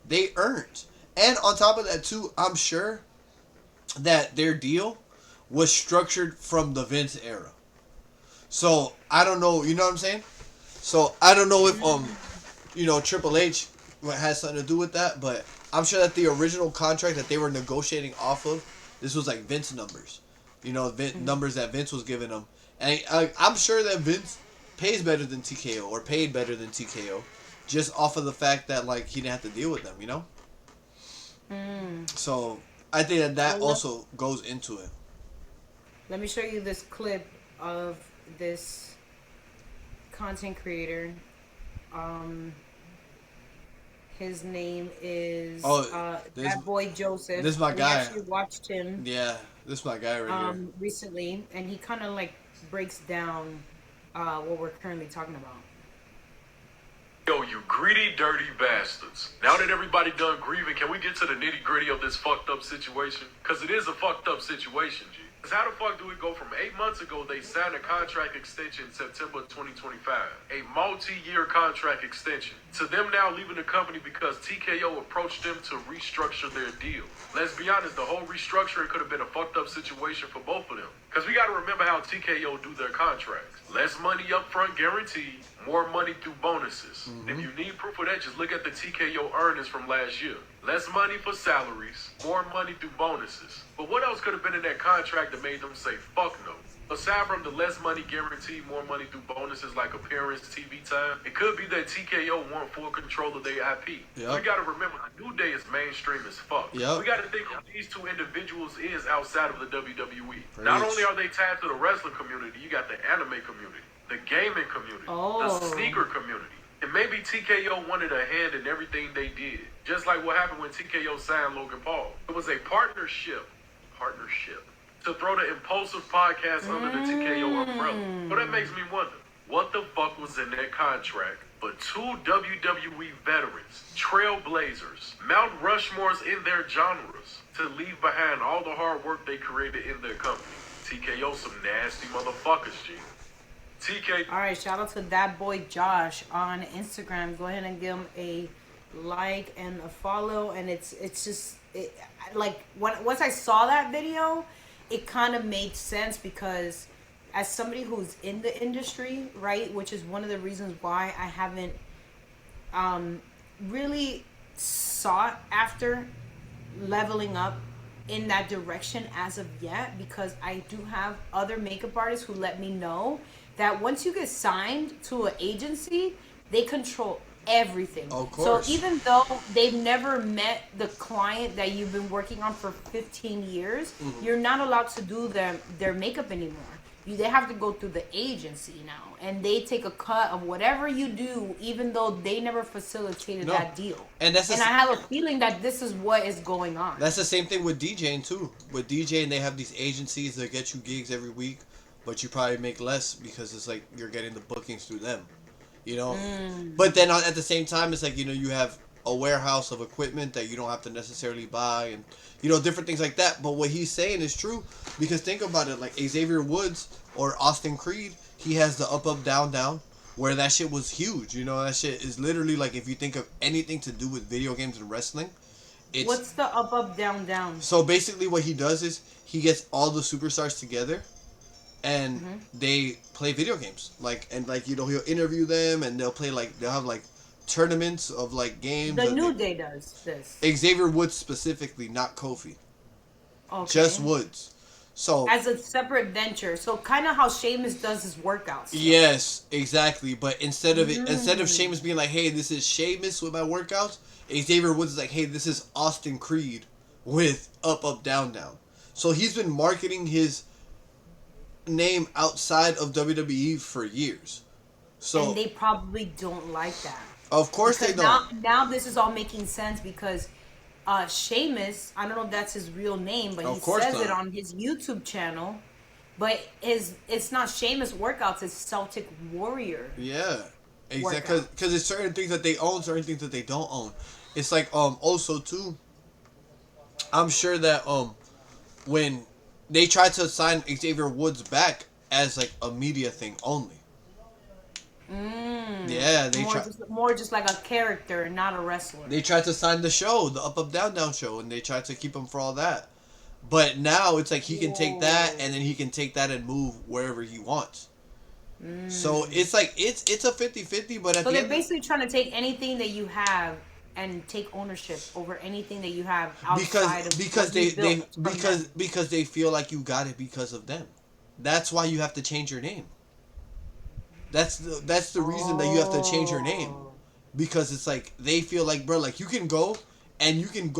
S1: they earned. And on top of that too, I'm sure that their deal was structured from the Vince era. So I don't know, you know what I'm saying? So I don't know if you know, Triple H has something to do with that, but I'm sure that the original contract that they were negotiating off of, this was like Vince numbers. You know, numbers that Vince was giving them. And I'm sure that Vince pays better than TKO or paid better than TKO just off of the fact that like he didn't have to deal with them, you know? So I think that also goes into it.
S2: Let me show you this clip of this content creator. His name is that boy Joseph.
S1: This is my guy.
S2: We actually watched him.
S1: Yeah, this is my guy right here.
S2: Recently, and he kind of like breaks down what we're currently talking about.
S3: Yo, you greedy, dirty bastards. Now that everybody done grieving, can we get to the nitty gritty of this fucked up situation? Because it is a fucked up situation, G. Because how the fuck do we go from 8 months ago, they signed a contract extension September 2025, a multi-year contract extension, to them now leaving the company because TKO approached them to restructure their deal. Let's be honest, the whole restructuring could have been a fucked up situation for both of them. Because we got to remember how TKO do their contracts. Less money up front guaranteed, more money through bonuses. If you need proof of that, just look at the TKO earnings from last year. Less money for salaries, more money through bonuses. But what else could have been in that contract that made them say, fuck no? Aside from the less money guaranteed, more money through bonuses like appearance, TV time, it could be that TKO want full control of their IP.
S1: Yep.
S3: We got to remember, the New Day is mainstream as fuck.
S1: Yep.
S3: We got to think who these two individuals is outside of the WWE. Not only are they tied to the wrestling community, you got the anime community, the gaming community, the sneaker community. And maybe TKO wanted a hand in everything they did. Just like what happened when TKO signed Logan Paul. It was a partnership. To throw the Impulsive podcast under the TKO umbrella. But that makes me wonder, what the fuck was in that contract for two WWE veterans, trailblazers, Mount Rushmores in their genres, to leave behind all the hard work they created in their company? TKO some nasty motherfuckers, G. TK.
S2: All right, shout out to that boy Josh on Instagram. Go ahead and give him a like and a follow. And it's just like once I saw that video, it kind of made sense because as somebody who's in the industry, right, which is one of the reasons why I haven't really sought after leveling up in that direction as of yet, because I do have other makeup artists who let me know that once you get signed to an agency, they control everything.
S1: Of course.
S2: So even though they've never met the client that you've been working on for 15 years, you're not allowed to do their makeup anymore. they have to go through the agency now, and they take a cut of whatever you do, even though they never facilitated that deal.
S1: And
S2: I have a feeling that this is what is going on.
S1: That's the same thing with DJing too. With DJing, they have these agencies that get you gigs every week, but you probably make less because it's like you're getting the bookings through them, you know. But then at the same time, it's like, you know, you have a warehouse of equipment that you don't have to necessarily buy, and you know, different things like that. But what he's saying is true, because think about it, like Xavier Woods or Austin Creed, he has the up down down, where that shit was huge. You know, that shit is literally like, if you think of anything to do with video games and wrestling, it's...
S2: What's the up down down?
S1: So basically what he does is he gets all the superstars together and they play video games, like, and like, you know, he'll interview them and they'll play, like, they'll have like tournaments of like games.
S2: The New Day does this.
S1: Xavier Woods specifically, not Kofi.
S2: Okay.
S1: Just Woods. So
S2: as a separate venture, so kind of how Sheamus does his workouts.
S1: Yes, exactly. But instead of Sheamus being like, "Hey, this is Sheamus with my workouts," Xavier Woods is like, "Hey, this is Austin Creed with up down down." So he's been marketing his name outside of WWE for years. So
S2: and they probably don't like that.
S1: Of course
S2: because
S1: they don't.
S2: Now this is all making sense because Sheamus, I don't know if that's his real name, but he says it on his YouTube channel. But it's not Sheamus workouts, it's Celtic Warrior.
S1: Yeah, exactly. Because it's certain things that they own, certain things that they don't own. It's like also too. I'm sure that when they tried to sign Xavier Woods back as like a media thing only. Yeah, they
S2: more just like a character, not a wrestler.
S1: They tried to sign the show, the up down down show, and they tried to keep him for all that. But now it's like he can take that, and then he can take that and move wherever he wants. So it's like it's a 50-50, but
S2: so they're basically trying to take anything that you have and take ownership over anything that you have outside
S1: because they feel like you got it because of them. That's why you have to change your name. That's the reason that you have to change your name, because it's like they feel like, bro, like you can go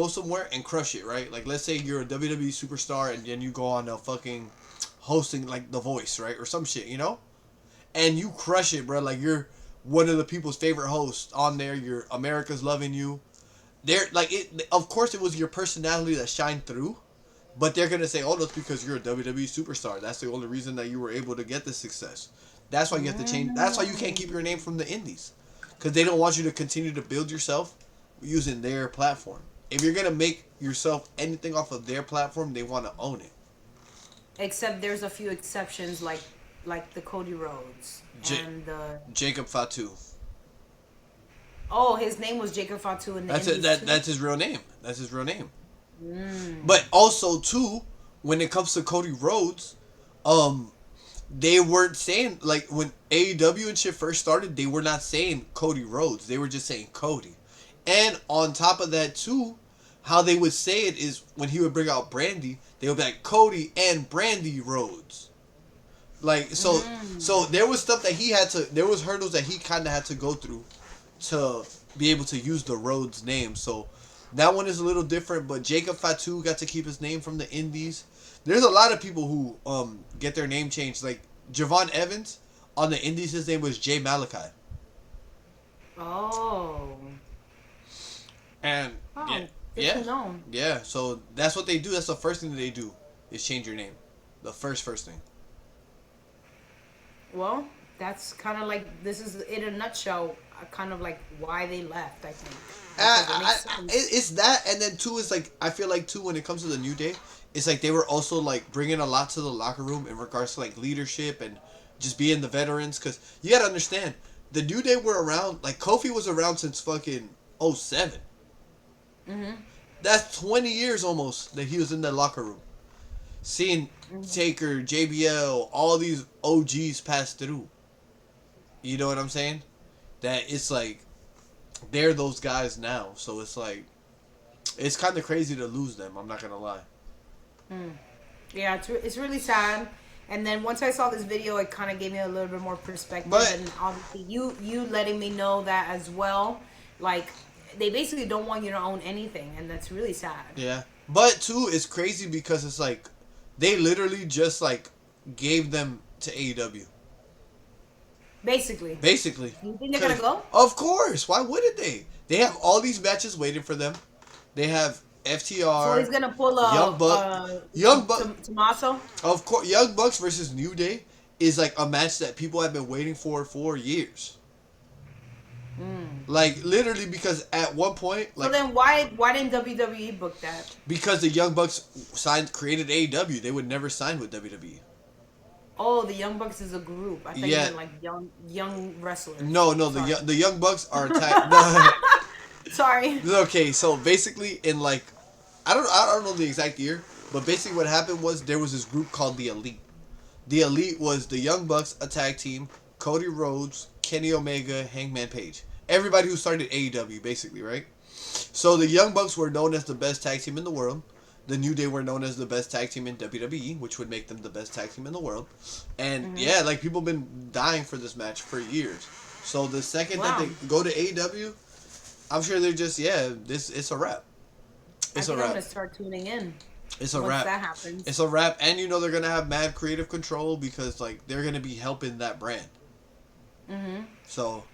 S1: somewhere and crush it, right? Like let's say you're a WWE superstar and then you go on a fucking hosting like The Voice, right, or some shit, you know, and you crush it, bro. Like you're one of the people's favorite hosts on there. You're America's loving you. They're like it. Of course, it was your personality that shined through, but they're gonna say, oh, that's because you're a WWE superstar. That's the only reason that you were able to get this success. That's why you have to change. That's why you can't keep your name from the indies, because they don't want you to continue to build yourself using their platform. If you're gonna make yourself anything off of their platform, they want to own it.
S2: Except there's a few exceptions, like the Cody Rhodes and the
S1: Jacob Fatu.
S2: Oh, his name was Jacob Fatu in the
S1: That's
S2: indies
S1: it. That's his real name. That's his real name. But also too, when it comes to Cody Rhodes, they weren't saying, like, when AEW and shit first started, they were not saying Cody Rhodes. They were just saying Cody. And on top of that, too, how they would say it is when he would bring out Brandy, they would be like, Cody and Brandy Rhodes. Like, so there was stuff that there was hurdles that he kind of had to go through to be able to use the Rhodes name. So that one is a little different, but Jacob Fatu got to keep his name from the indies. There's a lot of people who get their name changed. Like Javon Evans on the indies, his name was Jay Malachi.
S2: Oh.
S1: And yeah. So that's what they do. That's the first thing that they do is change your name. The first thing.
S2: Well, that's kind of like, this is in a nutshell, kind of like why they left, I think.
S1: It's that, and then too is like, I feel like too when it comes to the New Day, it's like they were also like bringing a lot to the locker room in regards to like leadership and just being the veterans, because you gotta understand, the New Day were around, like Kofi was around since fucking 07. That's 20 years almost that he was in that locker room. Seeing Taker, JBL, all these OGs pass through. You know what I'm saying? That it's like, they're those guys now. So it's like, it's kind of crazy to lose them. I'm not going to lie.
S2: Yeah, it's really sad. And then once I saw this video, it kind of gave me a little bit more perspective. And obviously you letting me know that as well. Like, they basically don't want you to own anything. And that's really sad.
S1: Yeah. But too, it's crazy because it's like, they literally just like gave them to AEW.
S2: Basically.
S1: Basically.
S2: You think they're gonna go?
S1: Of course. Why wouldn't they? They have all these matches waiting for them. They have
S2: So
S1: FTR,
S2: he's gonna pull
S1: Young Buck.
S2: Tommaso.
S1: Of course, Young Bucks versus New Day is like a match that people have been waiting for years. Like literally, because at one point, like,
S2: So then why didn't WWE book that?
S1: because the Young Bucks created AEW, they would never sign with WWE.
S2: Oh, the Young Bucks is a group. I thought you
S1: Yeah.
S2: meant like young wrestlers.
S1: No,
S2: Sorry.
S1: the Young Bucks are attacked.
S2: Sorry.
S1: Okay, so basically, in like, I don't know the exact year, but basically what happened was there was this group called the Elite. The Elite was the Young Bucks, a tag team, Cody Rhodes, Kenny Omega, Hangman Page. Everybody who started AEW, basically, right? So the Young Bucks were known as the best tag team in the world. The New Day were known as the best tag team in WWE, which would make them the best tag team in the world. And yeah, like people been dying for this match for years. So the second that they go to AEW, I'm sure they're just it's a wrap. It's a
S2: I'm
S1: wrap.
S2: gonna start tuning in.
S1: It's a
S2: Once
S1: wrap.
S2: that happens.
S1: It's a wrap, and you know they're gonna have mad creative control because like they're gonna be helping that brand. So,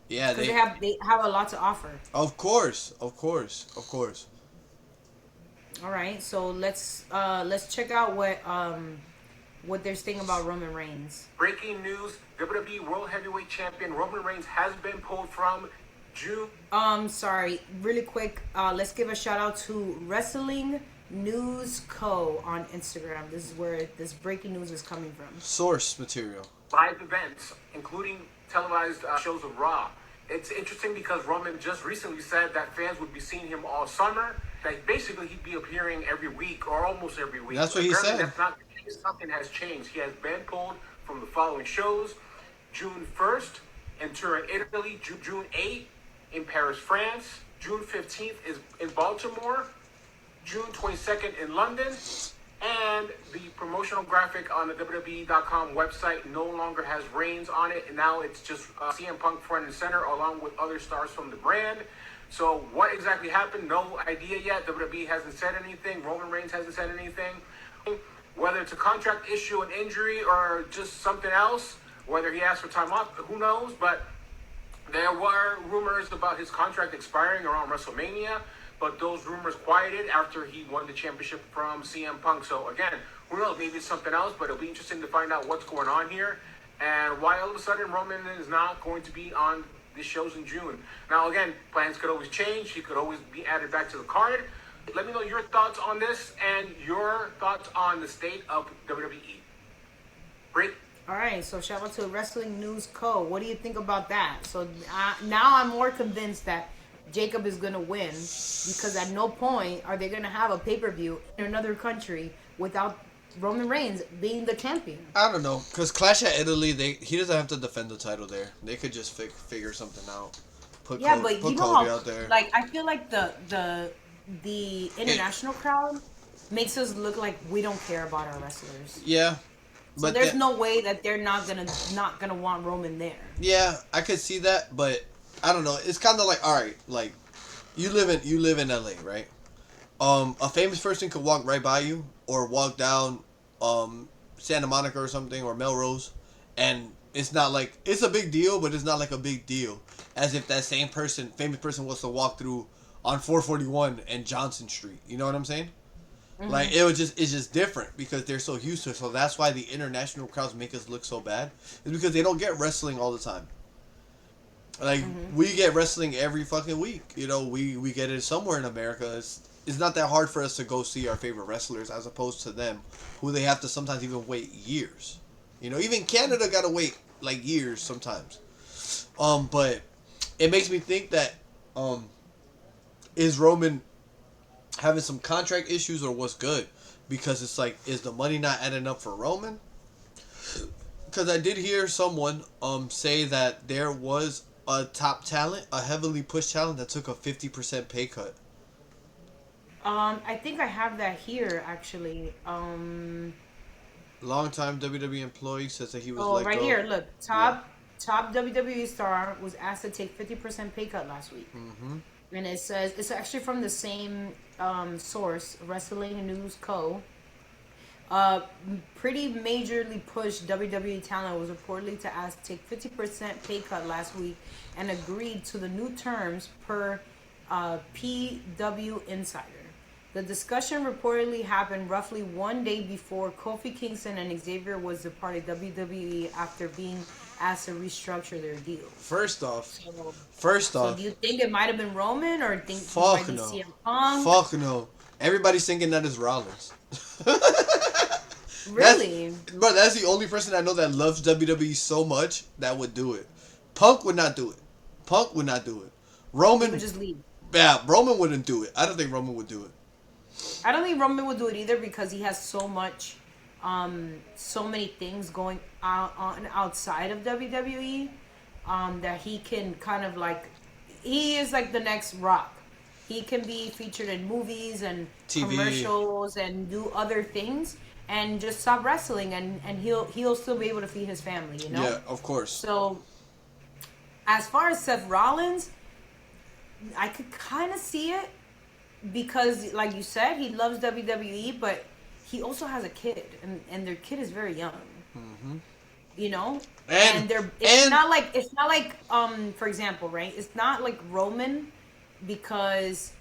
S1: yeah,
S2: Because they have a lot to offer.
S1: Of course.
S2: All right, so let's check out what they're saying about Roman Reigns.
S3: Breaking news: WWE World Heavyweight Champion Roman Reigns has been pulled from June.
S2: Sorry, really quick. Let's give a shout out to Wrestling News Co. on Instagram. This is where this breaking news is coming from.
S1: Source material.
S3: Live events, including televised shows of Raw. It's interesting because Roman just recently said that fans would be seeing him all summer. That basically he'd be appearing every week or almost every week.
S1: That's what he said.
S3: That's not the case. Something has changed. He has been pulled from the following shows: June 1st in Turin, Italy; June 8th in Paris, France; June 15th is in Baltimore; June 22nd in London. And the promotional graphic on the WWE.com website no longer has Reigns on it. And now it's just CM Punk front and center along with other stars from the brand. So what exactly happened? No idea yet. WWE hasn't said anything. Roman Reigns hasn't said anything. Whether it's a contract issue, an injury, or just something else, whether he asked for time off, who knows? But there were rumors about his contract expiring around WrestleMania. But those rumors quieted after he won the championship from CM Punk. So again, who knows? Maybe it's something else, but it'll be interesting to find out what's going on here and why all of a sudden Roman is not going to be on the shows in June. Now again, plans could always change. He could always be added back to the card. Let me know your thoughts on this and your thoughts on the state of WWE. Break.
S2: All right, so shout out to Wrestling News Co. What do you think about that? So now I'm more convinced that Jacob is going to win because at no point are they going to have a pay-per-view in another country without Roman Reigns being the champion.
S1: I don't know, because Clash at Italy, he doesn't have to defend the title there. They could just figure something out. Put
S2: But
S1: Cody
S2: you know how,
S1: out there.
S2: like, I feel like the international crowd makes us look like we don't care about our wrestlers.
S1: Yeah.
S2: So there's no way that they're not gonna want Roman there.
S1: Yeah, I could see that, but I don't know. It's kind of like, all right, like you live in LA, right? A famous person could walk right by you or walk down Santa Monica or something or Melrose, and it's not like it's a big deal, but it's not like a big deal as if that same famous person was to walk through on 441 and Johnson Street. You know what I'm saying? Mm-hmm. Like it's just different because they're so used to it. So that's why the international crowds make us look so bad. Is because they don't get wrestling all the time. Like we get wrestling every fucking week. You know, we get it somewhere in America. It's not that hard for us to go see our favorite wrestlers as opposed to them, who they have to sometimes even wait years. You know, even Canada gotta wait like years sometimes. But it makes me think that is Roman having some contract issues or what's good? Because it's like, is the money not adding up for Roman? Because I did hear someone say that there was a top talent, a heavily pushed talent that took a 50% pay cut.
S2: I think I have that here actually.
S1: Longtime WWE employee says that he was let
S2: right
S1: go.
S2: here, look, top WWE star was asked to take 50% pay cut last week.
S1: Mm-hmm.
S2: And it says, it's actually from the same source, Wrestling News Co. pretty majorly pushed WWE talent was reportedly to ask to take 50% pay cut last week and agreed to the new terms per PW Insider. The discussion reportedly happened roughly one day before Kofi Kingston and Xavier was departed WWE after being asked to restructure their deal.
S1: First off,
S2: So do you think it might have been Roman or think it
S1: fuck
S2: might be
S1: no.
S2: CM Punk?
S1: Fuck no. Everybody's thinking that is Rollins.
S2: Really?
S1: That's the only person I know that loves WWE so much that would do it. Punk would not do it. Punk would not do it. Roman
S2: He would just leave.
S1: Yeah, Roman wouldn't do it. I don't think Roman would do it.
S2: I don't think Roman would do it either because he has so much, so many things going on outside of WWE, that he can kind of like, he is like the next Rock. He can be featured in movies and
S1: TV.
S2: commercials and do other things and just stop wrestling and he'll still be able to feed his family, you know?
S1: Yeah, of course.
S2: So, as far as Seth Rollins, I could kind of see it because, like you said, he loves WWE, but he also has a kid, and their kid is very young.
S1: Mm-hmm.
S2: You know,
S1: And
S2: it's not like for example, right? It's not like Roman because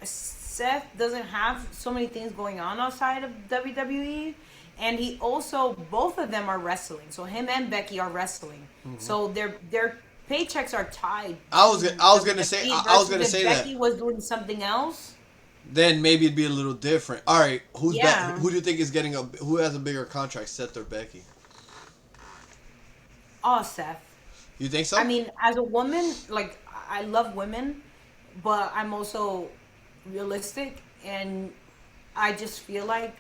S2: Seth doesn't have so many things going on outside of WWE, and he also both of them are wrestling. So him and Becky are wrestling. Mm-hmm. So their paychecks are tied.
S1: I was gonna say
S2: if
S1: that
S2: Becky was doing something else,
S1: then maybe it'd be a little different. All right, who do you think is getting who has a bigger contract, Seth or Becky?
S2: Oh, Seth.
S1: You think so?
S2: I mean, as a woman, like I love women, but I'm also realistic, and I just feel like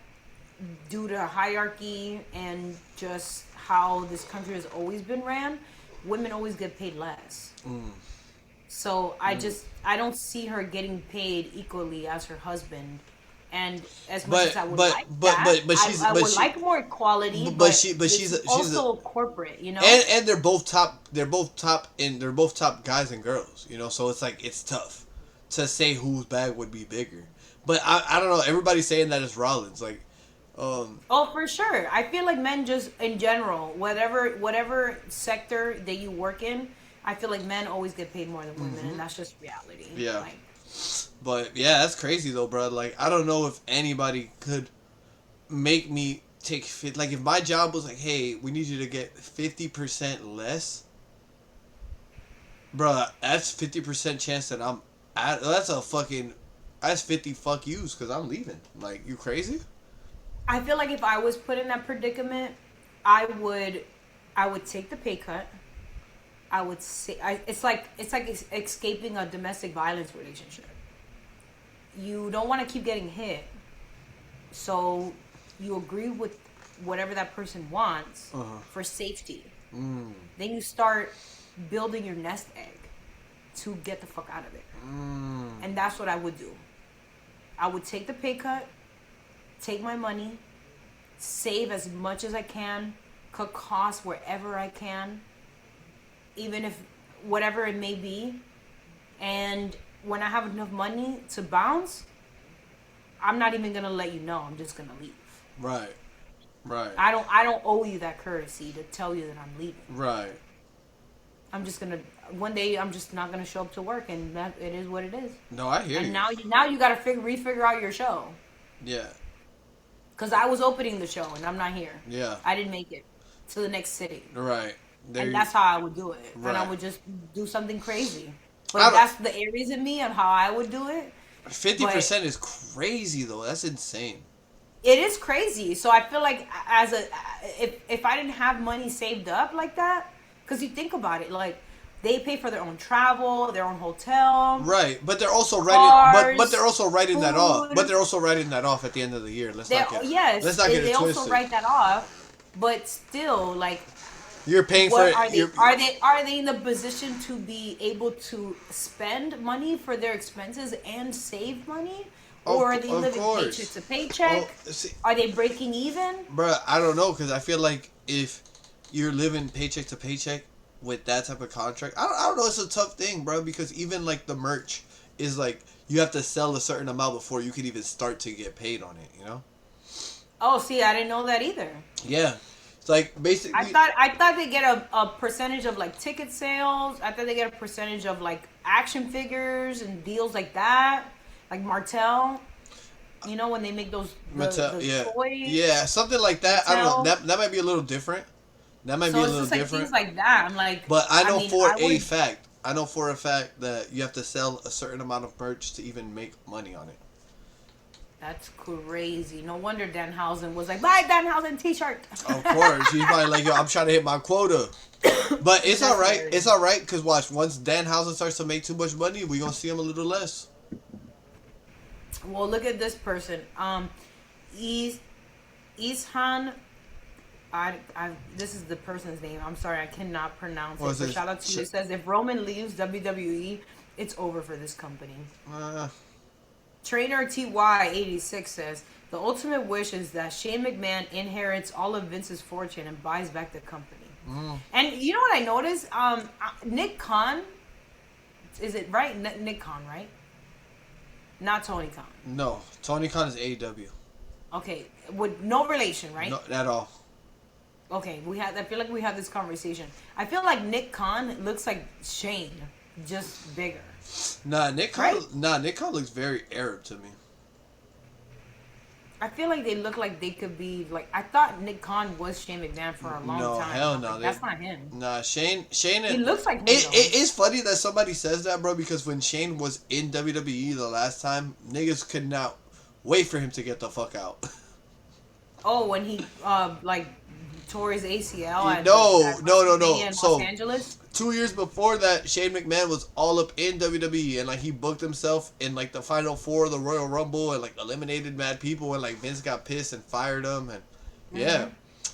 S2: due to hierarchy and just how this country has always been ran, women always get paid less. So I don't see her getting paid equally as her husband. And as much as I would like that, I would like more equality. But she's also corporate, you know.
S1: And they're both top. They're both top guys and girls. You know, so it's like it's tough to say whose bag would be bigger. But I don't know. Everybody's saying that it's Rollins. Like,
S2: oh, for sure. I feel like men just in general, whatever sector that you work in, I feel like men always get paid more than women, and that's just reality.
S1: Yeah.
S2: Like,
S1: but yeah, that's crazy though, bro. Like, I don't know if anybody could make me take like if my job was like, hey, we need you to get 50% less, bro. That's 50% chance that I'm. That's 50 fuck yous because I'm leaving. Like, you crazy?
S2: I feel like if I was put in that predicament, I would take the pay cut. I would say it's like escaping a domestic violence relationship. You don't want to keep getting hit, so you agree with whatever that person wants for safety. Then you start building your nest egg to get the fuck out of it. And that's what I would do. I would take the pay cut, take my money, save as much as I can, cut costs wherever I can, even if whatever it may be. And when I have enough money to bounce, I'm not even gonna let you know. I'm just gonna leave.
S1: Right.
S2: I don't owe you that courtesy to tell you that I'm leaving.
S1: Right.
S2: I'm just gonna one day I'm just not gonna show up to work, and that it is what it is.
S1: No, I hear you.
S2: And now you gotta refigure out your show.
S1: Yeah.
S2: Cause I was opening the show and I'm not here.
S1: Yeah.
S2: I didn't make it to the next city.
S1: Right.
S2: And that's how I would do it.
S1: Right.
S2: And I would just do something crazy. But that's the Aries in me and how I would do it.
S1: 50% is crazy though. That's insane.
S2: It is crazy. So I feel like if I didn't have money saved up like that, because you think about it, like they pay for their own travel, their own hotel.
S1: Right, but they're also
S2: cars,
S1: but they're also writing
S2: food.
S1: that off. But they're also writing that off at the end of the year. Let's not get it
S2: they
S1: twisted.
S2: also write that off, but still, like,
S1: you're paying for it.
S2: Are they in the position to be able to spend money for their expenses and save money? Or are they living paycheck to paycheck? Are they breaking even?
S1: Bruh, I don't know, because I feel like if you're living paycheck to paycheck with that type of contract, I don't know, it's a tough thing, bro, because even like the merch is like, you have to sell a certain amount before you can even start to get paid on it, you know?
S2: Oh, see, I didn't know that either.
S1: Yeah, it's like basically.
S2: I thought they get a percentage of like ticket sales. I thought they get a percentage of like action figures and deals like that, like Martell. You know when they make those
S1: Mattel,
S2: the
S1: yeah,
S2: toys,
S1: yeah, something like that. I don't know.
S2: Mattel.
S1: That might be a little different. That might be
S2: So
S1: a
S2: it's
S1: little
S2: just like
S1: different.
S2: things like that. I'm like,
S1: But I
S2: I
S1: know
S2: mean,
S1: for
S2: I
S1: a
S2: would.
S1: fact. I know for a fact that you have to sell a certain amount of merch to even make money on it.
S2: That's crazy. No wonder Danhausen was like, buy Danhausen T-shirt.
S1: Of course, he's probably like, yo, I'm trying to hit my quota. But it's
S2: That's
S1: all right.
S2: hilarious.
S1: It's all right because watch, once Danhausen starts to make too much money, we gonna see him a little less.
S2: Well, look at this person. Is Ishan. This is the person's name. I'm sorry, I cannot pronounce
S1: What
S2: it.
S1: is
S2: But
S1: this?
S2: shout out to you. It says if Roman leaves WWE, it's over for this company.
S1: Uh,
S2: Trainer TY86 says the ultimate wish is that Shane McMahon inherits all of Vince's fortune and buys back the company. And you know what I noticed? Nick Khan, is it right? Nick Khan, right? Not Tony Khan.
S1: no, Tony Khan is AEW.
S2: Okay, with no relation, right?
S1: Not at all.
S2: Okay, I feel like we had this conversation. I feel like Nick Khan looks like Shane, just bigger.
S1: Nah, Nick Khan.
S2: Right?
S1: Nah, Nick Khan looks very Arab to me.
S2: I feel like they look like they could be like. I thought Nick Khan was Shane McMahon for a long
S1: No,
S2: time.
S1: hell
S2: I'm
S1: no.
S2: like, that's not him.
S1: Nah, Shane.
S2: He looks like him.
S1: It is funny that somebody says that, bro, because when Shane was in WWE the last time, niggas could not wait for him to get the fuck out.
S2: Oh, when he like tore his ACL. At
S1: No.
S2: WrestleMania in
S1: So
S2: Los Angeles.
S1: 2 years before that, Shane McMahon was all up in WWE and like he booked himself in like the final four of the Royal Rumble and like eliminated mad people and like Vince got pissed and fired him and yeah.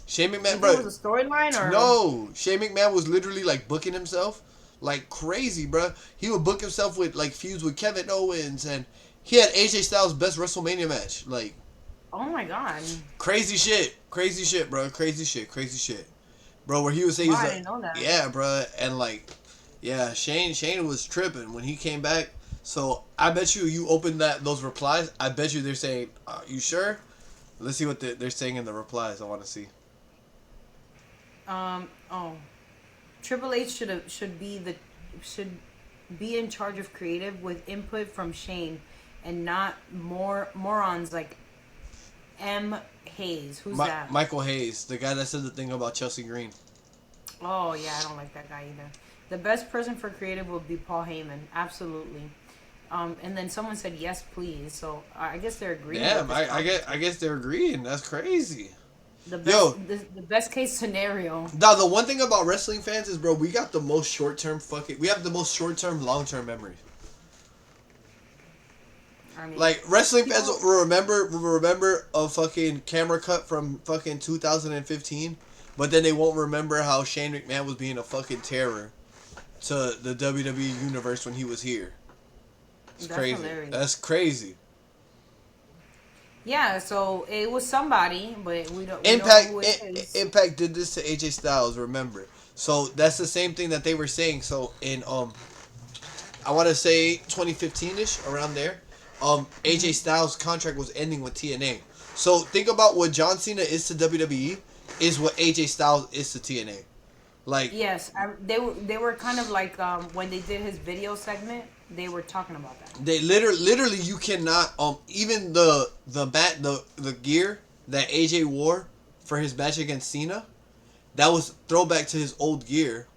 S1: Shane McMahon,
S2: It
S1: bro.
S2: was a storyline or
S1: No, Shane McMahon was literally like booking himself like crazy, bro. He would book himself with like feuds with Kevin Owens and he had AJ Styles' best WrestleMania match. Like
S2: Oh my god.
S1: crazy shit, bro, crazy shit, bro. Where he was saying,
S2: Wow, I
S1: he was
S2: didn't know that.
S1: yeah, bro, and like, yeah, Shane was tripping when he came back. So I bet you opened those replies. I bet you they're saying, "You sure?" Let's see what they're saying in the replies. I want to see.
S2: Oh, Triple H should be in charge of creative with input from Shane, and not more morons like M. Hayes. Who's that?
S1: Michael Hayes, the guy that said the thing about Chelsea Green.
S2: Oh yeah, I don't like that guy either. The best person for creative would be Paul Heyman. Absolutely. And then someone said yes, please. So I guess they're agreeing.
S1: Damn,
S2: with this
S1: I guess they're agreeing. That's crazy.
S2: The best,
S1: Yo.
S2: the best case scenario.
S1: Now the one thing about wrestling fans is, bro, we got the most we have the most short-term, long-term memory.
S2: I mean,
S1: Like wrestling fans will remember a fucking camera cut from fucking 2015, but then they won't remember how Shane McMahon was being a fucking terror to the WWE universe when he was here. It's
S2: That's
S1: crazy.
S2: hilarious.
S1: That's crazy.
S2: yeah, so it was somebody, but we don't know who it is.
S1: Impact did this to AJ Styles. Remember, so that's the same thing that they were saying. So in I want to say 2015ish, around there. AJ Styles' contract was ending with TNA. So think about what John Cena is to WWE is what AJ Styles is to TNA. Like
S2: Yes, they were kind of like when they did his video segment, they were talking about that.
S1: they literally you cannot even the gear that AJ wore for his match against Cena, that was throwback to his old gear.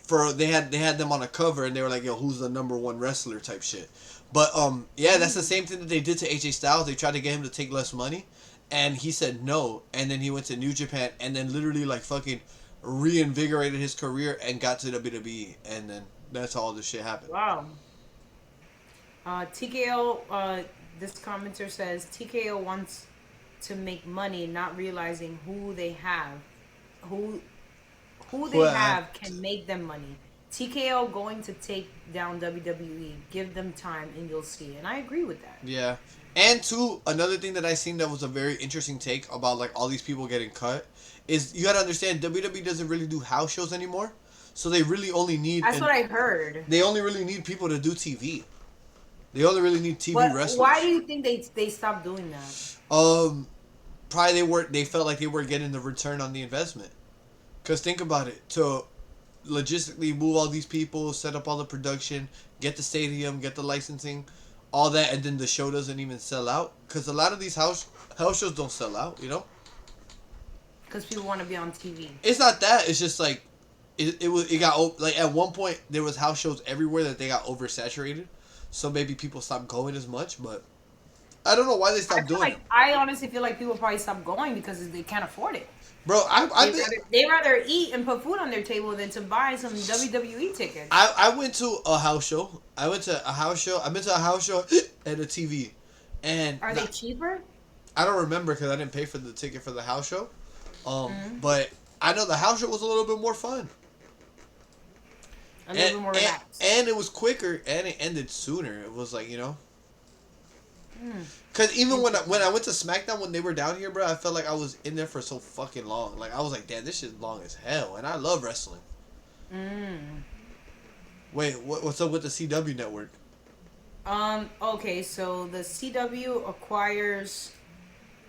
S1: For they had them on a cover and they were like, yo, who's the number one wrestler type shit. But yeah, that's the same thing that they did to AJ Styles. They tried to get him to take less money, and he said no. And then he went to New Japan, and then literally like fucking reinvigorated his career and got to WWE, and then that's how all this shit happened.
S2: Wow. TKO. This commenter says TKO wants to make money, not realizing who they have, who they
S1: Well,
S2: have can make them money. TKO going to take down WWE. Give them time and you'll see. And I agree with that.
S1: Yeah. And two, another thing that I seen that was a very interesting take about like all these people getting cut is you gotta understand WWE doesn't really do house shows anymore. So they really only need
S2: That's what I heard.
S1: they only really need people to do TV. They only really need TV
S2: But
S1: wrestlers.
S2: why do you think they stopped doing that?
S1: they felt like they weren't getting the return on the investment. Because think about it, to logistically move all these people, set up all the production, get the stadium, get the licensing, all that, and then the show doesn't even sell out. Because a lot of these house shows don't sell out, you know?
S2: Because people want to be on TV.
S1: It's not that. It's just like it got like at one point there was house shows everywhere that they got oversaturated, so maybe people stopped going as much. But I don't know why they stopped doing it.
S2: I honestly feel like people probably stopped going because they can't afford it.
S1: Bro,
S2: they rather eat and put food on their table than to buy some WWE tickets.
S1: I went to a house show. I've been to a house show and a TV. And
S2: are they cheaper?
S1: I don't remember because I didn't pay for the ticket for the house show. But I know the house show was a little bit more fun.
S2: A little bit more relaxed.
S1: And it was quicker and it ended sooner. It was like, you know. Because even when I went to Smackdown when they were down here, bro, I felt like I was in there for so fucking long. Like, I was like, damn, this shit's long as hell. And I love wrestling. Wait, what's up with the CW network?
S2: Okay, so the CW acquires...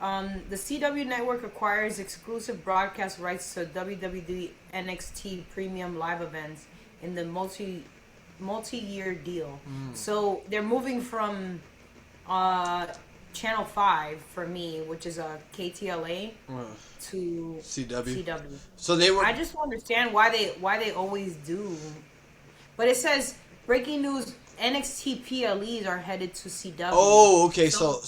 S2: the CW network acquires exclusive broadcast rights to WWE NXT premium live events in the multi-year deal. So they're moving from Channel 5 for me, which is a KTLA, to CW.
S1: So they were.
S2: I just don't understand why they always do. But it says breaking news: NXT PLEs are headed to CW.
S1: Oh, okay. So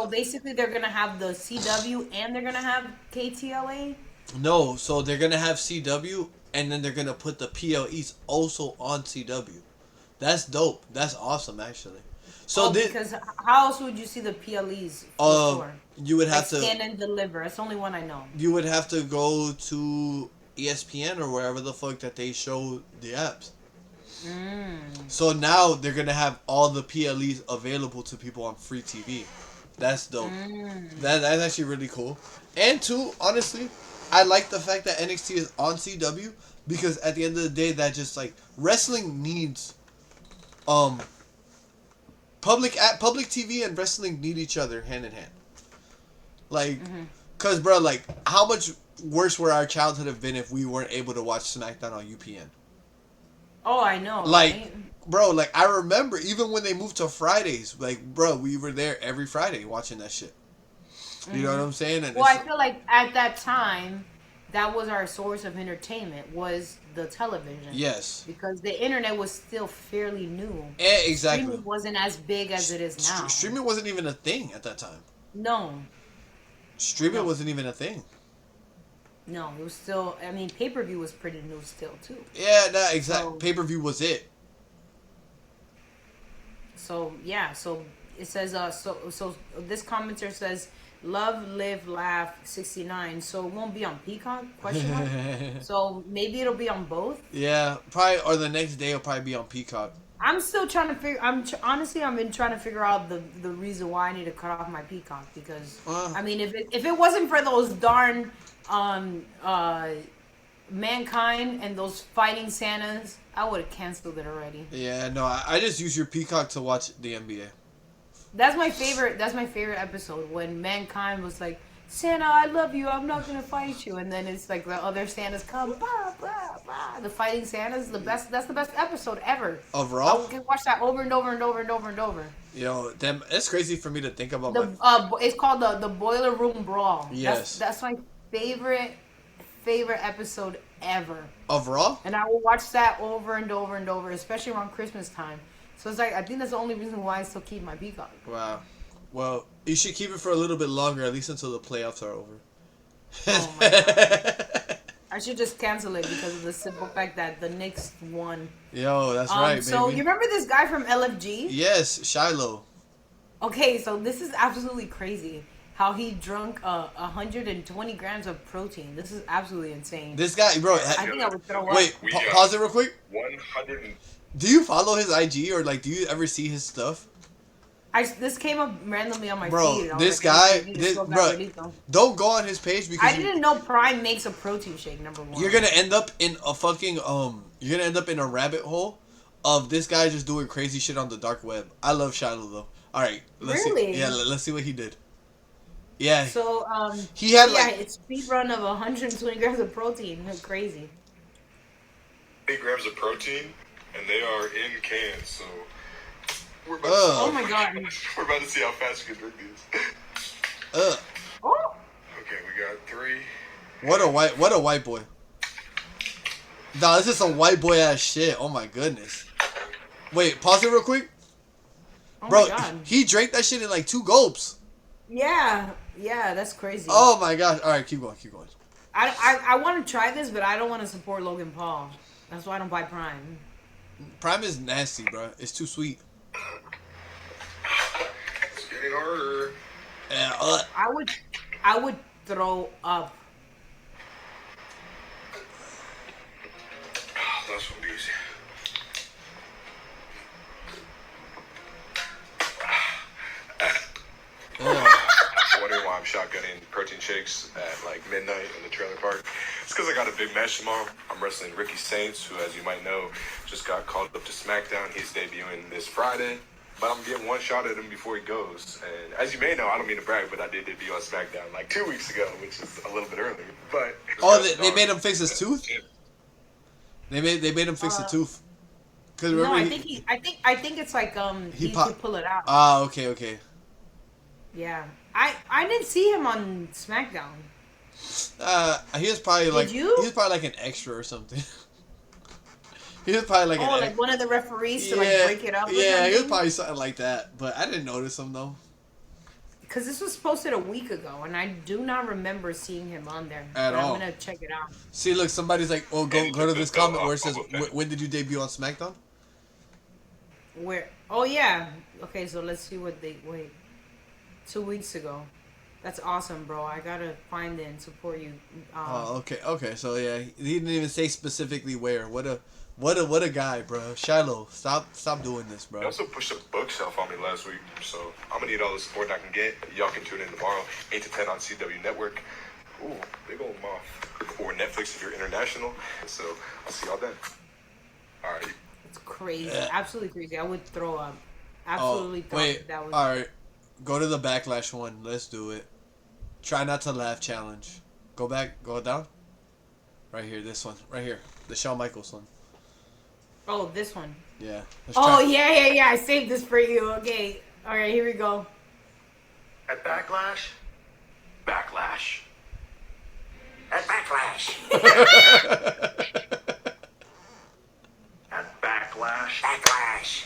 S2: basically they're gonna have the CW and they're gonna have KTLA.
S1: No, so they're gonna have CW and then they're gonna put the PLEs also on CW. That's dope. That's awesome, actually. So
S2: because how else would you see the PLEs?
S1: You would have to
S2: Scan and Deliver. It's the only one I know.
S1: You would have to go to ESPN or wherever the fuck that they show the apps. So now they're gonna have all the PLEs available to people on free TV. That's dope. That's actually really cool. And two, honestly, I like the fact that NXT is on CW because at the end of the day, that just like wrestling needs, public TV and wrestling need each other hand in hand. Like, cause bro, like how much worse would our childhood have been if we weren't able to watch SmackDown on UPN?
S2: Oh, I know.
S1: Like,
S2: right?
S1: Bro, like I remember even when they moved to Fridays, like, bro, we were there every Friday watching that shit. You know what I'm saying? And
S2: well, I feel like at that time, that was our source of entertainment was the television.
S1: Yes.
S2: Because the internet was still fairly new.
S1: Exactly.
S2: Streaming wasn't as big as it is now.
S1: Streaming wasn't even a thing at that time.
S2: No.
S1: Streaming wasn't even a thing.
S2: No, it was still. I mean, pay-per-view was pretty new still too.
S1: Yeah, no, exactly. So, pay-per-view was it.
S2: So yeah, so it says. So this commenter says, "Love, live, laugh, 69." So it won't be on Peacock? Question mark. So maybe it'll be on both.
S1: Yeah, probably, or the next day it'll probably be on Peacock.
S2: I'm still trying to figure. Honestly, I've been trying to figure out the reason why I need to cut off my Peacock because I mean, if it wasn't for those darn Mankind and those fighting Santas, I would have canceled it already.
S1: Yeah, no, I just use your Peacock to watch the NBA.
S2: That's my favorite episode when Mankind was like, Santa, I love you. I'm not gonna fight you. And then it's like the other Santas come, blah, blah, blah. The fighting Santas, the best. That's the best episode ever.
S1: Of Raw?
S2: I can watch that over and over and over and over and over.
S1: Yo, damn, it's crazy for me to think about.
S2: It's called the Boiler Room Brawl.
S1: Yes.
S2: That's my favorite episode ever.
S1: Of Raw?
S2: And I will watch that over and over and over, especially around Christmas time. So it's like I think that's the only reason why I still keep my Peacock.
S1: Wow. Well, you should keep it for a little bit longer, at least until the playoffs are over.
S2: Oh my God. I should just cancel it because of the simple fact that the Knicks won.
S1: Yo, that's right, baby.
S2: So you remember this guy from LFG?
S1: Yes, Shiloh.
S2: Okay, so this is absolutely crazy. How he drunk 120 grams of protein. This is absolutely insane.
S1: This guy, bro.
S2: I think I would throw up.
S1: Wait, pause it real quick.
S3: 100.
S1: Do you follow his IG or like do you ever see his stuff?
S2: This came up randomly on my
S1: Bro,
S2: feed.
S1: this guy, don't go on his page because
S2: I didn't know Prime makes a protein shake. Number one,
S1: you're gonna end up in a fucking you're gonna end up in a rabbit hole of this guy just doing crazy shit on the dark web. I love Shiloh though. All right, let's see. Yeah, let's see what he did. Yeah,
S2: So
S1: he had
S2: yeah,
S1: like
S2: it's speed run of 120 grams of protein. Crazy.
S3: 8 grams of protein, and they are in cans. So we're about,
S2: Oh
S1: ugh
S2: my god.
S3: we're about to see how fast you can drink these.
S1: ugh.
S2: Oh.
S3: Okay, we got 3.
S1: What a white boy. Nah, this is some white boy ass shit. Oh my goodness. Wait, pause it real quick,
S2: Oh
S1: bro.
S2: my god.
S1: He drank that shit in like 2 gulps.
S2: Yeah. Yeah, that's crazy.
S1: Oh my gosh. All right, keep going, keep going.
S2: I want to try this, but I don't want to support Logan Paul. That's why I don't buy Prime.
S1: Prime is nasty, bro. It's too sweet.
S3: It's getting harder.
S1: Yeah,
S2: I would throw up.
S3: That's what these. Wondering why I'm shotgunning protein shakes at like midnight in the trailer park. It's because I got a big match tomorrow. I'm wrestling Ricky Saints, who, as you might know, just got called up to Smackdown. He's debuting this Friday, but I'm getting one shot at him before he goes. And as you may know, I don't mean to brag, but I did debut on Smackdown like 2 weeks ago, which is a little bit early. But
S1: they made him fix his tooth. They made him fix the tooth. Cause
S2: No,
S1: remember
S2: I think it's like he could pull it out.
S1: Ah, okay.
S2: Yeah. I didn't see him on SmackDown.
S1: He was probably
S2: Did
S1: like
S2: you?
S1: he was probably like an extra or something. He was probably like
S2: like one of the referees to like break it up.
S1: Yeah, he was probably something like that. But I didn't notice him though.
S2: Because this was posted a week ago, and I do not remember seeing him on there.
S1: At all.
S2: I'm gonna check it out.
S1: See, look, somebody's like, "Oh, go to this comment where it says, when did you debut on SmackDown?"
S2: Where? Oh yeah. Okay, so let's see what they wait. 2 weeks ago. That's awesome, bro. I gotta find it and support you.
S1: Oh, okay. So yeah, he didn't even say specifically where. What a guy, bro. Shiloh, stop doing this, bro.
S3: They also pushed a bookshelf on me last week, so I'm gonna need all the support I can get. Y'all can tune in tomorrow, 8 to 10 on CW Network. Ooh, big old moth. Or Netflix if you're international. So I'll see y'all then. All right.
S2: It's crazy. Absolutely crazy. I would throw up. Absolutely throw
S1: wait.
S2: up. That was.
S1: All right, go to the Backlash one. Let's do it. Try not to laugh challenge. Go back. Go down. Right here. This one. Right here. The Shawn Michaels one.
S2: Oh, this one.
S1: Yeah.
S2: Oh, yeah. I saved this for you. Okay. All right, here we go.
S3: At Backlash. Backlash.
S4: At Backlash.
S3: At Backlash.
S4: Backlash.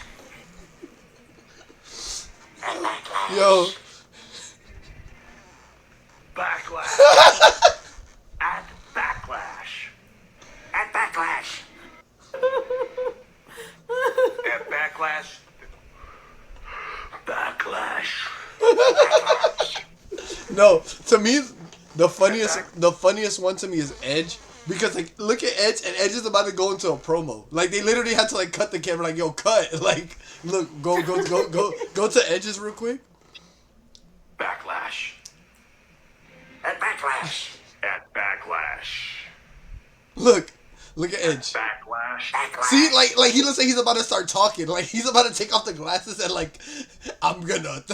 S4: At Backlash.
S1: Yo.
S3: Backlash. At Backlash.
S4: At Backlash.
S3: At Backlash. Backlash.
S1: No, to me, the funniest one to me is Edge. Because like, look at Edge, and Edge is about to go into a promo. Like they literally had to like cut the camera. Like, yo, cut. Like, look, go to Edge's real quick.
S3: Backlash.
S4: At Backlash.
S3: At Backlash.
S1: Look at Edge.
S3: Backlash.
S4: Backlash.
S1: See, like he looks like he's about to start talking. Like he's about to take off the glasses and like, I'm gonna.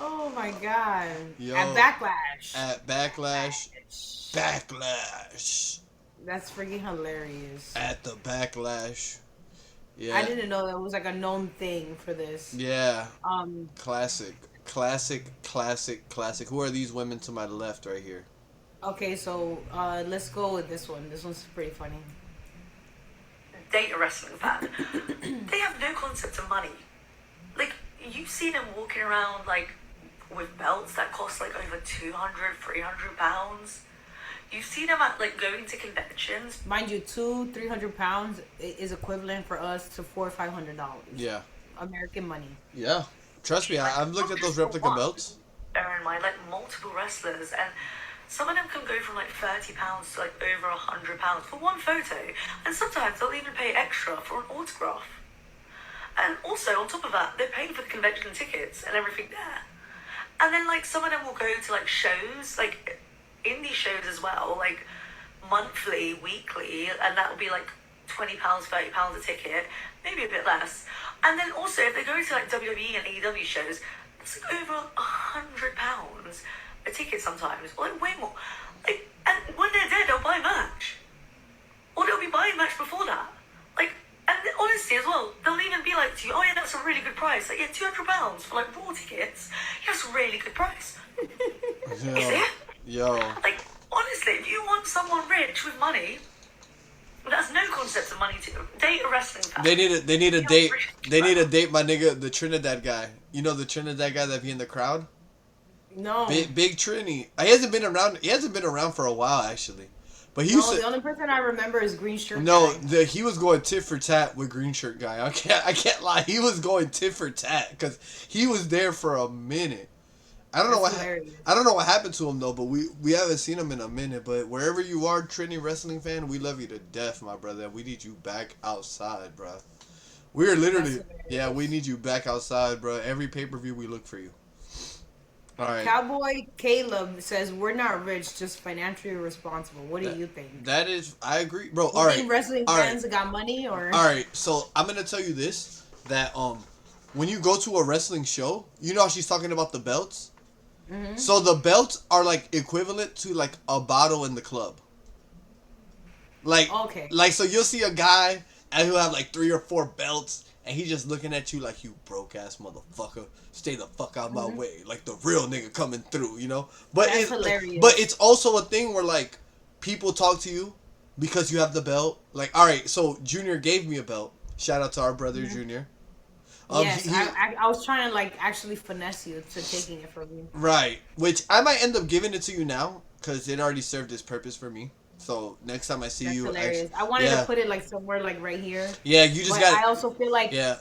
S2: Oh my god.
S1: Yo.
S2: At Backlash.
S1: At Backlash.
S2: That's freaking hilarious.
S1: At the Backlash. Yeah.
S2: I didn't know that was like a known thing for this.
S1: Yeah. Classic. Who are these women to my left right here?
S2: Okay, so let's go with this one. This one's pretty funny.
S5: Date a wrestling fan. They have no concept of money. Like, you've seen them walking around, like, with belts that cost, like, over 200, 300 pounds. You've seen them at, like, going to conventions.
S2: Mind you, 200-300 pounds is equivalent for us to $400 or $500.
S1: Yeah.
S2: American money.
S1: Yeah. Trust me, I've looked at those replica belts.
S5: Bear in mind, like, multiple wrestlers, and some of them can go from, like, 30 pounds to, like, over 100 pounds for one photo. And sometimes they'll even pay extra for an autograph. And also, on top of that, they're paying for the convention tickets and everything there. And then, like, some of them will go to, like, shows, like, indie shows as well, like, monthly, weekly, and that will be, like, £20, £30 a ticket, maybe a bit less. And then also, if they go to like WWE and AEW shows, it's like over £100 a ticket sometimes, or like way more. Like, and when they're there, they'll buy merch, or they'll be buying merch before that. Like, and honestly as well, they'll even be like to you, oh yeah, that's a really good price. Like, yeah, £200 for like Raw tickets. Yeah, that's a really good price. Is it?
S1: Yo.
S5: Like, honestly, if you want someone rich with money, that's no concept of money to date a wrestling fan.
S1: They need a date. They need a date, my nigga, the Trinidad guy. You know the Trinidad guy that be in the crowd?
S2: No.
S1: Big Trini. He hasn't been around. He hasn't been around for a while actually, but he used to.
S2: The only person I remember is Green Shirt.
S1: No,
S2: guy.
S1: he was going tit for tat with Green Shirt guy. I can't lie. He was going tit for tat because he was there for a minute. I don't know what happened to him though, but we haven't seen him in a minute. But wherever you are, Trini wrestling fan, we love you to death, my brother. We need you back outside, bro. We're literally we need you back outside, bro. Every pay-per-view we look for you. All right.
S2: Cowboy Caleb says we're not rich, just financially responsible. What do you think?
S1: That is, I agree, bro.
S2: You think wrestling fans got money or?
S1: All right, so I'm gonna tell you this: that when you go to a wrestling show, you know how she's talking about the belts. Mm-hmm. So the belts are like equivalent to like a bottle in the club. Like so you'll see a guy and he'll have like 3 or 4 belts. And he just looking at you like, you broke ass motherfucker. Stay the fuck out my way. Like the real nigga coming through, you know? But
S2: that's hilarious.
S1: But it's also a thing where like people talk to you because you have the belt. Like, alright, so Junior gave me a belt. Shout out to our brother Junior.
S2: Yes, I was trying to like actually finesse you to taking it from you.
S1: Right. Which I might end up giving it to you now because it already served its purpose for me. So next time I see
S2: That's
S1: you,
S2: hilarious. I wanted to put it like somewhere like right here.
S1: Yeah, you just got.
S2: I also feel like
S1: my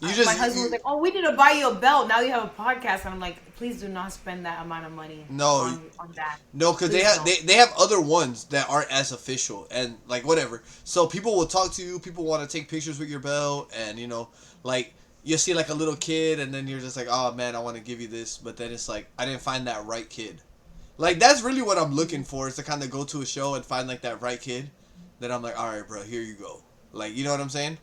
S2: husband was like, "Oh, we need to buy you a belt. Now you have a podcast." And I'm like, "Please do not spend that amount of money on that."
S1: No, because they have other ones that aren't as official and like whatever. So people will talk to you. People want to take pictures with your belt, and you know, like you see like a little kid, and then you're just like, "Oh man, I want to give you this," but then it's like I didn't find that right kid. Like, that's really what I'm looking for, is to kind of go to a show and find, like, that right kid. Then I'm like, all right, bro, here you go. Like, you know what I'm saying?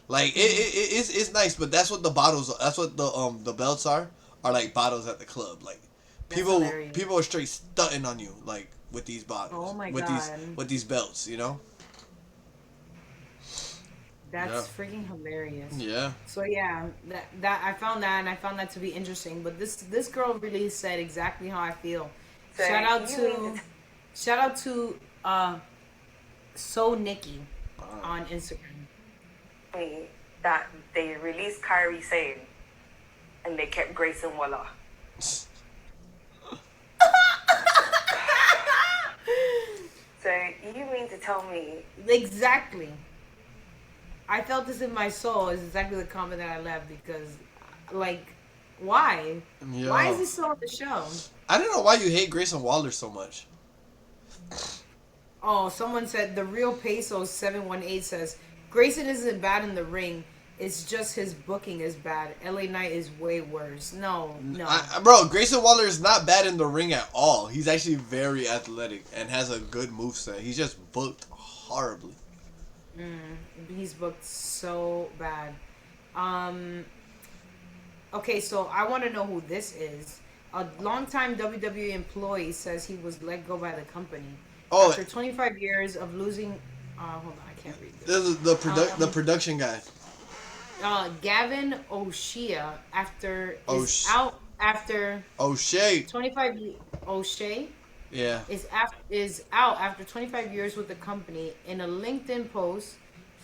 S1: Like, it's nice, but that's what the belts are like bottles at the club. Like, people are straight stunting on you, like, with these bottles.
S2: Oh, my
S1: God. With these belts, you know?
S2: That's freaking hilarious.
S1: Yeah.
S2: So yeah, that I found that, and I found that to be interesting. But this girl really said exactly how I feel.
S5: So
S2: shout out to So Nikki on Instagram.
S5: That they released Kyrie Sane and they kept Grayson Waller. So you mean to tell me
S2: exactly? I felt this in my soul. Is exactly the comment that I left because, like, why?
S1: Yo.
S2: Why is he still on the show?
S1: I don't know why you hate Grayson Waller so much.
S2: Oh, someone said the real Pesos 718 says Grayson isn't bad in the ring. It's just his booking is bad. LA Knight is way worse. No.
S1: Bro, Grayson Waller is not bad in the ring at all. He's actually very athletic and has a good moveset. He's just booked horribly.
S2: He's booked so bad. Okay, so I want to know who this is. A longtime WWE employee says he was let go by the company after 25 years of losing. Hold on, I can't read this.
S1: This is the production guy.
S2: Gavin O'Shea
S1: O'Shea
S2: 25 O'Shea.
S1: Yeah.
S2: Is out after 25 years with the company. In a LinkedIn post,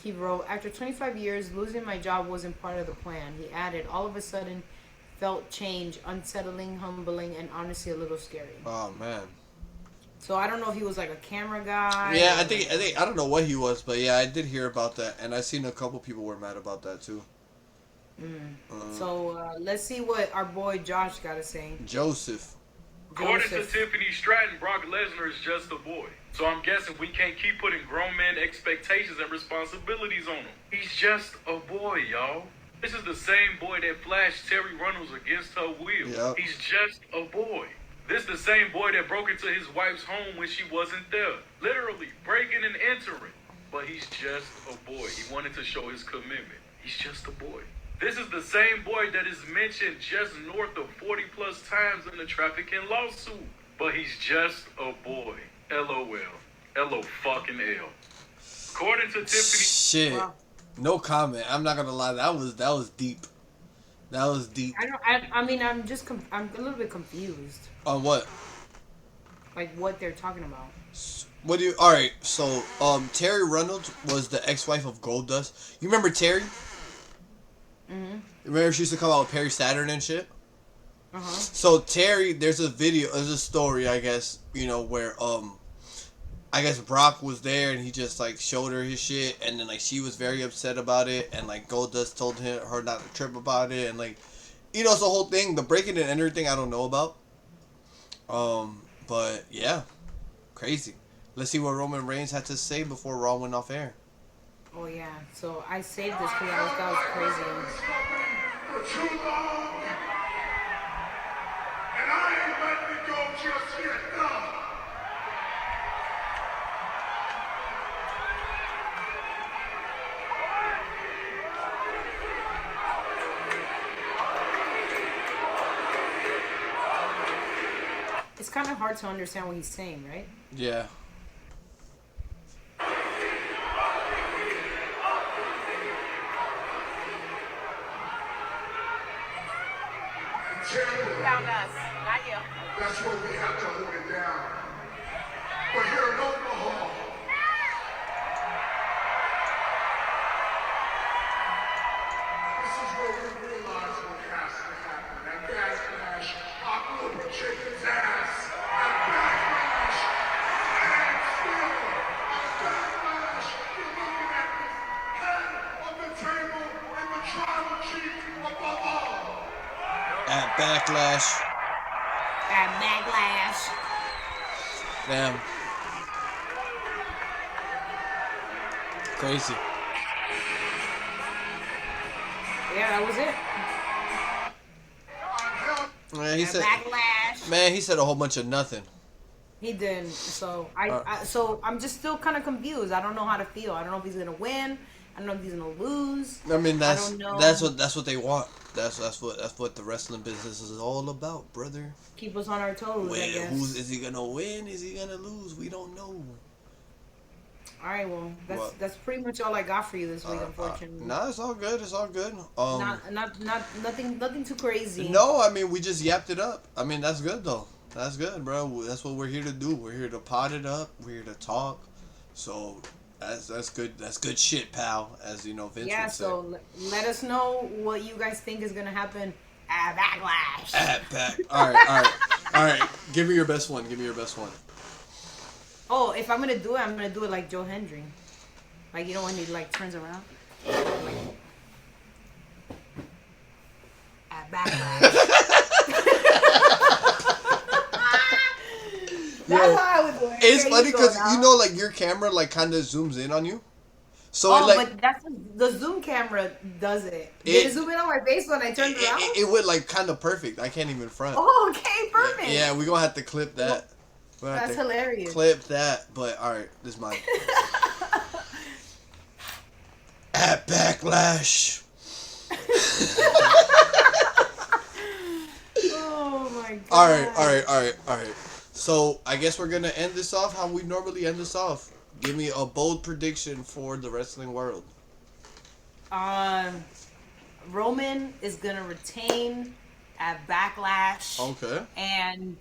S2: he wrote, "After 25 years, losing my job wasn't part of the plan." He added, "All of a sudden, felt change, unsettling, humbling, and honestly a little scary."
S1: Oh man.
S2: So I don't know if he was like a camera guy.
S1: Yeah, I think I don't know what he was, but yeah, I did hear about that, and I seen a couple people were mad about that too.
S2: So let's see what our boy Josh got to say.
S1: Joseph.
S3: According to Tiffany Stratton, Brock Lesnar is just a boy. So I'm guessing we can't keep putting grown men expectations and responsibilities on him. He's just a boy, y'all. This is the same boy that flashed Terry Runnels against her will.
S1: Yep.
S3: He's just a boy. This the same boy that broke into his wife's home when she wasn't there. Literally breaking and entering. But he's just a boy. He wanted to show his commitment. He's just a boy. This is the same boy that is mentioned just north of 40 plus times in the trafficking lawsuit. But he's just a boy. LOL. LO fucking L. According to Tiffany.
S1: Shit.
S2: Wow.
S1: No comment. I'm not gonna lie. That was deep. That was deep.
S2: I mean, I'm just I'm a little bit confused.
S1: On what?
S2: Like what they're talking about.
S1: What do you? All right. So, Terry Reynolds was the ex-wife of Goldust. You remember Terry?
S2: Mhm.
S1: Remember she used to come out with Perry Saturn and shit.
S2: Uh huh.
S1: So Terry, there's a story, I guess, where I guess Brock was there and he just like showed her his shit, and then like she was very upset about it, and like Goldust told her not to trip about it, and like, it's the whole thing, the breaking and entering thing I don't know about. But yeah, crazy. Let's see what Roman Reigns had to say before Raw went off air.
S2: Oh yeah. So I saved this because that was crazy.
S6: For too long, and I ain't letting it go just yet. No.
S2: It's kind of hard to understand what he's saying, right?
S1: Yeah.
S6: Found us, not you. That's where we have to hold it down. But here in Oklahoma, this is where we realize what has to happen. At Backlash, I will be Chicken's ass. At Backlash, and still, at Backlash, you're looking at the head of the table and the tribal chief above all.
S1: At Backlash.
S2: At Backlash.
S1: Damn. Crazy.
S2: Yeah, that was it.
S1: Man, he
S2: At
S1: said.
S2: Backlash.
S1: Man, he said a whole bunch of nothing.
S2: He didn't. So so I'm just still kind of confused. I don't know how to feel. I don't know if he's gonna win. I don't know if he's gonna lose.
S1: I mean,
S2: I don't know.
S1: that's what they want. That's what the wrestling business is all about, brother.
S2: Keep us on our toes, I guess.
S1: Is he gonna win? Is he gonna lose? We don't know.
S2: All right, well, that's pretty much all I got for you this week, unfortunately.
S1: Nah, it's all good. It's all good.
S2: Nothing too crazy.
S1: No, I mean we just yapped it up. I mean that's good though. That's good, bro. That's what we're here to do. We're here to pot it up. We're here to talk. So that's good. That's good shit, pal. As Vince would say.
S2: So let us know what you guys think is gonna happen at Backlash.
S1: All right. Give me your best one.
S2: Oh, if I'm gonna do it like Joe Hendry. Like, when he like turns around. Like, at Backlash. That's how I would do it.
S1: It's funny because like your camera like kind of zooms in on you. So
S2: but that's the zoom camera does it. Did it zoom in on my face when I turned around?
S1: It went like kind of perfect. I can't even front.
S2: Oh, okay, perfect.
S1: Yeah, we're gonna have to clip that.
S2: That's hilarious.
S1: Clip that, but all right, this is mine. At Backlash.
S2: Oh my god.
S1: All right. So I guess we're gonna end this off how we normally end this off. Give me a bold prediction for the wrestling world.
S2: Roman is gonna retain at Backlash.
S1: Okay.
S2: And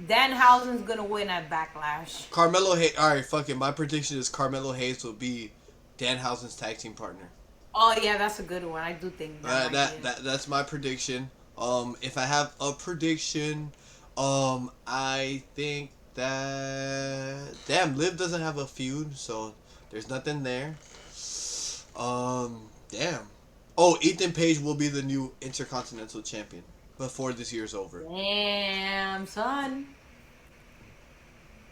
S2: Danhausen's gonna win at Backlash.
S1: Carmelo Hayes. All right, fuck it. My prediction is Carmelo Hayes will be Danhausen's tag team partner.
S2: Oh yeah, that's a good one. I do think
S1: that's my prediction. If I have a prediction, I think that Liv doesn't have a feud, so there's nothing there. Damn. Oh, Ethan Page will be the new Intercontinental Champion before this year's over.
S2: Damn, son.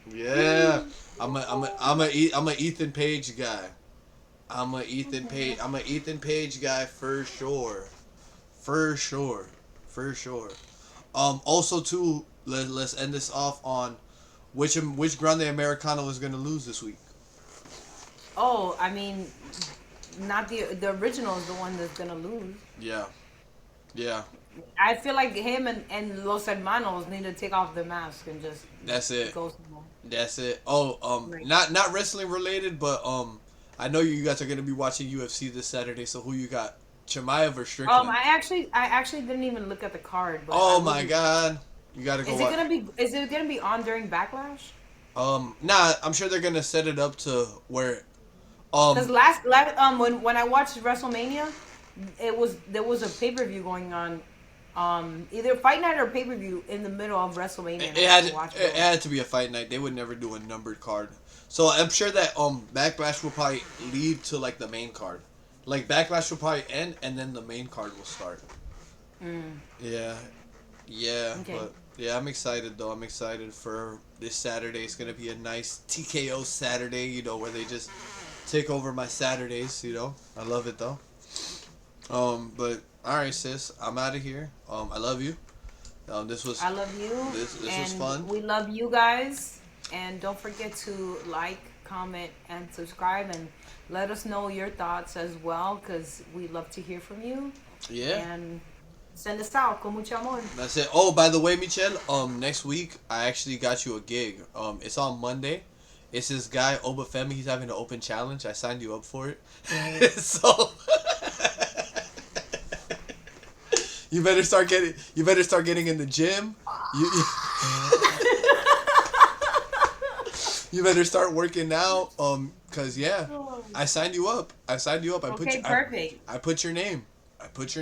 S1: Yeah, I'm a Ethan Page guy. I'm a Ethan Page guy for sure. Also too, let's end this off on which Grande Americano is gonna lose this week.
S2: Oh, I mean, not the original is the one that's gonna lose.
S1: Yeah. Yeah.
S2: I feel like him and Los Hermanos need to take off their mask and just
S1: That's it.
S2: go somewhere.
S1: That's it. Oh,
S2: Right.
S1: not wrestling related, but I know you guys are gonna be watching UFC this Saturday. So who you got? Chimaev or Strickland?
S2: I actually didn't even look at the card. But
S1: Oh my god, you gotta go.
S2: Is it gonna be on during Backlash?
S1: Nah, I'm sure they're gonna set it up to where,
S2: Because last when I watched WrestleMania, there was a pay-per-view going on, either Fight Night or pay-per-view in the middle of WrestleMania.
S1: it had to be a fight night. They would never do a numbered card. So I'm sure that Backlash will probably lead to like the main card. Like Backlash will probably end and then the main card will start. Yeah.
S2: Okay.
S1: But yeah, I'm excited though. I'm excited for this Saturday. It's gonna be a nice TKO Saturday, you know, where they just take over my Saturdays, you know. I love it though. But alright sis, I'm out of here. I love you. This was
S2: I love you.
S1: This
S2: and
S1: was fun.
S2: We love you guys. And don't forget to like, comment, and subscribe, and let us know your thoughts as well, because we love to hear from you.
S1: Yeah.
S2: And send us out con mucho amor.
S1: That's it. Oh, by the way, Michelle, next week I actually got you a gig. It's on Monday. It's this guy Obafemi. He's having an open challenge. I signed you up for it. So you better start getting in the gym. You better start working out. Cause yeah, I signed you up.
S2: Okay, perfect.
S1: I put your name.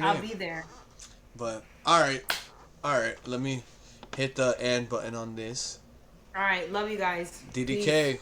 S2: I'll be there.
S1: But all right. Let me hit the end button on this.
S2: All right, love you guys.
S1: DDK.
S2: Peace.